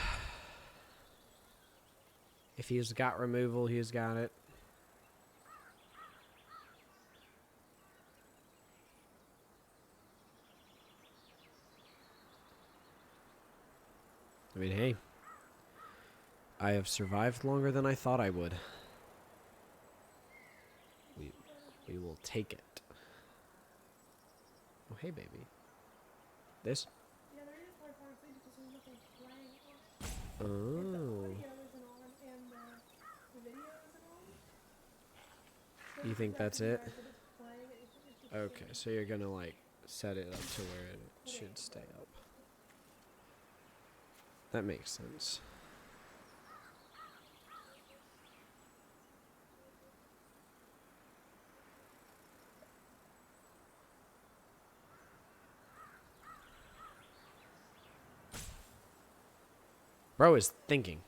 If he's got removal, he's got it. I mean, hey. I have survived longer than I thought I would. We will take it. Oh, hey, baby. This? Yeah, there is 4 points. They just don't look like playing. Oh. The audios and all, and the videos and all. You think that's it? But it's playing, it's just Okay, so you're gonna, like, set it up to where it should stay up. That makes sense. Bro is thinking.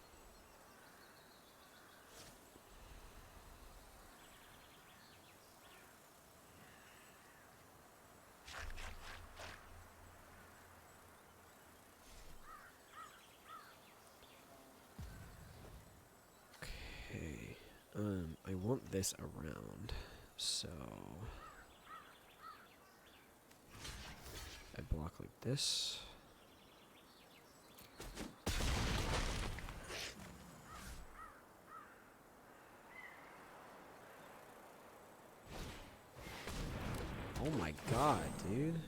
Okay. I want this around, so I block like this. Oh my god, dude.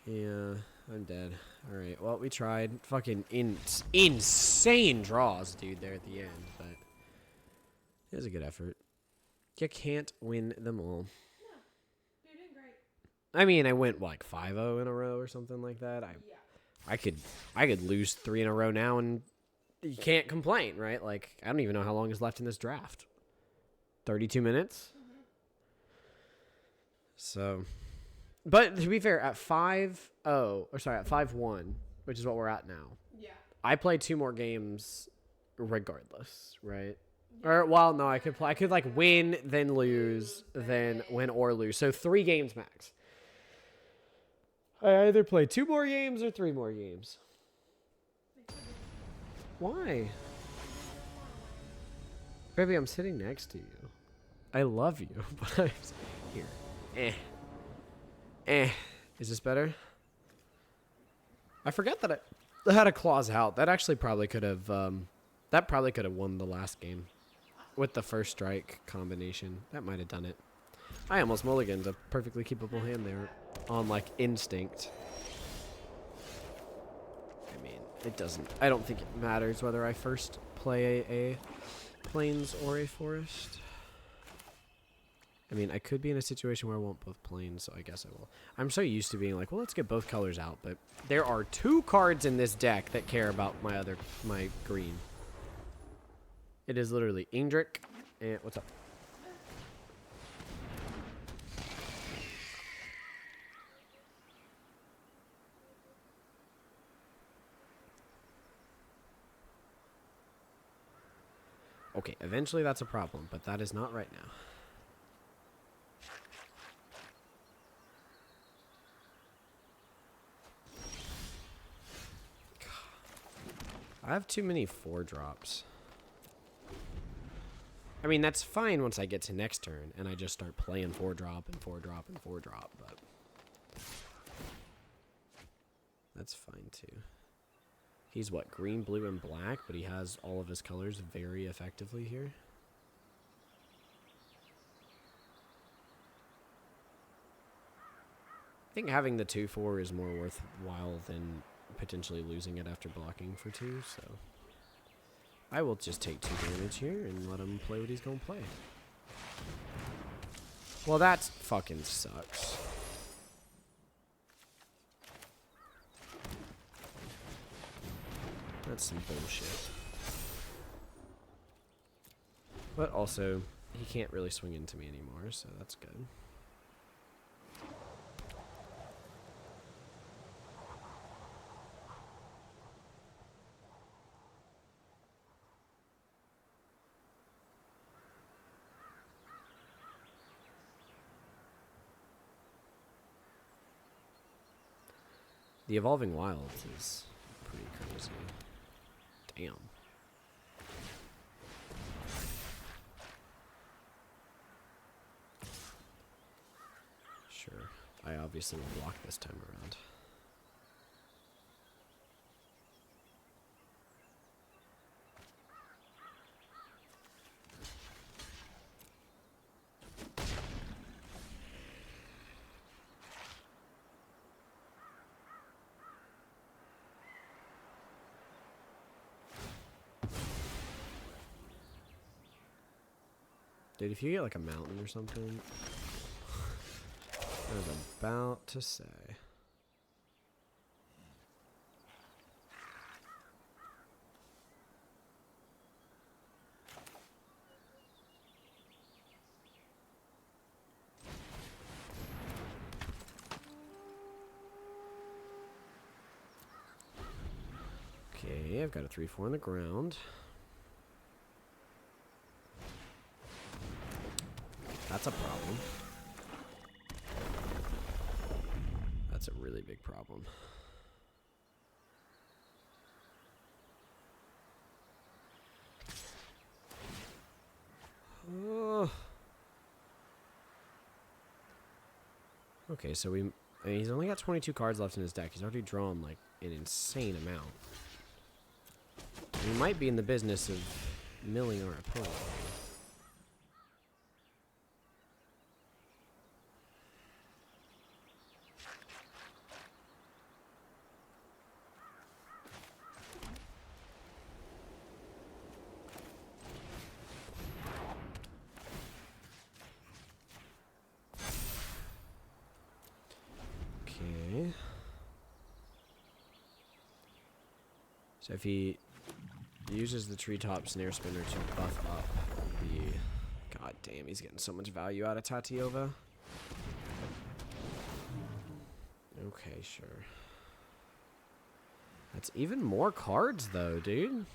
Yeah, I'm dead. Alright, well, we tried. Fucking insane draws, dude, there at the end, but it was a good effort. You can't win them all. No, you're doing great. I mean, I went, like, 5-0 in a row or something like that. Yeah. I could lose 3 in a row now and you can't complain, right? Like, I don't even know how long is left in this draft. 32 minutes? Mm-hmm. So... But to be fair, at 5-0, or sorry, at 5-1, which is what we're at now, Yeah. I play 2 more games regardless, right? Or, well, no, I could like win, then lose, then win or lose. So 3 games max. I either play 2 more games or 3 more games. Why? Baby, I'm sitting next to you. I love you, but I'm here. Is this better? I forget that I had a claws out. That actually probably could have won the last game with the first strike combination. That might have done it. I almost mulliganed a perfectly keepable hand there on like instinct. I mean, it doesn't. I don't think it matters whether I first play a plains or a forest. I mean, I could be in a situation where I want both plains, so I guess I will. I'm so used to being like, well, let's get both colors out, but there are 2 cards in this deck that care about my green. It is literally Indrik and what's up? Okay, eventually that's a problem, but that is not right now. I have too many 4-drops. I mean, that's fine once I get to next turn and I just start playing 4-drop and 4-drop and 4-drop, but that's fine too. He's what, green, blue, and black, but he has all of his colors very effectively here. I think having the 2/4 is more worthwhile than potentially losing it after blocking for 2, so I will just take 2 damage here and let him play what he's gonna play. Well, that fucking sucks. That's some bullshit. But also, he can't really swing into me anymore, so that's good. The Evolving Wilds is pretty crazy. Damn. Sure. I obviously will block this time around. Dude, if you get like a mountain or something, I was about to say. Okay, I've got a 3/4 on the ground. That's a problem. That's a really big problem. Oh. Okay, so I mean, he's only got 22 cards left in his deck. He's already drawn like an insane amount. We might be in the business of milling our opponent. Okay. So if he uses the treetop snare spinner to buff up the... God damn, he's getting so much value out of Tatiova. Okay, sure. That's even more cards, though, dude.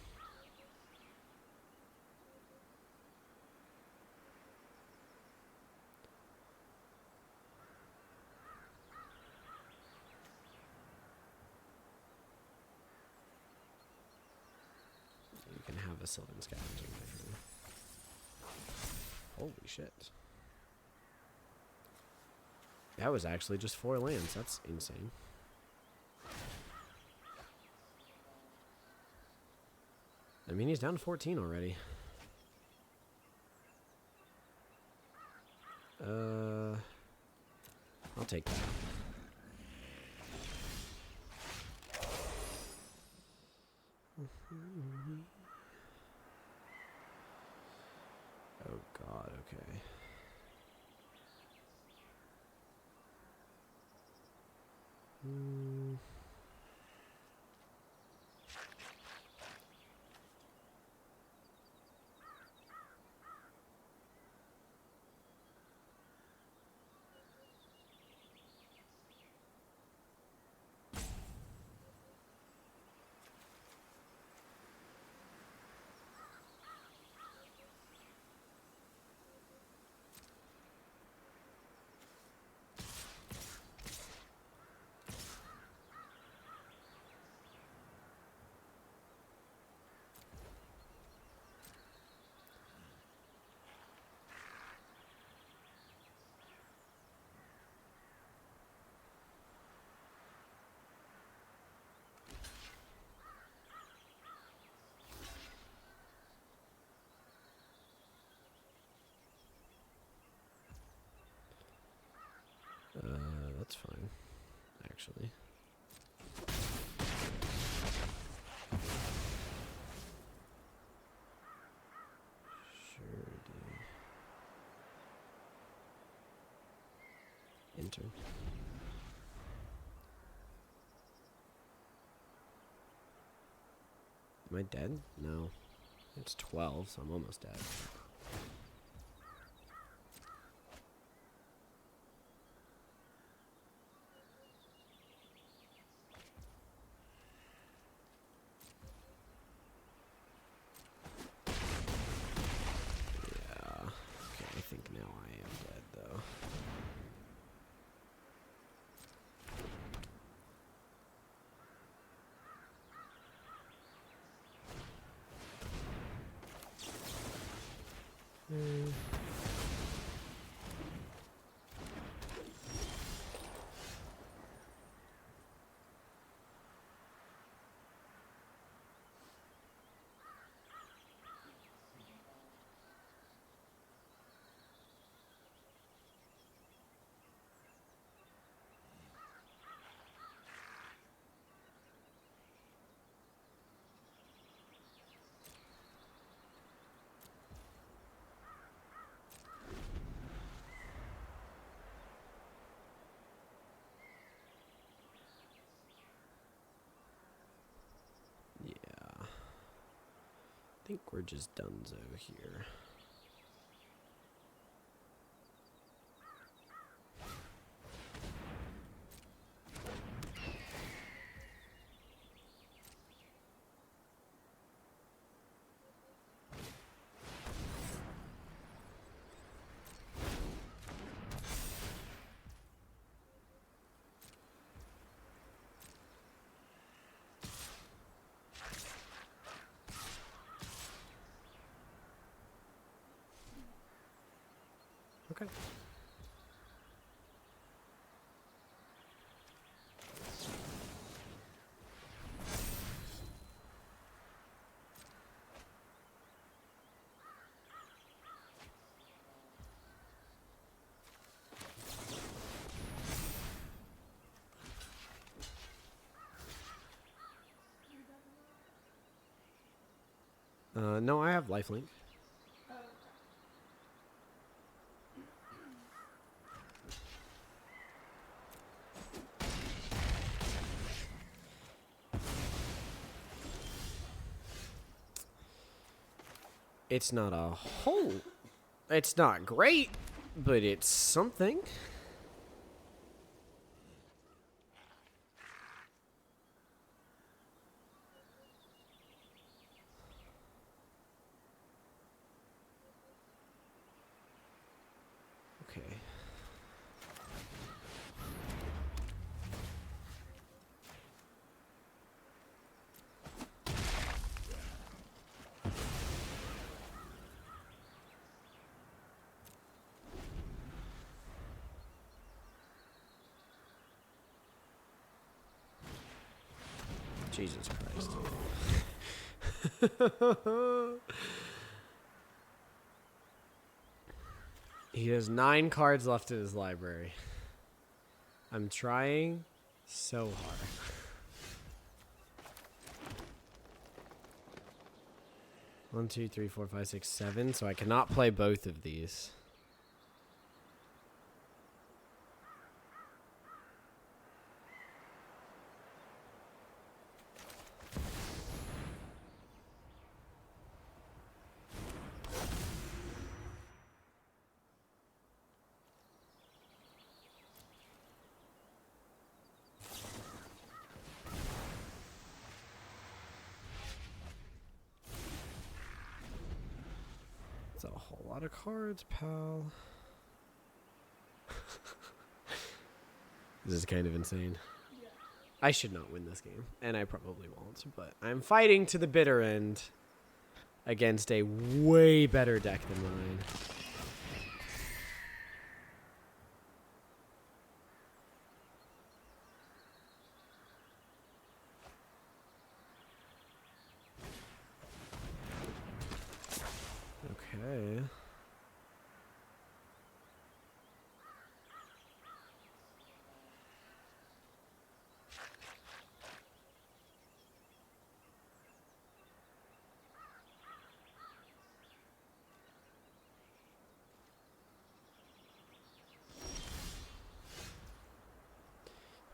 You can have a Sylvan Scavenging Knife. Holy shit. That was actually just 4 lands. That's insane. mean, he's down to 14 already. I'll take that. Oh God, okay. That's fine, actually. Sure, dude. Enter. Am I dead? No. It's 12, so I'm almost dead. Yeah. Okay, I think now I am dead, though. Yeah. I think we're just donezo here. Okay. No, I have lifelink. Oh, okay. It's not a whole. It's not great, but it's something. Okay. Jesus Christ. He has 9 cards left in his library. I'm trying so hard. One, two, three, four, five, six, 7. So I cannot play both of these. That's a whole lot of cards, pal. This is kind of insane. Yeah. I should not win this game, and I probably won't, but I'm fighting to the bitter end against a way better deck than mine. Okay.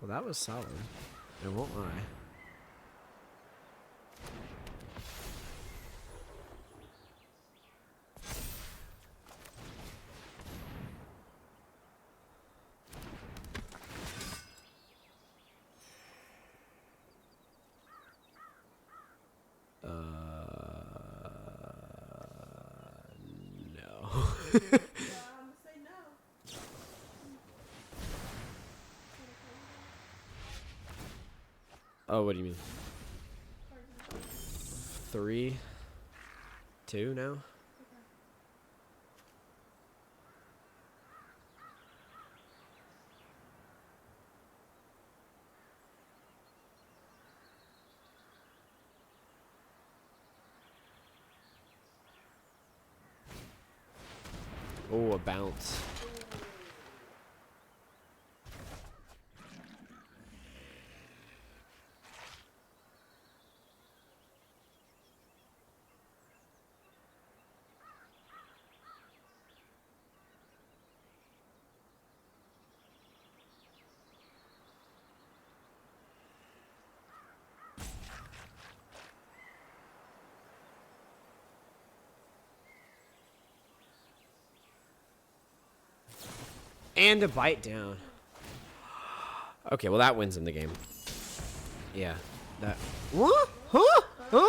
Well, that was solid. I won't lie. No. Yeah, I'm gonna say no. Oh, what do you mean? Cards in the deck. 3, 2 now? Okay. Oh, a bounce. And a bite down. Okay, well that wins in the game. Yeah. That. What? Huh? Huh?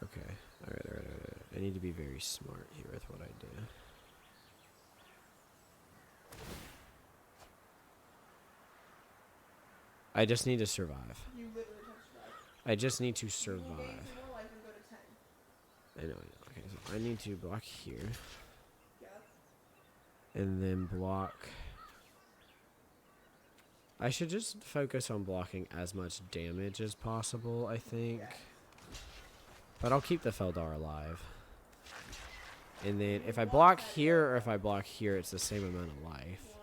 Okay. All right. I need to be very smart here with what I do. I just need to survive. You literally touched that. I just need to You will survive. gain 2 more life and go to 10. I know. Okay, so I need to block here. Yeah. And then block. I should just focus on blocking as much damage as possible, I think. Yeah. But I'll keep the Feldar alive. And then if I block here or if I block here, it's the same amount of life. 1,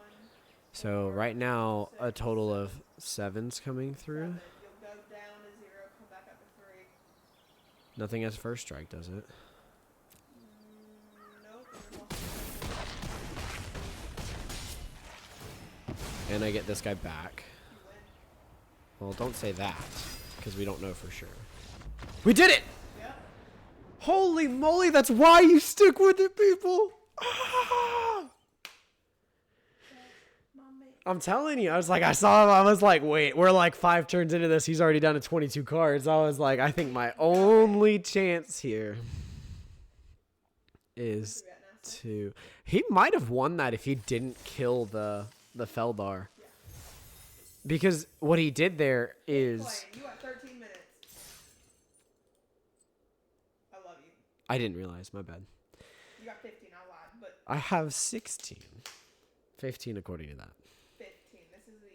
So right now, a total of 7's coming through. 7. You'll go down to 0, come back up to 3. Nothing as first strike, does it? Nope. And I get this guy back. You win. Well, don't say that, because we don't know for sure. We did it! Yep. Holy moly, that's why you stick with it, people! Ah! I'm telling you, I was like, I saw him, I was like, wait, we're like 5 turns into this, he's already down to 22 cards. I was like, I think my only chance here. is We got now 6. 2. He might have won that if he didn't kill the Feldar. Yeah. Because what he did there Keep is... playing. You got 13 minutes. I love you. I didn't realize, my bad. You got 15, I lied, but I have 16. 15 according to that. 15. This is the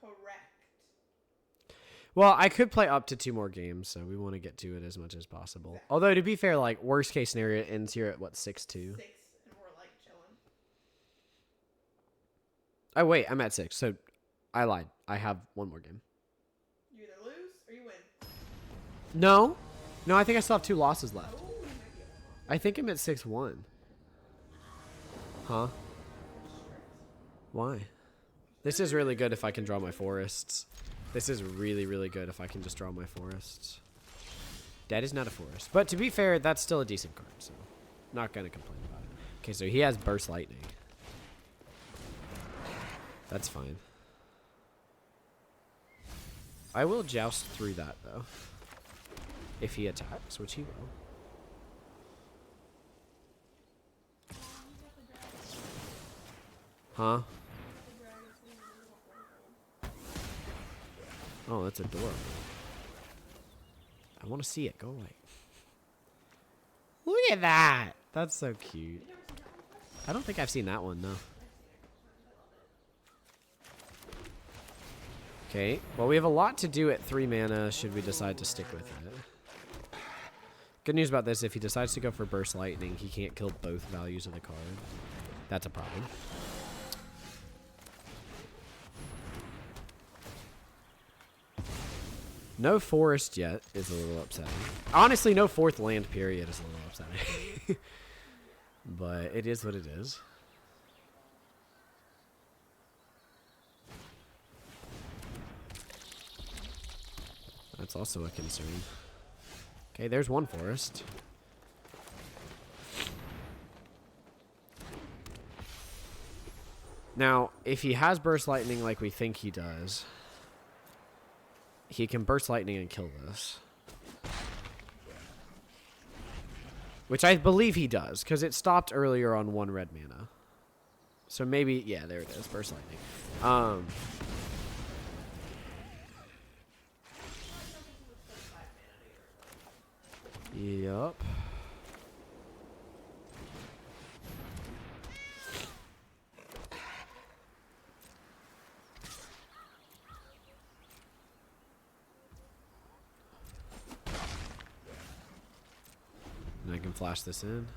correct. Well, I could play up to 2 more games, so we want to get to it as much as possible. Exactly. Although, to be fair, like, worst case scenario, it ends here at, what, 6-2? 6, and we're like chilling. Oh, wait, I'm at 6, so I lied. I have 1 more game. You either lose or you win. No. No, I think I still have 2 losses left. Oh, you might be at 1 off. I think I'm at 6-1. Huh? Why? This is really good if I can draw my forests. This is really, really good if I can just draw my forests. Dead is not a forest. But to be fair, that's still a decent card, so not going to complain about it. Okay, so he has Burst Lightning. That's fine. I will joust through that, though. If he attacks, which he will. Huh? Oh, that's adorable. I want to see it. Go away. Look at that. That's so cute. I don't think I've seen that one, no. Okay. Well, we have a lot to do at 3 mana should we decide to stick with it. Good news about this, if he decides to go for Burst Lightning, he can't kill both values of the card. That's a problem. No forest yet is a little upsetting. Honestly, no 4th land period is a little upsetting. But it is what it is. That's also a concern. Okay, there's 1 forest. Now, if he has Burst Lightning like we think he does, he can Burst Lightning and kill this. Which I believe he does, because it stopped earlier on 1 red mana. So maybe, yeah, there it is, Burst Lightning. Yup. And I can flash this in.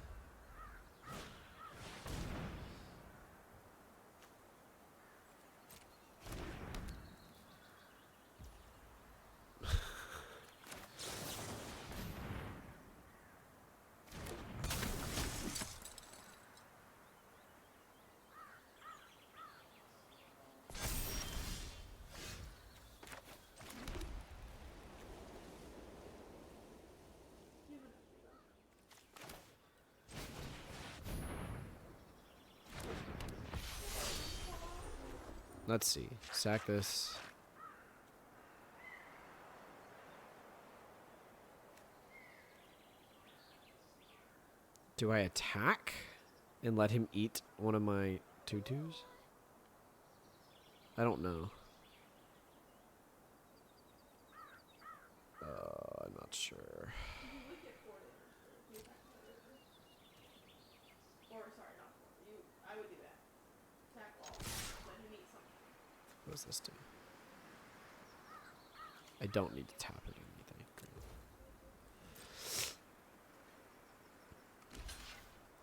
Let's see. Sack this. Do I attack and let him eat one of my 2/2s? I don't know. I'm not sure. I would do that. Attack all. Let him eat something. What does this do? I don't need to tap it or anything.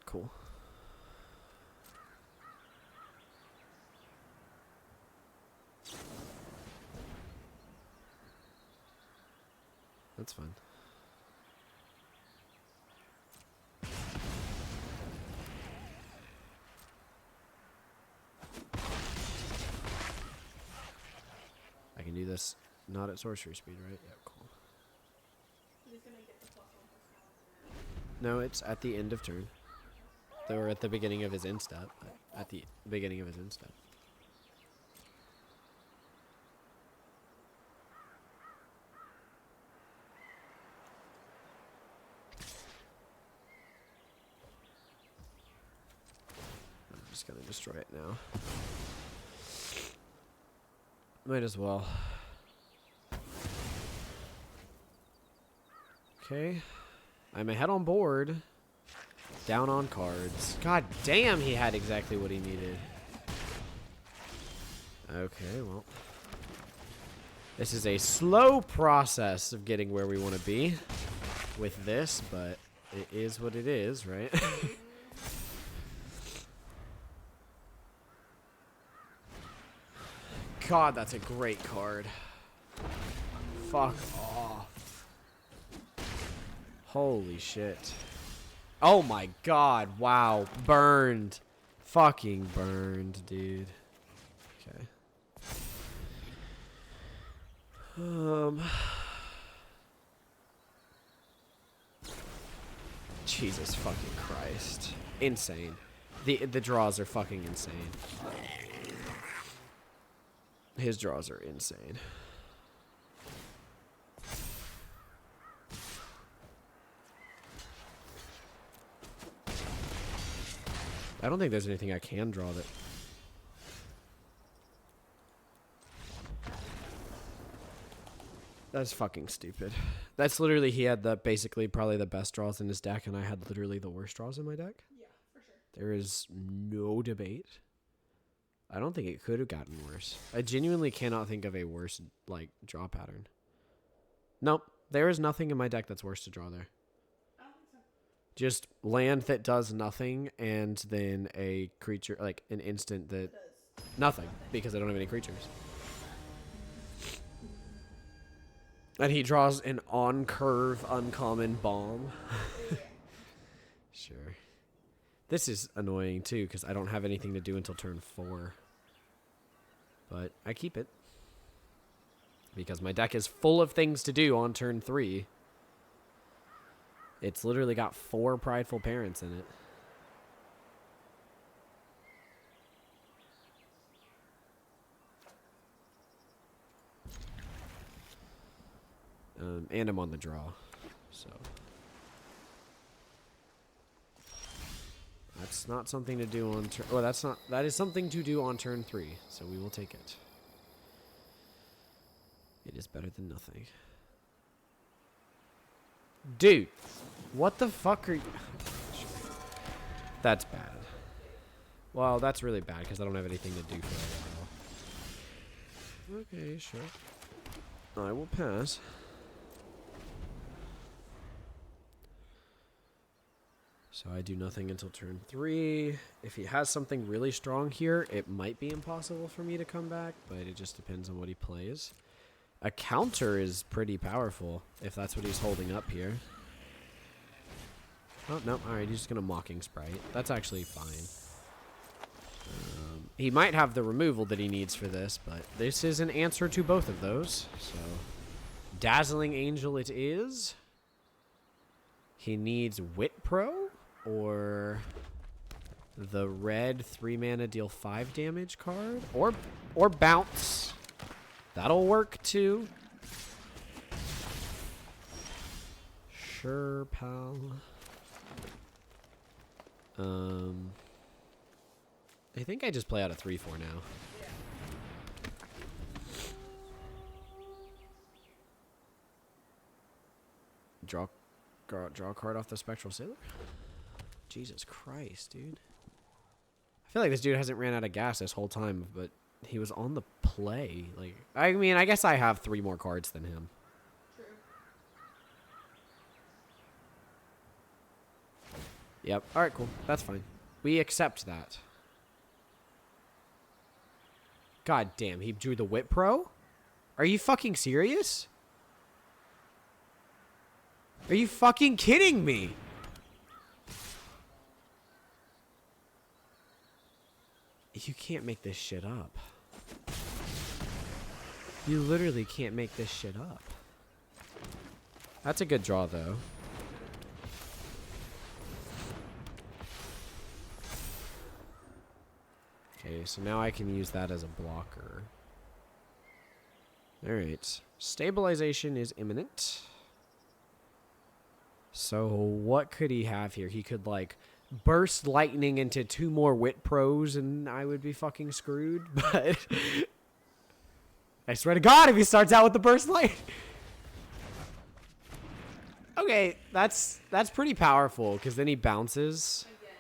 Cool. That's fine. I can do this not at sorcery speed, right? Yeah, cool. He's gonna get the +1/+1. No, it's at the end of turn. Or at the beginning of his end step. At the beginning of his end step. just gonna destroy it now. Might as well. Okay. I'm ahead on board. Down on cards. God damn, he had exactly what he needed. Okay, well. This is a slow process of getting where we want to be with this, but it is what it is, right? God, that's a great card. Fuck off. Holy shit. Oh my god, wow. Burned. Fucking burned, dude. Okay. Jesus fucking Christ. Insane. The draws are fucking insane. His draws are insane. I don't think there's anything I can draw that... That's fucking stupid. That's literally, he had basically probably the best draws in his deck, and I had literally the worst draws in my deck. Yeah, for sure. There is no debate. I don't think it could have gotten worse. I genuinely cannot think of a worse, like, draw pattern. Nope. There is nothing in my deck that's worse to draw there. I don't think so. Just land that does nothing, and then a creature, like, an instant that... Nothing, because I don't have any creatures. And he draws an on-curve, uncommon bomb. Sure. This is annoying, too, because I don't have anything to do until turn 4. But I keep it. Because my deck is full of things to do on turn 3. It's literally got 4 Prideful Parents in it. And I'm on the draw, so... That's not something to do on turn... Oh, that's not... That is something to do on turn 3, so we will take it. It is better than nothing. Dude! What the fuck are you... That's bad. Well, that's really bad, because I don't have anything to do for a while. Okay, sure. I will pass. So I do nothing until turn 3. If he has something really strong here, it might be impossible for me to come back, but it just depends on what he plays. A counter is pretty powerful, if that's what he's holding up here. Oh, no. Alright, he's just going to Mocking Sprite. That's actually fine. He might have the removal that he needs for this, but this is an answer to both of those. So, Dazzling Angel it is. He needs Wit Pro, or the red 3-mana deal 5 damage card, or Bounce. That'll work too. Sure, pal. I think I just play out a 3-4 now. Draw a card off the Spectral Sailor? Jesus Christ, dude. I feel like this dude hasn't ran out of gas this whole time, but he was on the play. Like, I mean, I guess I have 3 more cards than him. True. Yep. Alright, cool. That's fine. We accept that. God damn, he drew the Whip Pro? Are you fucking serious? Are you fucking kidding me? You can't make this shit up. You literally can't make this shit up. That's a good draw, though. Okay, so now I can use that as a blocker. Alright. Stabilization is imminent. So what could he have here? He could, like, burst lightning into 2 more Wit Pros and I would be fucking screwed. But I swear to God, if he starts out with the burst light. Okay, that's pretty powerful because then he bounces. Again.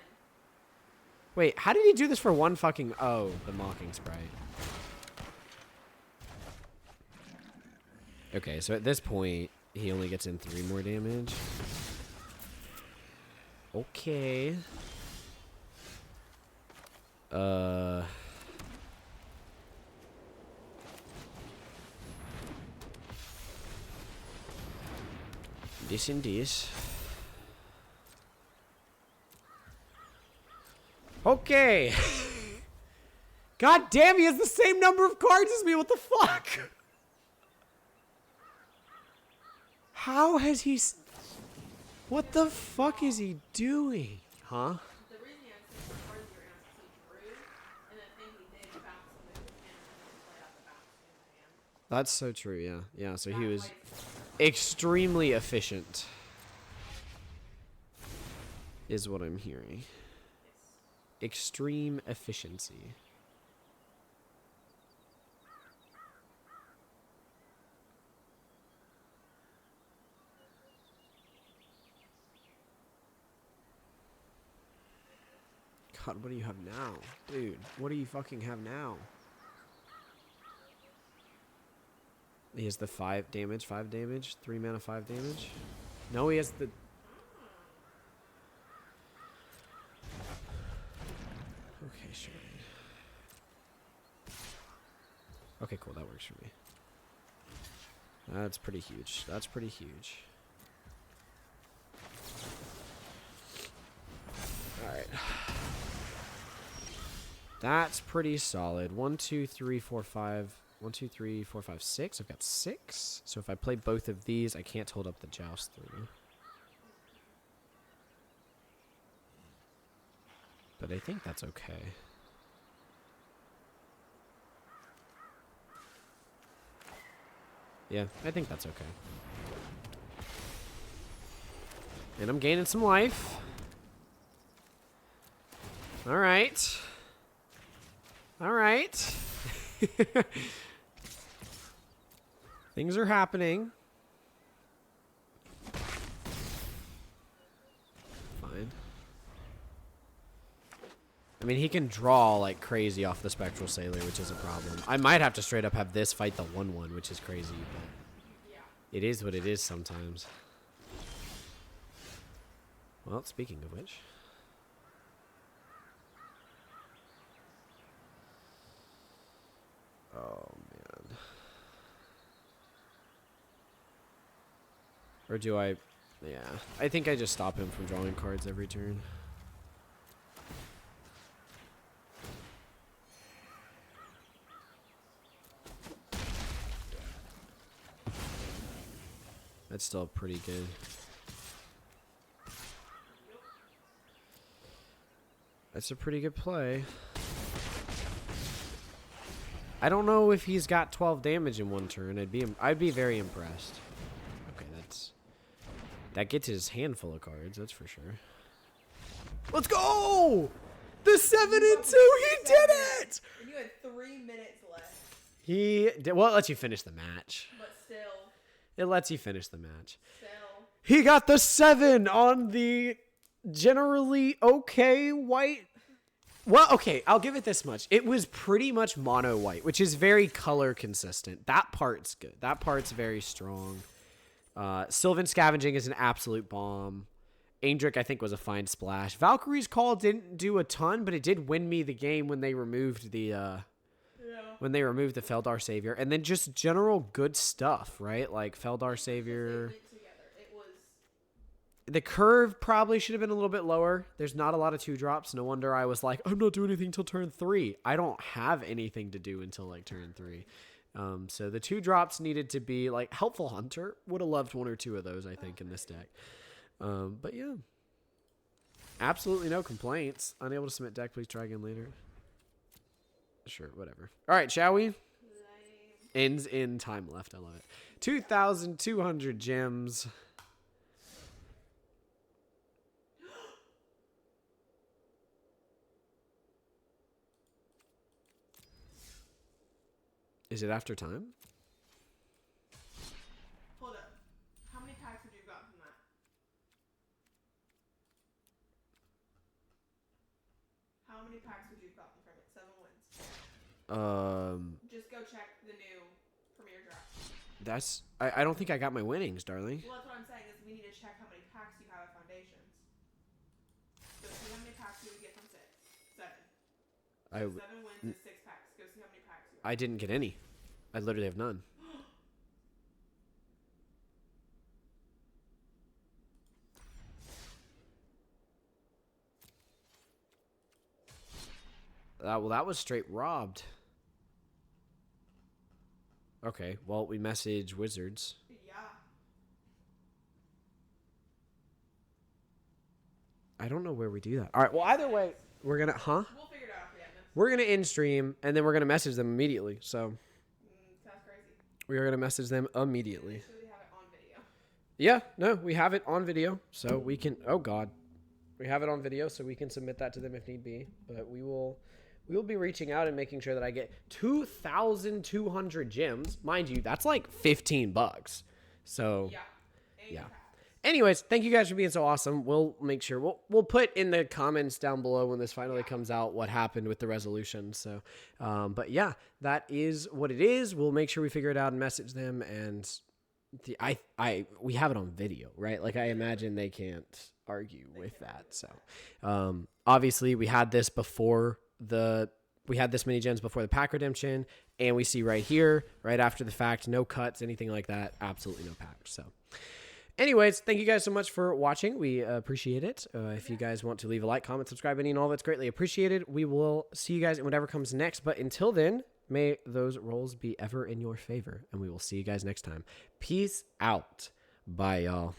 Wait, how did he do this for one fucking... Oh, the Mocking Sprite. Okay, so at this point, he only gets in 3 more damage. Okay. This and this. Okay. God damn, he has the same number of cards as me. What the fuck? How has he... What the fuck is he doing? Huh? The reason he had 6 more cards in your hand is he drew, and the thing he did bounce the move and then played out the bounce in the hand. That's so true, yeah. Yeah, so he That's was why it's extremely efficient. Is what I'm hearing. Extreme efficiency. God, what do you have now? Dude, what do you fucking have now? He has the 5 damage, 3 mana, 5 damage. No, he has the... Okay, sure. Okay, cool, that works for me. That's pretty huge. That's pretty huge. Alright. That's pretty solid. 1, 2, 3, 4, 5. 1, 2, 3, 4, 5, 6. I've got 6. So if I play both of these, I can't hold up the joust through. But I think that's okay. Yeah, I think that's okay. And I'm gaining some life. Alright. Alright. Things are happening. Fine. I mean, he can draw like crazy off the Spectral Sailor, which is a problem. I might have to straight up have this fight the 1/1, which is crazy, but yeah. it is what it is sometimes. Well, speaking of which... Oh, man. Or do I... Yeah. I think I just stop him from drawing cards every turn. That's still pretty good. That's a pretty good play. I don't know if he's got 12 damage in one turn. I'd be very impressed. Okay, that gets his handful of cards, that's for sure. Let's go! The 7 and 2, he did it! And you had 3 minutes left. He did, well, it lets you finish the match. But still. It lets you finish the match. Still. He got the 7 on the generally okay white. Well, okay, I'll give it this much. It was pretty much mono white, which is very color consistent. That part's good. That part's very strong. Sylvan Scavenging is an absolute bomb. Aindric, I think, was a fine splash. Valkyrie's Call didn't do a ton, but it did win me the game when they removed the Feldar Savior. And then just general good stuff, right? Like Feldar Savior. The curve probably should have been a little bit lower. There's not a lot of 2-drops. No wonder I was like, I'm not doing anything until turn 3. I don't have anything to do until like turn 3. So the 2-drops needed to be like Helpful Hunter. Would have loved 1 or 2 of those, I think, in this deck. But yeah. Absolutely no complaints. Unable to submit deck. Please try again later. Sure, whatever. All right, shall we? Ends in time left. I love it. 2,200 gems. Is it after time? Hold up. How many packs would you have gotten from that? How many packs would you have gotten from it? 7 wins. Just go check the new Premier Draft. That's I don't think I got my winnings, darling. Well, that's what I'm saying is we need to check how many packs you have at Foundations. So see how many packs you would get from 6. 7. So 7 wins is 6 packs. Go see how many packs you have. I didn't get any. I literally have none. Well, that was straight robbed. Okay, well, we message Wizards. Yeah. I don't know where we do that. All right, well, either way, we're going to, We'll figure it out for the end. We're going to in stream, and then we're going to message them immediately. So Sounds crazy. we are going to message them immediately. Make sure we have it on video. Yeah, no, we have it on video, so we can, oh God. We have it on video, so we can submit that to them if need be. But we will be reaching out and making sure that I get 2,200 gems. Mind you, that's like $15. So Yeah. yeah. Anyways, thank you guys for being so awesome. We'll make sure we'll put in the comments down below when this finally comes out what happened with the resolution. So, but yeah, that is what it is. We'll make sure we figure it out and message them. And we have it on video, right? Like I imagine they can't argue with that. So, obviously we had this many gems before the pack redemption, and we see right here, right after the fact, no cuts, anything like that, absolutely no packs. So anyways, thank you guys so much for watching. We appreciate it. If you guys want to leave a like, comment, subscribe, any and all, that's greatly appreciated. We will see you guys in whatever comes next. But until then, may those rolls be ever in your favor, and we will see you guys next time. Peace out. Bye, y'all.